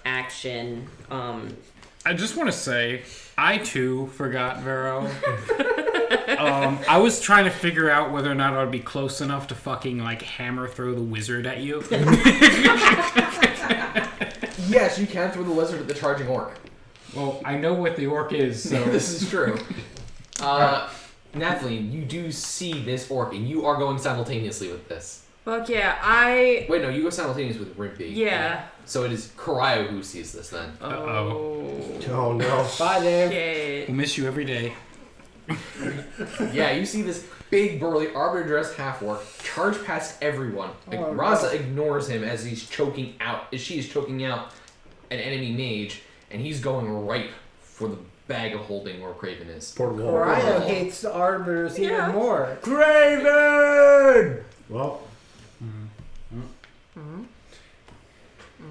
action. I just want to say, I too forgot Vero. I was trying to figure out whether or not I would be close enough to fucking like hammer throw the wizard at you. Yes, you can throw the lizard at the charging orc. Well, I know what the orc is, so This is true. Nathalie, you do see this orc, and you are going simultaneously with this. Fuck yeah, I. Wait, no, you go simultaneous with Rimpy. Yeah. So it is Cryo who sees this then. Oh no. Bye, Dave. Shit. we'll miss you every day. Yeah, you see this big, burly, arbiter-dressed half-orc charge past everyone. Oh, Raza ignores him as he's choking out, as she is choking out an enemy mage, and he's going right for the bag of holding where Craven is. Cryo hates the arbiters even more. Craven! Well.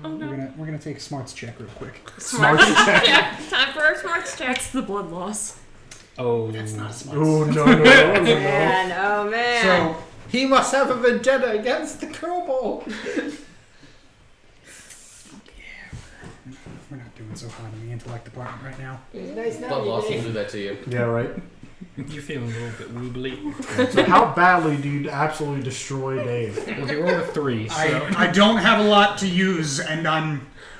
We're gonna take a smarts check real quick. Smarts check. Time for a smarts check. That's the blood loss. Oh, that's not a smarts. Oh no! Man, oh man. So he must have a vendetta against the kobold. We're not doing so hot in the intellect department right now. Nice Blood loss will do that to you. Yeah, right. You're feeling a little bit wobbly. So how badly do you absolutely destroy Dave? Well, he rolled a 3. So. I don't have a lot to use, and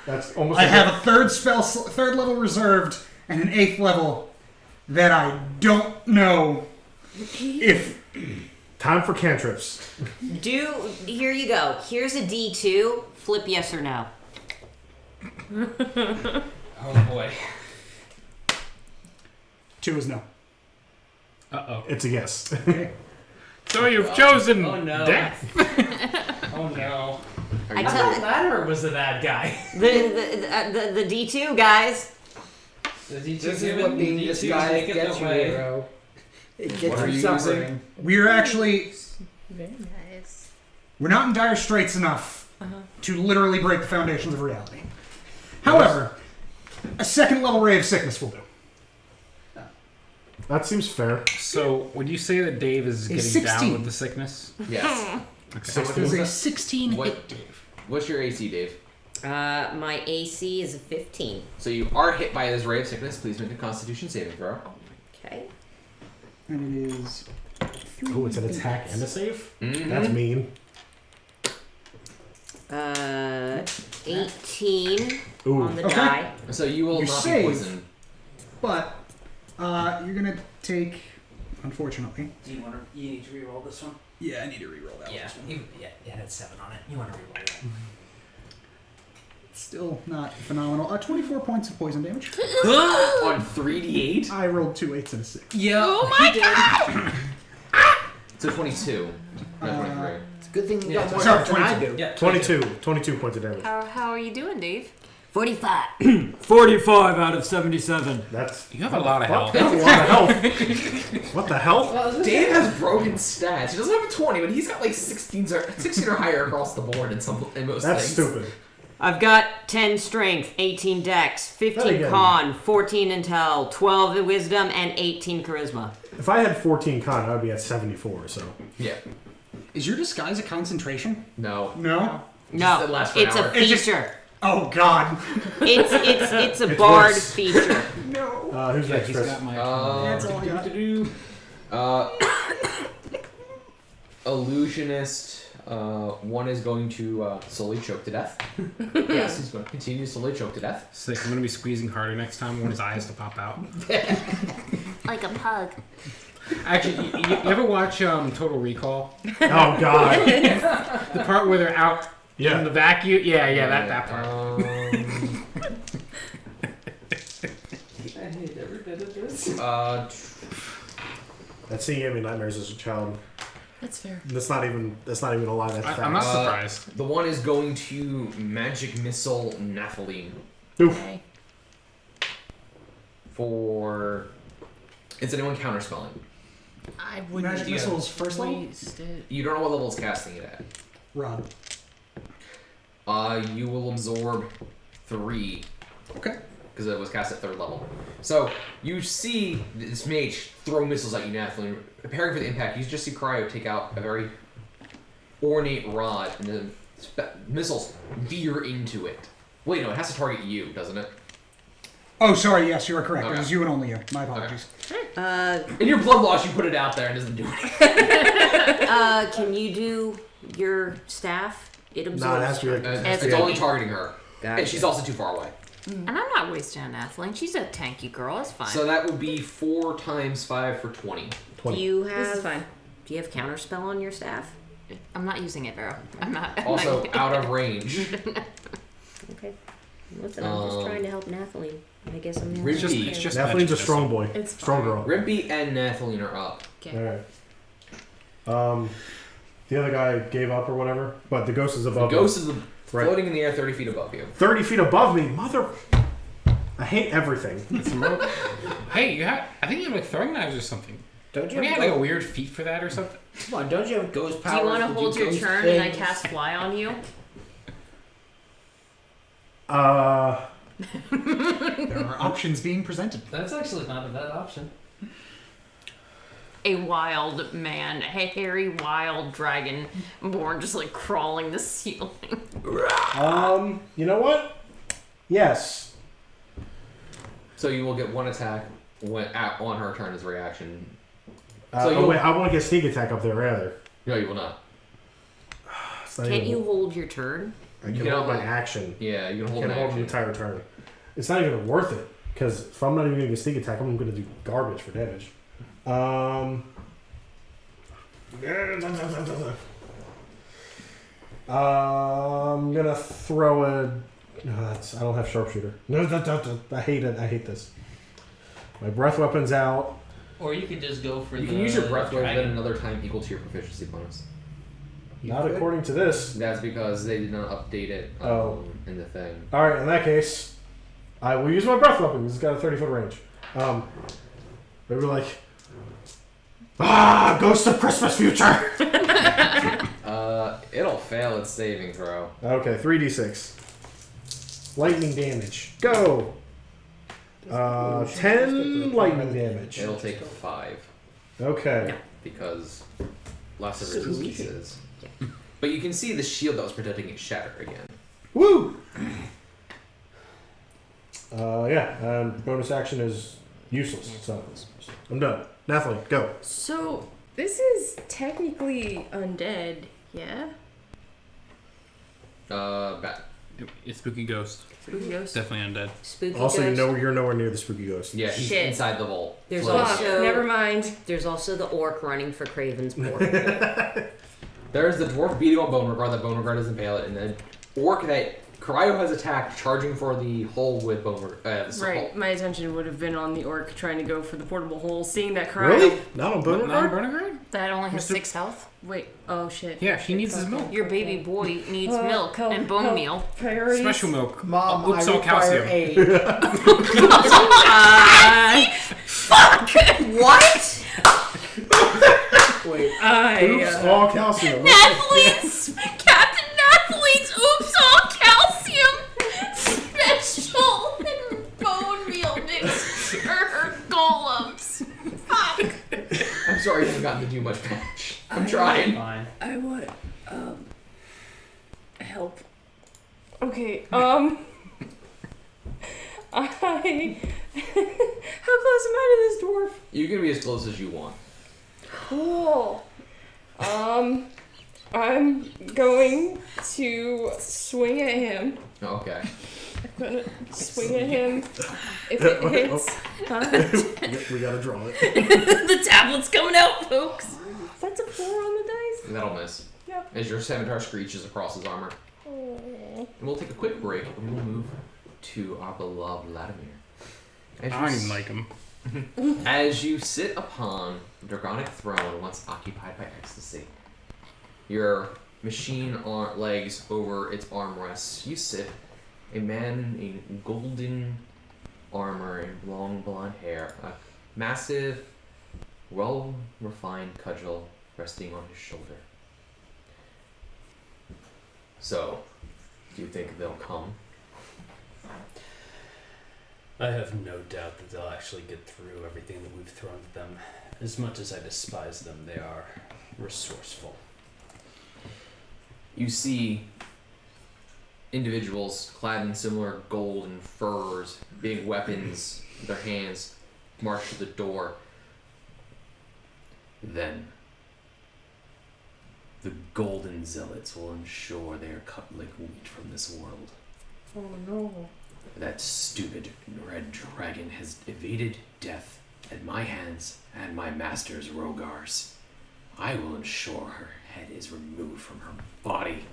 That's almost. I have a third level reserved, and an 8th level that I don't know if. Time for cantrips. Here you go. Here's a D2. Flip yes or no. Oh boy. 2 is no. Uh-oh. It's a yes. So you've chosen death. Oh no. I thought Latimer was the bad guy. the D2 guys. This is what being disguised gets you, hero. It gets you suffering. We're actually. Very nice. We're not in dire straits enough to literally break the foundations of reality. However, a 2nd level ray of sickness will do. That seems fair. So, would you say that Dave is getting 16. down with the sickness? Yes. Okay. It is a 16 What- hit, Dave. What's your AC, Dave? My AC is a 15. So you are hit by this ray of sickness. Please make a Constitution saving throw. Okay. And it is. Oh, it's an attack and a save? Mm-hmm. That's mean. 18 Ooh. on the Okay. die. So you will You not save. be poisoned. But, you're gonna take. Unfortunately. Do you want to? You need to reroll this one. Yeah, I need to reroll that Yeah. one. It had 7 on it. You want to reroll that? Still not phenomenal. 24 points of poison damage. On 3d8? I rolled 2 8s and a 6. Yeah. Oh my god! So 22. Not 23. It's a good thing you Yeah, got more sorry, health than I 22. do. Yeah. 22 points of damage. How are you doing, Dave? 45. 45 out of 77. That's You have a lot of health. That's a lot of health. What the hell? Dave has broken stats. He doesn't have a 20, but he's got like 16 or higher across the board in most That's things. stupid. I've got 10 strength, 18 dex, Very 15 good. con, 14 intel, 12 wisdom, and 18 charisma. If I had 14 con, I would be at 74, so. Yeah. Is your disguise a concentration? No. No? No, it lasts for an it's a hour. feature. Oh, God. It's a It's bard worse. feature. No. Who's Yeah, next, he's Chris? got my. That's all I got. Illusionist. One is going to slowly choke to death. Yes, he's going to continue to slowly choke to death. Sick. I'm gonna be squeezing harder next time when his eye has to pop out. Like a pug. Actually, you ever watch Total Recall? Oh, God. The part where they're out in the vacuum? Yeah, that part. I hate every bit of this. That scene gave me nightmares as a child. That's fair. That's not even a lie. That's fact. I'm not surprised. The one is going to magic missile Nathalie. Oof. Okay. For is anyone counterspelling? I wouldn't Magic missiles first level? waste it. You don't know what level it's casting it at. Rod. You will absorb 3 Okay. because it was cast at 3rd level. So you see this mage throw missiles at you, Nathalie. Preparing for the impact, you just see Cryo take out a very ornate rod, and the missiles veer into it. Wait, no, it has to target you, doesn't it? Oh, sorry. Yes, you are correct. Okay. It was you and only you. My apologies. In your blood loss, you put it out there and it doesn't do anything. Can you do your staff? It absorbs. No, it has to be. It's only targeting her. Gotcha. And she's also too far away. And I'm not wasting on Athling. She's a tanky girl. It's fine. So that would be 4 times 5 for 20. Do you have? This is fine. Do you have counterspell on your staff? I'm not using it, Vero. I'm not. Also out of range. Okay. Listen, I'm just trying to help Nathalie. I guess I'm the Rimpy. It's just Nathalie's a strong boy. It's strong girl. Rimpy and Nathalie are up. Okay. Alright. The other guy gave up or whatever, but the ghost is above. The ghost is Right. Floating in the air 30 feet above you. 30 feet above me, mother. I hate everything. Hey, I think you have like throwing knives or something. Don't you have like a weird feat for that or something? Come on, don't you have ghost powers? Do you want to to hold do your ghost turn things? and I cast fly on you? There are options being presented. That's actually not a bad option. A wild man, a hairy wild dragon born just like crawling the ceiling. You know what? Yes. So you will get one attack on her turn as a reaction. Wait, I want to get sneak attack up there rather. No, you will not. Can't you hold your turn? I can hold my action. Yeah, you can hold an entire turn. It's not even worth it because if I'm not even going to get sneak attack, I'm going to do garbage for damage. I'm gonna throw a. No, I don't have sharpshooter. No, I hate it. I hate this. My breath weapon's out. Or you could just go for You can use your breath weapon another time equal to your proficiency bonus. Not according to this. That's because they did not update it in the thing. All right, in that case, I will use my breath weapon. It's got a 30-foot range. They were like, Ghost of Christmas Future. It'll fail its saving throw. Okay, 3d6. Lightning damage. Go. 10 lightning damage. It'll take 5. Okay. Because lots of resistance pieces. But you can see the shield that was protecting it shatter again. Woo! Bonus action is useless, so I'm done. Nathalie, go. So, this is technically undead, yeah? Bad. It's spooky ghost. Spooky ghost? Definitely undead. Spooky also, ghost. you're nowhere near the spooky ghost. Yeah, he's Shit. inside the vault. There's Floating. also Never mind. There's also the orc running for Craven's board. There's the dwarf beating on Beauregard. That Beauregard doesn't impale it, and then orc that Cryo has attacked, charging for the hole with Beauregard. Right, my attention would have been on the orc trying to go for the portable hole, seeing that Cryo... Really? Not on Not Beauregard? Beauregard? That only has 6 health. Wait, oh shit. Yeah, he needs his milk. Your baby boy needs milk and bone meal. Priorities. Special milk. Mom, Oops, I all require calcium. aid. Fuck! What? Wait. Oops, all calcium. Nathlete's Captain Nathlete's Oops All Calcium Special Bone Meal Mixture Golems. Fuck. I'm sorry, I haven't gotten to do much patch. I'm trying. Fine. I want, help. Okay, I... How close am I to this dwarf? You can be as close as you want. Cool. I'm going to swing at him. Okay. I'm gonna swing at him. If it hits... We gotta draw it. The tablet's coming out, folks. That's a 4 on the dice? That'll miss. Yep. As your scimitar screeches across his armor. Oh. And we'll take a quick break and we'll move to our beloved Latimer. I don't even like him. As you sit upon the dragonic throne once occupied by ecstasy, your machine legs over its armrests, you sit, a man in golden armor and long blonde hair, a massive, well-refined cudgel resting on his shoulder. So, do you think they'll come? I have no doubt that they'll actually get through everything that we've thrown at them. As much as I despise them, they are resourceful. You see individuals clad in similar gold and furs, big weapons in their hands, march to the door. Then, the golden zealots will ensure they are cut like wheat from this world. Oh no. That stupid red dragon has evaded death at my hands and my master's Rogar's. I will ensure her head is removed from her body.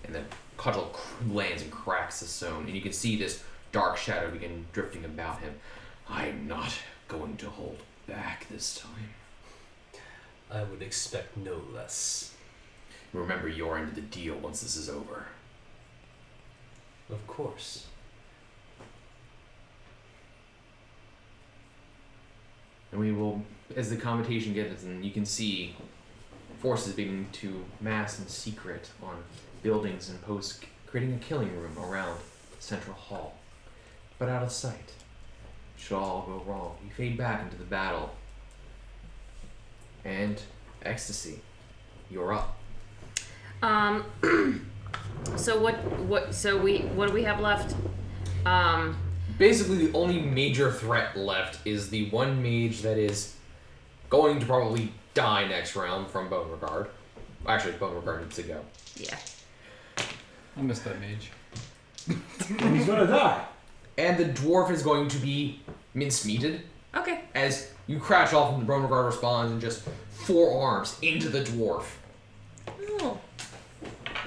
And the cudgel lands and cracks the stone, and you can see this dark shadow begin drifting about him. I'm not going to hold back this time. I would expect no less. Remember your end of the deal once this is over. Of course. And we will, as the commentation gets, and you can see forces beginning to mass in secret on buildings and posts, creating a killing room around the central hall. But out of sight. Should all go wrong, you fade back into the battle. And Ecstasy, you're up. So what do we have left? Basically, the only major threat left is the one mage that is going to probably die next round from Beauregard. Actually, Beauregard needs to go. Yeah. I missed that mage. And he's gonna die. And the dwarf is going to be mincemeated. Okay. As you crash off and the Beauregard responds and just forearms into the dwarf. Oh.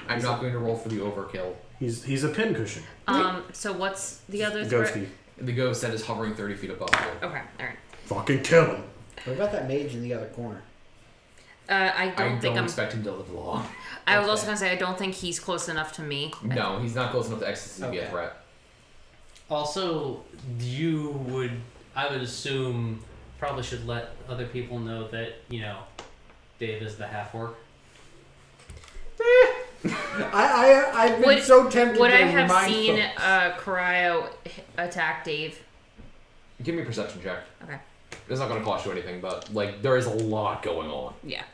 I'm not going to roll for the overkill. He's a pincushion. So what's the other threat? Ghosty. The ghost that is hovering 30 feet above you. Okay, alright. Fucking kill him. What about that mage in the other corner? I don't expect him to live long. I was also gonna say I don't think he's close enough to me. No, he's not close enough to Ecstasy to be a threat. Also, I would assume, probably should let other people know that, Dave is the half-orc. I've been so tempted Would to I have remind seen folks. Cryo attack Dave? Give me a perception check. Okay. It's not going to cost you anything, but there is a lot going on. Yeah.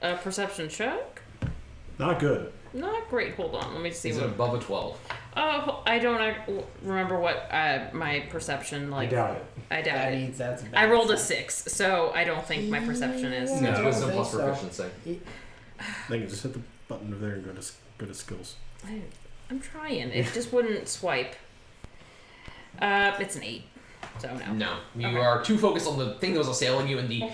Perception check? Not good. Not great. Hold on. Let me see. Is it above a 12? Oh, I don't remember what my perception like. I doubt it. I doubt That it. means that's bad. I rolled a 6, so I don't think my perception is. No. It's wisdom I plus think so. proficiency. I can just hit the button over there and go to skills. I'm trying. It just wouldn't swipe. It's an 8. So no. No. You are too focused on the thing that was assailing you and the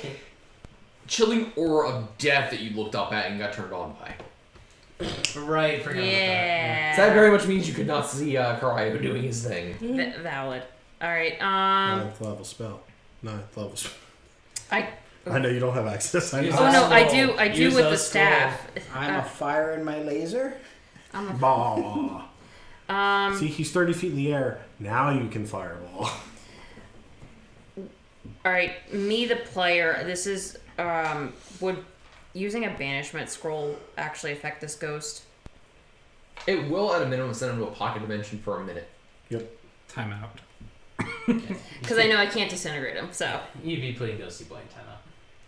chilling aura of death that you looked up at and got turned on by. Right, forgot about that. So that very much means you could not see Karaya doing his thing. Valid. Alright, 9th level spell. 9th level spell. I know you don't have access. I know. Oh no, I do with the staff. I'm a fire in my laser. Bah. See, he's 30 feet in the air. Now you can fireball. Alright, me the player, this is would using a banishment scroll actually affect this ghost? It will, at a minimum, send him to a pocket dimension for a minute. Yep. Time out. Because I know I can't disintegrate him, so. You'd be putting Ghosty Boy in timeout.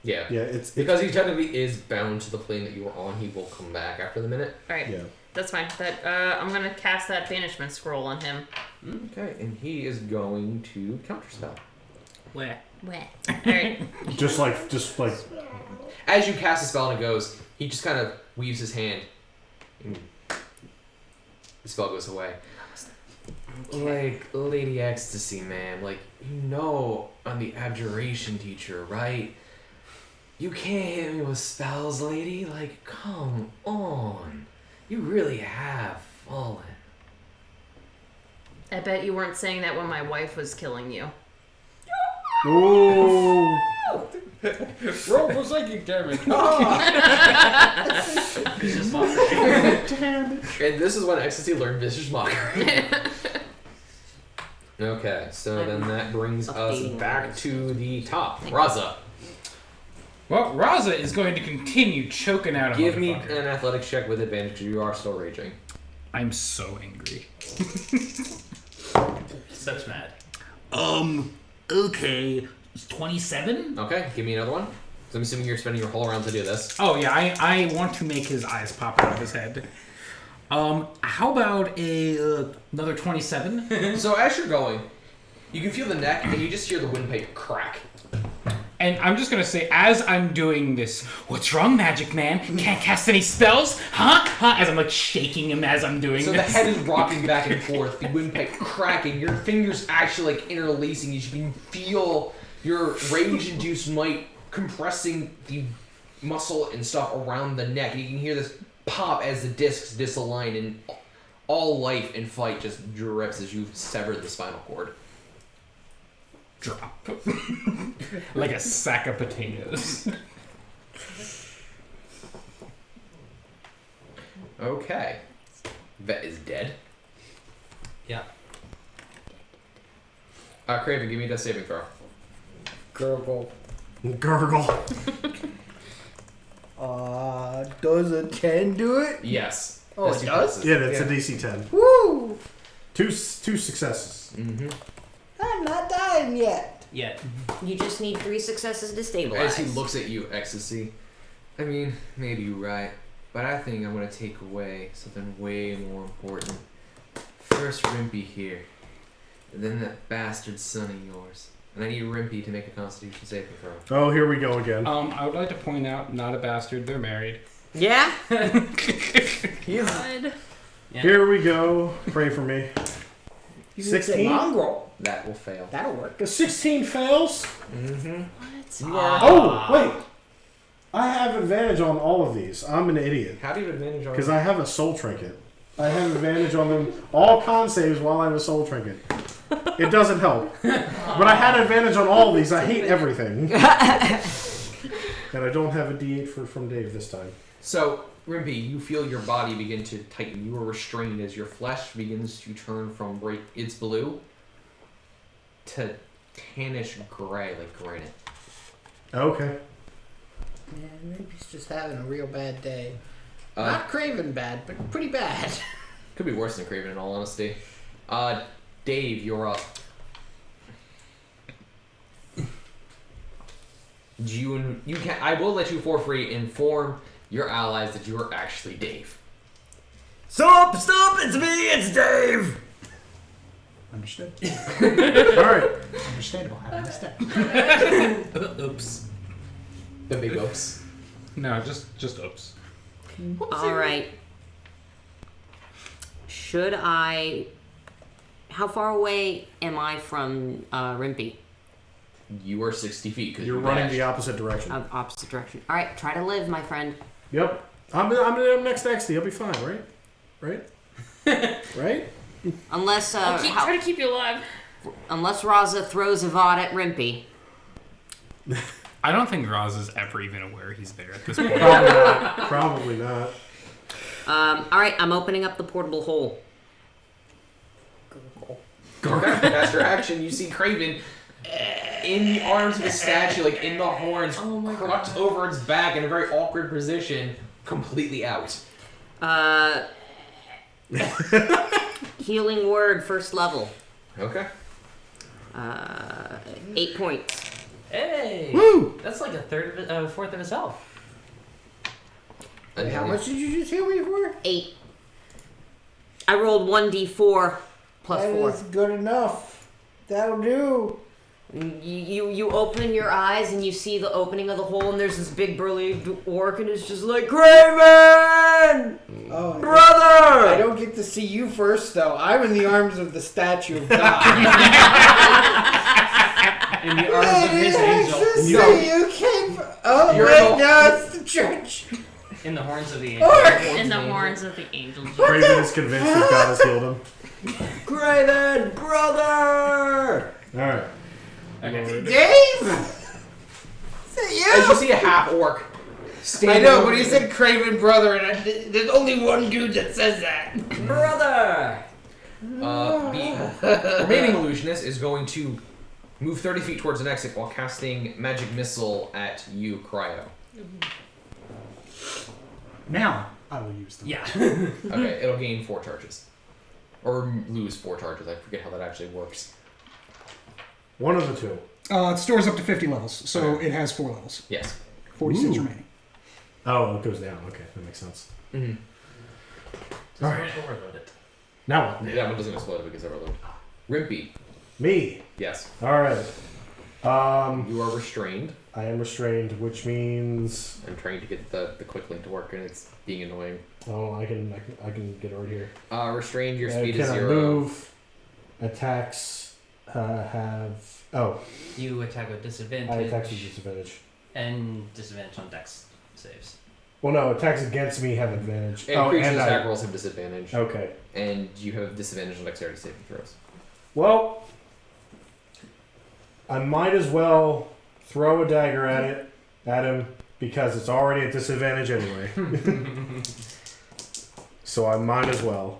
Yeah. Yeah, it's because he technically is bound to the plane that you were on. He will come back after the minute. Alright. Yeah. That's fine. I'm gonna cast that banishment scroll on him. Okay, and he is going to counterspell. Where? Alright. just like as you cast the spell and it goes, he just kind of weaves his hand and the spell goes away. Like, Lady Ecstasy, man, I'm the abjuration teacher, right? You can't hit me with spells, lady. Like, come on. You really have fallen. I bet you weren't saying that when my wife was killing you. Ooh. Roll for psychic damage. Vicious mockery. And this is when Ecstasy learned Vicious Mockery. Okay, so then that brings us back to the top. Raza. Well, Raza is going to continue choking out a Give me motherfucker. an athletics check with advantage because you are still raging. I'm so angry. Such mad. Okay. It's 27? Okay, give me another one. So I'm assuming you're spending your whole round to do this. Oh yeah, I want to make his eyes pop out of his head. How about another 27? So as you're going, you can feel the neck and you just hear the windpipe crack. And I'm just gonna say, as I'm doing this, what's wrong, Magic Man? Can't cast any spells? Huh? As I'm like shaking him as I'm doing So this. the head is rocking back and forth, the windpipe cracking, your fingers actually like interlacing as you can feel your rage-induced might compressing the muscle and stuff around the neck. You can hear this pop as the discs disalign and all life and fight just drips as you've severed the spinal cord. Drop. Like a sack of potatoes. Okay. Vet is dead. Yeah. Craven, give me a saving throw. Gurgle. Gurgle. Does a 10 do it? Yes. Oh, it does? Yeah, that's a DC 10. Woo! Two successes. Mm-hmm. I'm not dying yet. Yet. You just need 3 successes to As stabilize. he looks at you, Ecstasy. I mean, maybe you're right, but I think I'm gonna take away something way more important. First Rimpy here, and then that bastard son of yours. And I need Rimpy to make a Constitution saving throw. Oh, here we go again. I would like to point out, not a bastard. They're married. Yeah? God. Here we go. Pray for me. You can say mongrel. That will fail. That'll work. The 16 fails. Mm-hmm. What? You are. Oh, wait. I have advantage on all of these. I'm an idiot. How do you have advantage on? Because I have a soul trinket. I have advantage on them. All con saves while I have a soul trinket. It doesn't help. But I had advantage on all of these. I hate everything. And I don't have a D8 from Dave this time. So, Rimpy, you feel your body begin to tighten. You are restrained as your flesh begins to turn from its blue to tannish gray, like granite. Okay. Yeah, maybe he's just having a real bad day. Not Craven bad, but pretty bad. Could be worse than Craven, in all honesty. Dave, you're up. You can. I will let you for free inform your allies that you are actually Dave. Stop! It's me! It's Dave! Understood. Alright. Understandable. I understand. Oops. The big oops. No, just oops. Alright. Should I... How far away am I from Rimpy? You are 60 feet because You're running the opposite direction. Opposite direction. Alright, try to live, my friend. Yep. I'm next to XD. I'll be fine, right? Right? Right? Unless, Try to keep you alive. unless Raza throws a VOD at Rimpy. I don't think Roz is ever even aware he's there at this point. Probably not. Probably not. Alright, I'm opening up the portable hole. That's your action. You see Craven in the arms of a statue, like in the horns, cropped over its back in a very awkward position, completely out. Healing word, first level. Okay. 8 points. Hey! Woo! That's like a fourth of his health. Wait, how much did you just heal me for? 8. I rolled 1d4 plus 4. That is good enough. That'll do. You open your eyes and you see the opening of the hole, and there's this big burly orc, and it's just like, Craven! Oh, Brother! I don't get to see you first, though. I'm in the arms of the statue of God. In the arms of his angel. You came. Oh, wait, no, it's the church. In the horns of the angel. In the horns of the angel. Craven is convinced that God has healed him. Craven, brother! Alright. Okay. Dave? Is that you? As you see a half orc I standing know, over but he you. said Craven brother, and there's only one dude that says that. Brother! The remaining illusionist is going to move 30 feet towards an exit while casting magic missile at you, Cryo. Now I will use them. Yeah. Okay, it'll gain 4 charges. Or lose 4 charges. I forget how that actually works. One of the two. It stores up to 50 levels, so it has 4 levels. Yes. 46 Ooh. remaining. Oh, it goes down. Okay, that makes sense. Mm-hmm. Alright. Overload it. Now what? That one doesn't explode because they're overloaded. Rimpy. Me. Yes. Alright. You are restrained. I am restrained, which means... I'm trying to get the quick link to work and it's being annoying. Oh, I can get it right here. Restrained, your speed is can 0. I move? Attacks have... Oh, You attack with disadvantage. I attack with disadvantage. And disadvantage on dex saves. Well, no, attacks against me have advantage. And creatures attack rolls have disadvantage. Okay. And you have disadvantage on dexterity saving throws. Well, I might as well throw a dagger at him because it's already at disadvantage anyway. So I might as well.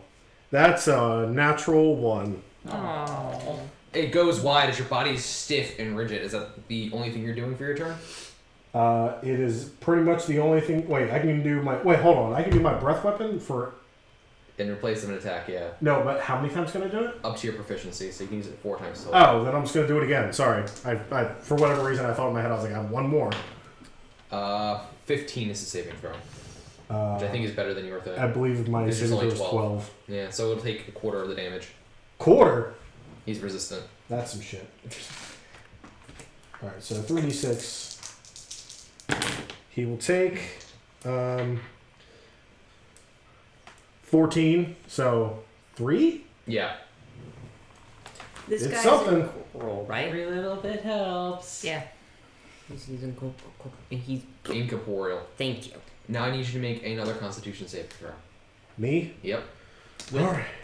That's a natural 1. Oh. It goes wide as your body is stiff and rigid. Is that the only thing you're doing for your turn? It is pretty much the only thing. Wait, I can do my. Wait, hold on. I can do my breath weapon for. In replace of an attack, yeah. No, but how many times can I do it? Up to your proficiency, so you can use it 4 times total. Oh, then I'm just gonna do it again. Sorry. I for whatever reason I thought in my head I was like I have 1 more. 15 is the saving throw, which I think is better than your thing. I believe my This is saving only throw is 12. Yeah, so it'll take a quarter of the damage. Quarter? He's resistant. That's some shit. Alright, so 3d6. He will take 14, so 3? Yeah. This It's guy's something. incorporeal, right? Every little bit helps. Yeah. He's Incorporeal. Thank you. Now I need you to make another Constitution save throw. Me? Yep.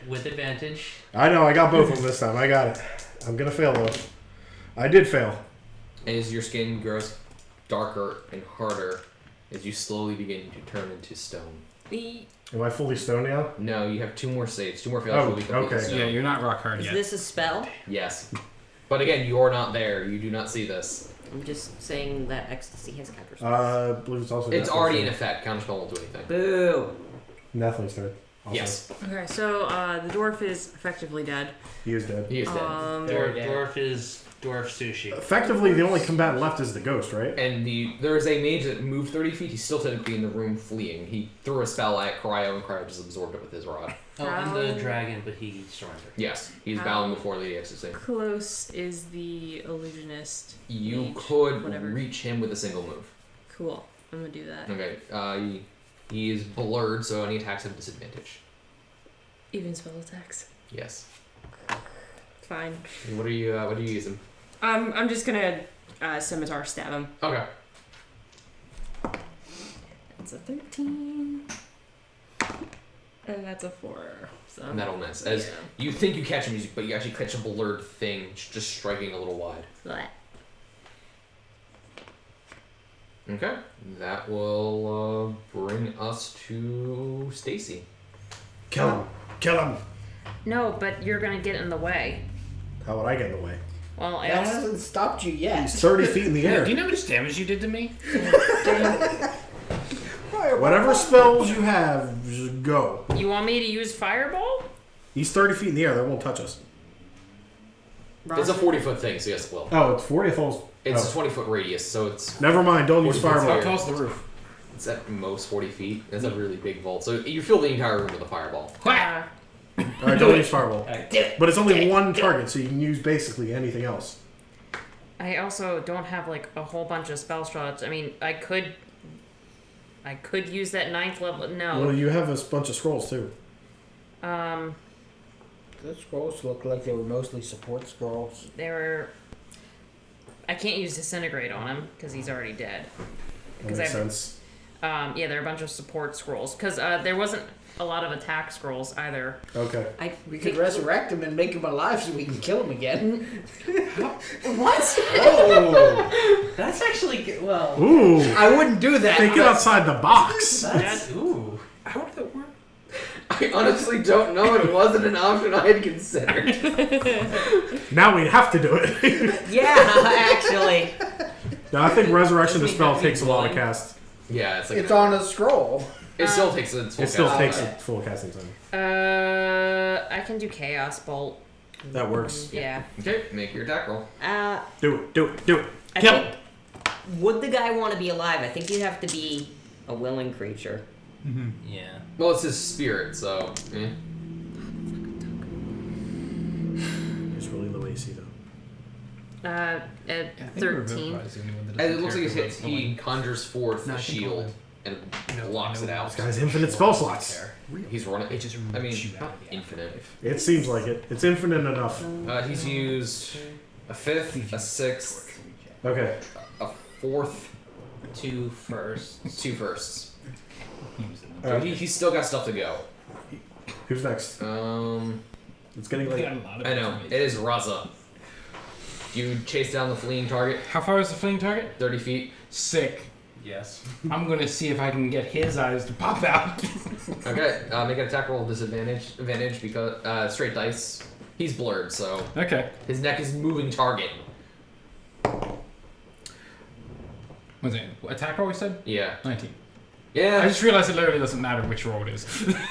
With advantage. I know, I got both of them this time. I got it. I'm gonna fail though. I did fail. As your skin grows darker and harder, as you slowly begin to turn into stone. Am I fully stoned now? No, you have 2 more saves. 2 more failures will be completely okay. stone. Yeah, you're not rock hard Is yet. this a spell? Yes. But again, you're not there. You do not see this. I'm just saying that ecstasy has counterspells. I believe it's also. It's Nathan's already in turn. effect. Counterspell won't do anything. Boo! Nathan's turn. Also. Yes. Okay, so the dwarf is effectively dead. He is dead. He is dead. Dwarf is dwarf sushi. Effectively, the only combatant left is the ghost, right? And there is a mage that moved 30 feet. He's still technically in the room fleeing. He threw a spell at Cryo, and Cryo just absorbed it with his rod. Oh, and the dragon, but he surrendered. Yes, he's bowing before Lady Ecstasy. Close is the illusionist. You mage, could whatever. reach him with a single move. Cool. I'm gonna do that. Okay. He is blurred, so any attacks have disadvantage. Even spell attacks. Yes. Fine. What are you using? I'm just gonna scimitar stab him. Okay. That's a 13. And that's a 4. So And that'll miss. As you think you catch him, but you actually catch a blurred thing just striking a little wide. Blech. Okay. That will bring us to Stacy. Kill him. Kill him. No, but you're gonna get in the way. How would I get in the way? Well, I That also... hasn't stopped you yet. He's 30 feet in the air. Do you know how much damage you did to me? Whatever spells you have, just go. You want me to use fireball? He's 30 feet in the air. That won't touch us. It's a 40-foot thing, so yes, it will. Oh, it's 40? I thought it was... It's oh. a 20-foot radius, so it's... Never mind. Don't use 40 feet fireball. here. Toss the roof. It's at most 40 feet. That's a really big vault. So you fill the entire room with a fireball. Alright, don't use fireball. But it's only one target, so you can use basically anything else. I also don't have like a whole bunch of spell slots. I mean, I could use that 9th level. No. Well, you have a bunch of scrolls, too. The scrolls look like they were mostly support scrolls. They were. I can't use disintegrate on him because he's already dead. That makes sense. Yeah, there are a bunch of support scrolls because there wasn't a lot of attack scrolls either. Okay. We could resurrect him and make him alive so we can kill him again. What? Oh, that's actually good. Well. Ooh. I wouldn't do that. Thinking outside the box. That's ooh. How did that work? I honestly don't know. It wasn't an option I had considered. Now we'd have to do it. Yeah, actually. No, I think Resurrection the Doesn't spell he have to be takes a lot of blind? cast. Yeah, it's like It's on a scroll. it still takes its full It still cast. takes a full casting time. I can do chaos bolt. That works. Yeah. Okay, make your attack roll. Do it. Do it. Do it. I Kill think, him. would the guy want to be alive? I think you'd have to be a willing creature. Yeah. Well, it's his spirit, so. Eh. It's really low AC, though. At 13. And it looks like he conjures forth No, a I think shield only- and blocks it out. This guy's infinite spell slots. He's running. It just I mean, shoot out not of the infinite. It seems like it. It's infinite enough. He's used a 5th, a 6th, Okay. a 4th, 2 firsts. 2 firsts. So Alright. he's still got stuff to go. Who's next? It's getting late. I know. It is Raza. You chase down the fleeing target. How far is the fleeing target? 30 feet. Sick. Yes. I'm gonna see if I can get his eyes to pop out. Okay, make an attack roll advantage because straight dice. He's blurred, so Okay. his neck is moving target. What's it? Attack roll, we said? Yeah. 19. Yeah. I just realized it literally doesn't matter which roll it is.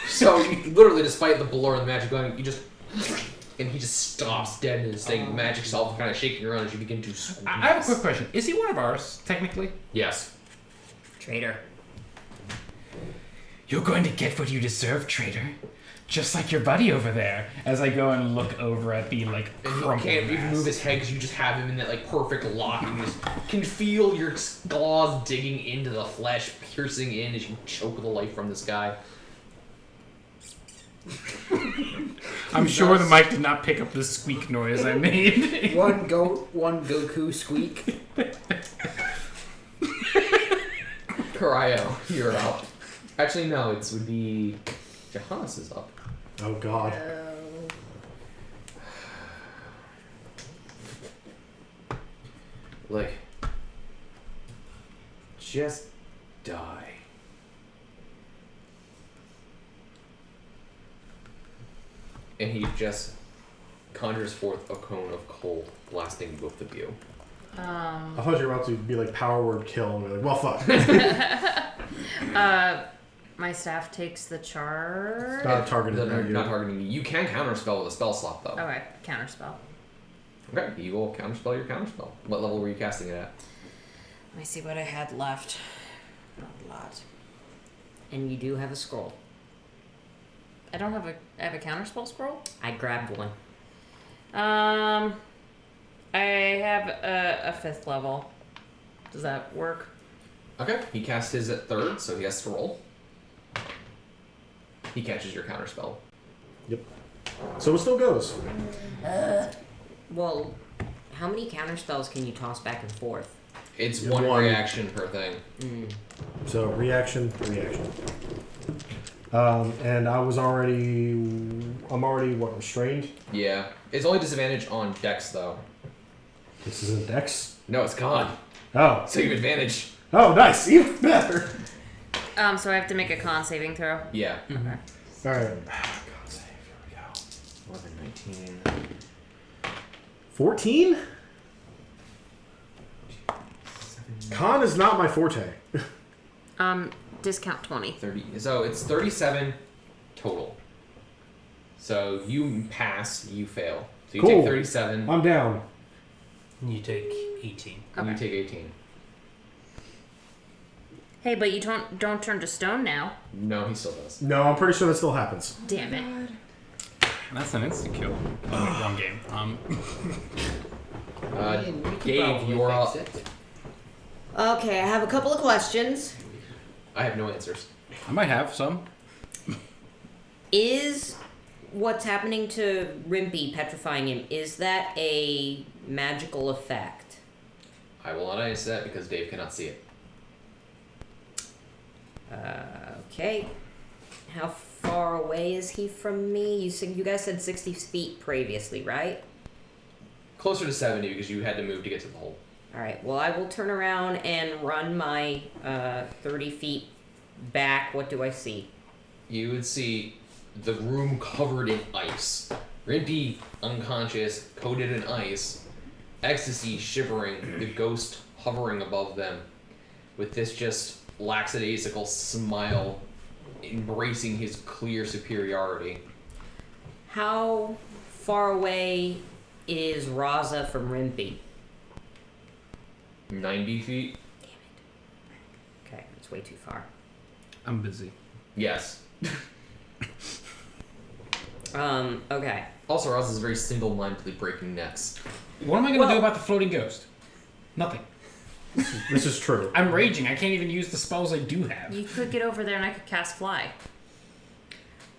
So literally, despite the blur and the magic going, you just and he just stops dead in his thing. The magic self kind of shaking around as you begin to squeeze. I have a quick question. Is he one of ours, technically? Yes. Traitor. You're going to get what you deserve, traitor. Just like your buddy over there. As I go and look over at the, like, And he crumpled can't even mass. move his head because you just have him in that like perfect lock, and you just can feel your claws digging into the flesh, piercing in as you choke the life from this guy. I'm sure the mic did not pick up the squeak noise I made. One Goku squeak. Cryo, you're up. Actually, no, it would be Johannes is up. Oh God. Like, just die. And he just conjures forth a cone of cold, blasting both of you. I thought you were about to be like power word kill and be like, well, fuck. My staff takes the charge. Not targeted. They're No, not targeting you. You can counterspell with a spell slot, though. Okay, counterspell. Okay, you will counterspell your counterspell. What level were you casting it at? Let me see what I had left. Not a lot. And you do have a scroll. I don't have I have a counterspell scroll? I grabbed one. I have a 5th level. Does that work? Okay, he casts his at 3rd, so he has to roll. He catches your counterspell. Yep. So it still goes. Well, how many counter spells can you toss back and forth? It's Yeah, one one. reaction per thing. So reaction. And I'm already what, restrained? Yeah. It's only disadvantage on dex, though. This isn't Dex. No, it's gone. Oh. So you have advantage. Oh, nice. Even better. So I have to make a con saving throw? Yeah. Okay. All right. God save. Here we go. 11, 19. 14? Con is not my forte. Discount 20. 30. So it's 37 total. So you pass, you fail. So you Cool. take 37. I'm down. You take 18. And you Okay. take 18. Hey, but you don't turn to stone now. No, he still does. No, I'm pretty sure that still happens. Damn it. That's an instant kill. Oh, wrong game. Dave, you're up. Okay, I have a couple of questions. I have no answers. I might have some. Is what's happening to Rimpy, petrifying him, is that a magical effect? I will not answer that because Dave cannot see it. Okay. How far away is he from me? You guys said 60 feet previously, right? Closer to 70 because you had to move to get to the hole. Alright, well, I will turn around and run my 30 feet back. What do I see? You would see the room covered in ice. Rimpy, unconscious, coated in ice. Ecstasy shivering, the ghost hovering above them. With this just lackadaisical smile embracing his clear superiority. How far away is Raza from Rimpy? 90 feet? Okay, that's way too far. I'm busy. Yes. Okay. Also, Roz is very single-mindedly breaking necks. What am I going to do about the floating ghost? Nothing. This is true. I'm raging. I can't even use the spells I do have. You could get over there and I could cast fly.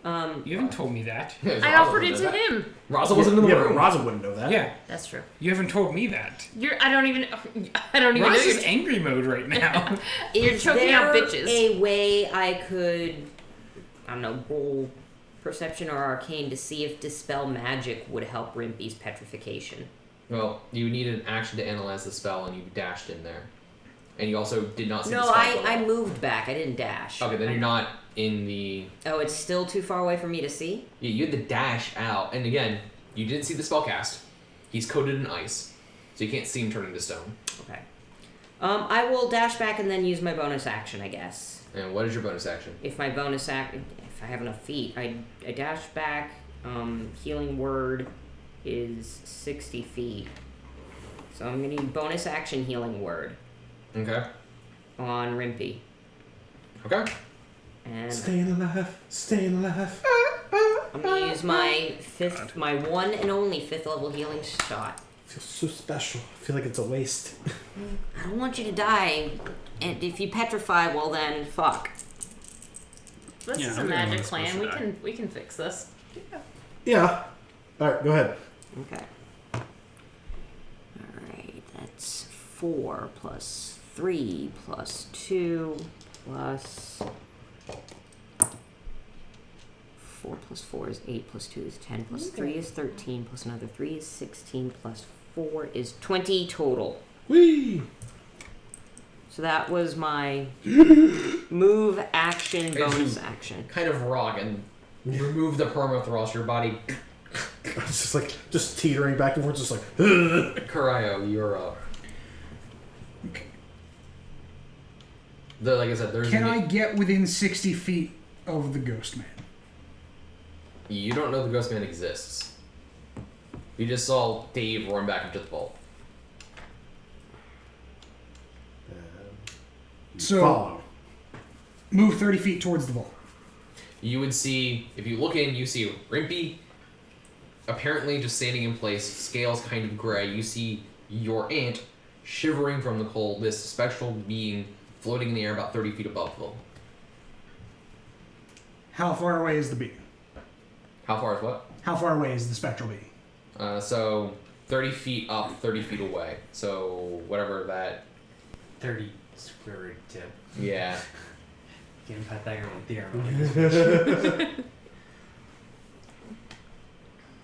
You haven't told me that. I offered it to him. Raza wasn't in the room. But Raza wouldn't know that. Yeah. That's true. You haven't told me that. I don't even know. Raza's angry mode right now. You're choking out there bitches. a way I could, I don't know, roll perception or arcane to see if dispel magic would help Rimpy's petrification? Well, you need an action to analyze the spell, and you dashed in there. And you also did not see the No, spell. I moved back. I didn't dash. Okay, then you're not in the... Oh, it's still too far away for me to see? Yeah, you had to dash out. And again, you didn't see the spell cast. He's coated in ice. So you can't see him turning to stone. Okay. I will dash back and then use my bonus action, I guess. And what is your bonus action? If my bonus action... If I have enough feet, I dash back. Healing word is 60 feet. So I'm going to use bonus action healing word. Okay. On Rimpy. Okay. And Staying alive, staying alive. I'm gonna use my one and only 5th level healing shot. Feels so special. I feel like it's a waste. I don't want you to die, and if you petrify, well then, fuck. This is a magic plan. We can fix this. Yeah. All right, go ahead. Okay. All right, that's 4 plus 3 plus 2 plus 4 plus 4 is 8 plus 2 is 10 plus 3 is 13 plus another 3 is 16 plus 4 is 20 total. Whee! So that was my move action bonus action. Kind of rock and remove the permafrost, your body... It's just teetering back and forth, just like... Karayo, you're up. Like I said, there's... Can I get within 60 feet of the ghost man? You don't know the ghost man exists. You just saw Dave run back into the vault. So, move 30 feet towards the vault. You would see, if you look in, you see Rimpy apparently just standing in place, scales kind of gray. You see your aunt shivering from the cold, this spectral being floating in the air about 30 feet above them. How far away is the being? How far is what? How far away is the spectral being? So 30 feet up, 30 feet away. So whatever that... 30 square root 2. Yeah. Getting Pythagorean theorem.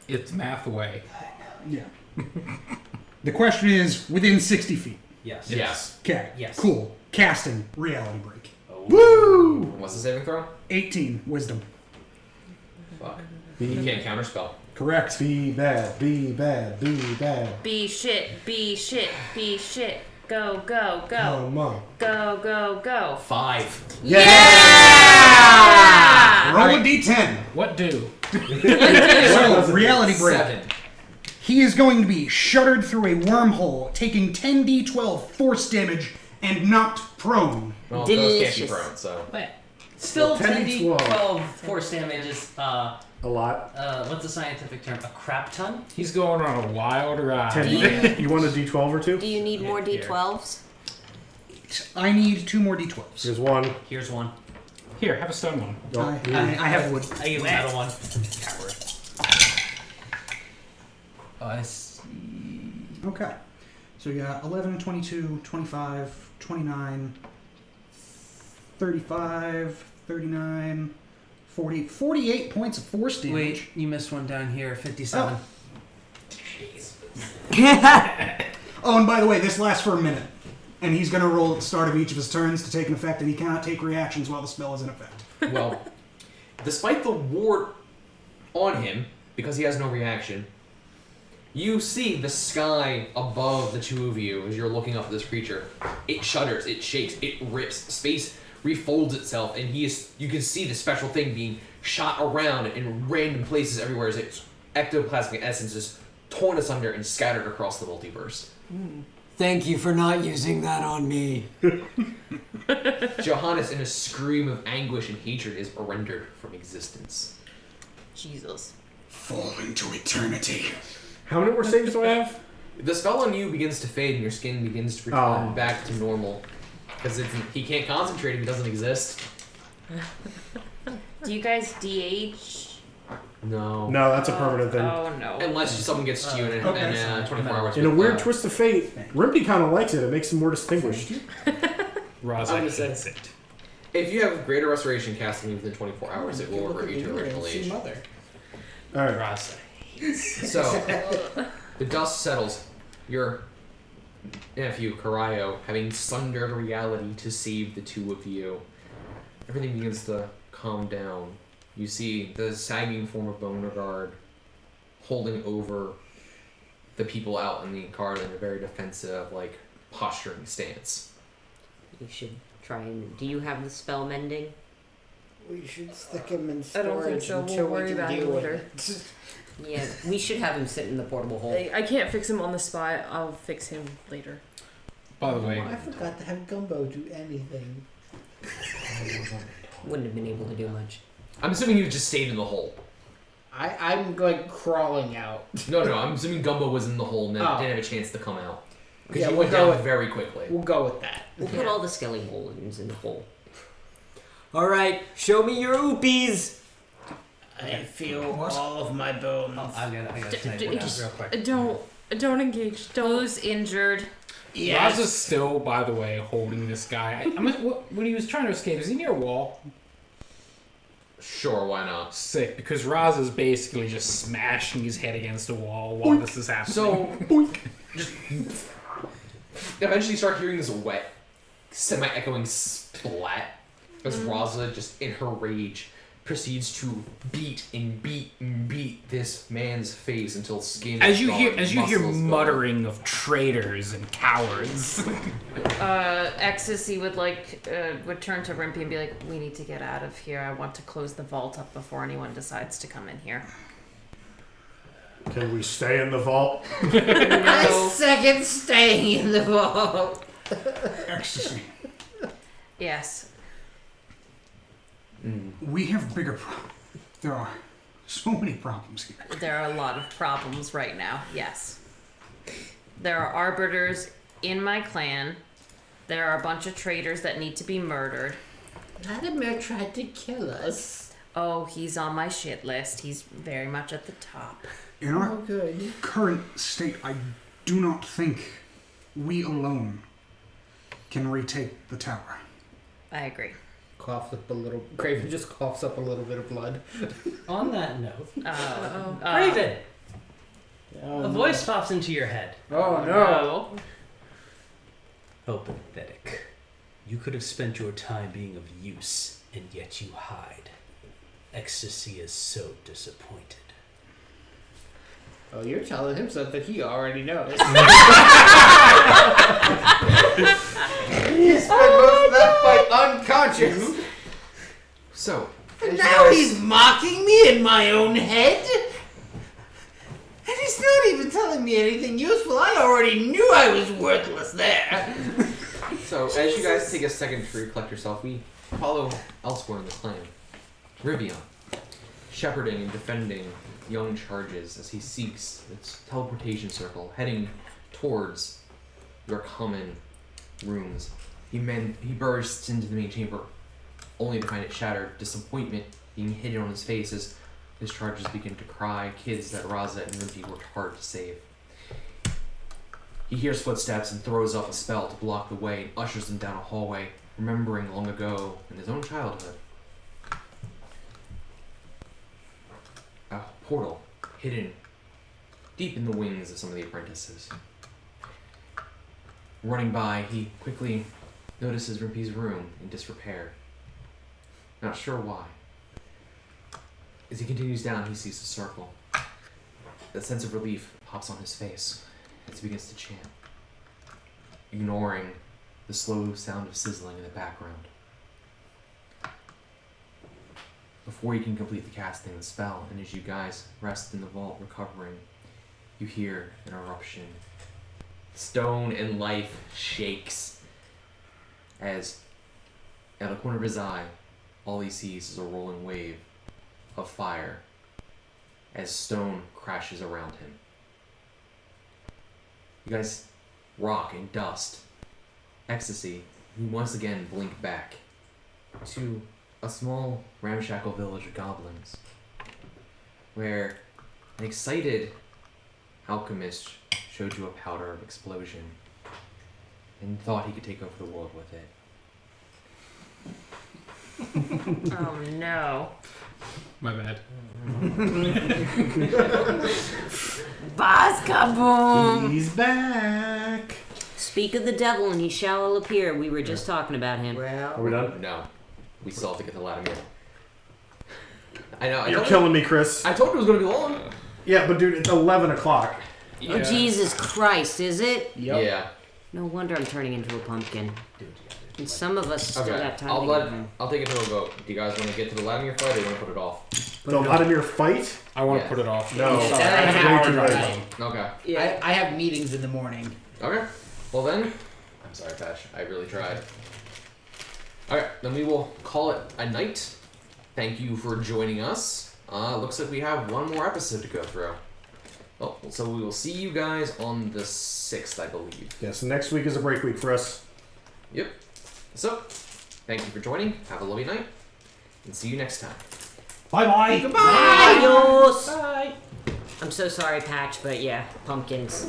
It's math away. Yeah. The question is within 60 feet. Yes. Yes. Okay. Yes. Cool. Casting reality break. Oh. Woo! What's the saving throw? 18 wisdom. Fuck. You can't counterspell. Correct. Be bad, be bad, be bad. Be shit, be shit, be shit. Go, go, go. Come on. Go, go, go. 5. Yeah! Roll a d10. What do? So, reality break. 7. He is going to be shuddered through a wormhole, taking 10d12 force damage and knocked prone. Well, those can't be prone, so... Wait. Still Well, 10 and 10d12 force damage is, A lot. what's the scientific term? A crap ton? He's going on a wild ride. 10. You want a d12 or two? Do you need more d12s? I need 2 more d12s. Here's one. Here's one. Here, have a stone one. I have wood. I use a metal one. Coward. I see. Okay. So you got 11, 22, 25, 29, 35, 39, 40, 48 points of force damage. Wait, you missed one down here. 57. Oh, and by the way, this lasts for a minute. And he's going to roll at the start of each of his turns to take an effect, and he cannot take reactions while the spell is in effect. Well, despite the ward on him, because he has no reaction, you see the sky above the two of you as you're looking up at this creature. It shudders, it shakes, it rips, space refolds itself, and you can see the special thing being shot around in random places everywhere as its ectoplasmic essence is torn asunder and scattered across the multiverse. Thank you for not using that on me. Johannes, in a scream of anguish and hatred, is rendered from existence. Jesus. Fall into eternity. How many more saves do I have? The spell on you begins to fade and your skin begins to return back to normal. Because he can't concentrate if he doesn't exist. Do you guys DH? No. No, that's a permanent thing. Oh no. Unless someone gets to you in 24 hours. In a weird twist of fate, Rimpy kind of likes it. It makes him more distinguished. Roz, I'm I gonna say hates it. if you have greater restoration casting within 24 hours, it will revert you to your original age. All right. Roz, So, the dust settles. You're nephew, Karayo, having sundered reality to save the two of you. Everything begins to calm down. You see the sagging form of Beauregard holding over the people out in the car in a very defensive, posturing stance. You should try and... Do you have the spell mending? We should stick him in I storage don't think so. until We'll worry we can about deal it with later. it. Yeah, we should have him sit in the portable hole. I can't fix him on the spot. I'll fix him later. By the way, I forgot to have Gumbo do anything. Wouldn't have been able to do much. I'm assuming you just stayed in the hole. I'm like crawling out. No, I'm assuming Gumbo was in the hole and then didn't have a chance to come out. Because Yeah, you we'll went go down with- very quickly. We'll go with that. We'll put all the skeletons in the hole. Alright, show me your oopies! I feel all of my bones. Oh, I gotta type it out real quick. Don't engage. Who's injured? Roz is still, by the way, holding this guy. When he was trying to escape, is he near a wall? Sure, why not? Sick, because Roz is basically just smashing his head against a wall while this is happening. So, just eventually you start hearing this wet, semi-echoing splat as Raza, just in her rage, proceeds to beat this man's face until skin. As is you gone, hear muscles gone. muttering of traitors and cowards. Ecstasy would would turn to Rimpy and be like, "We need to get out of here. I want to close the vault up before anyone decides to come in here." Can we stay in the vault? I second staying in the vault. Ecstasy. Yes. We have bigger problems. There are so many problems here. There are a lot of problems right now. Yes. There are arbiters in my clan. There are a bunch of traitors that need to be murdered. Latimer tried to kill us. Oh, he's on my shit list. He's very much at the top. In our current state, I do not think we alone can retake the tower. I agree. Cough up a little. Craven just coughs up a little bit of blood. On that note, Uh-oh. Craven, Oh, a voice pops into your head. Oh no! Oh, pathetic. You could have spent your time being of use, and yet you hide. Ecstasy is so disappointed. Oh, you're telling him something he already knows. He spent most of that fight unconscious. So, And now he's mocking me in my own head? And he's not even telling me anything useful. I already knew I was worthless there. So, as you guys take a second to recollect yourself, we follow elsewhere in the clan. Rivian, shepherding and defending young charges as he seeks its teleportation circle, heading towards your common rooms. He bursts into the main chamber, only to find it shattered, disappointment being hidden on his face as his charges begin to cry, kids that Raza and Rimpy worked hard to save. He hears footsteps and throws up a spell to block the way and ushers them down a hallway, remembering long ago in his own childhood. A portal hidden deep in the wings of some of the apprentices. Running by, he quickly notices Rimpy's room in disrepair. Not sure why. As he continues down, he sees a circle. That sense of relief pops on his face as he begins to chant, ignoring the slow sound of sizzling in the background. Before you can complete the casting of the spell, and as you guys rest in the vault recovering, you hear an eruption. Stone and life shakes as, out of the corner of his eye, all he sees is a rolling wave of fire as stone crashes around him. You guys rock in dust. Ecstasy, you once again blink back to a small ramshackle village of goblins where an excited alchemist showed you a powder of explosion and thought he could take over the world with it. Oh no. My bad. Boss kaboom! He's back. Speak of the devil and he shall appear. We were just talking about him. Are we done? No. We still have to get to Latimer. I know. You're killing me, Chris. I told you it was going to be long. Yeah, but dude, it's 11 o'clock. Yeah. Oh, Jesus Christ, is it? Yep. Yeah. No wonder I'm turning into a pumpkin. And some of us still got time I'll take it to a vote. Do you guys want to get to the Latimer fight or do you want to put it off? The Latimer fight? I want to put it off. No. Sorry. I have an hour drive. Okay. Yeah. I have meetings in the morning. Okay. Well then, I'm sorry, Patch. I really tried. Alright, then we will call it a night. Thank you for joining us. Looks like we have one more episode to go through. Well, so we will see you guys on the 6th, I believe. Yes, next week is a break week for us. Yep. So, thank you for joining. Have a lovely night. And see you next time. Bye-bye. Goodbye. Adios. Bye. I'm so sorry, Patch, but yeah, pumpkins.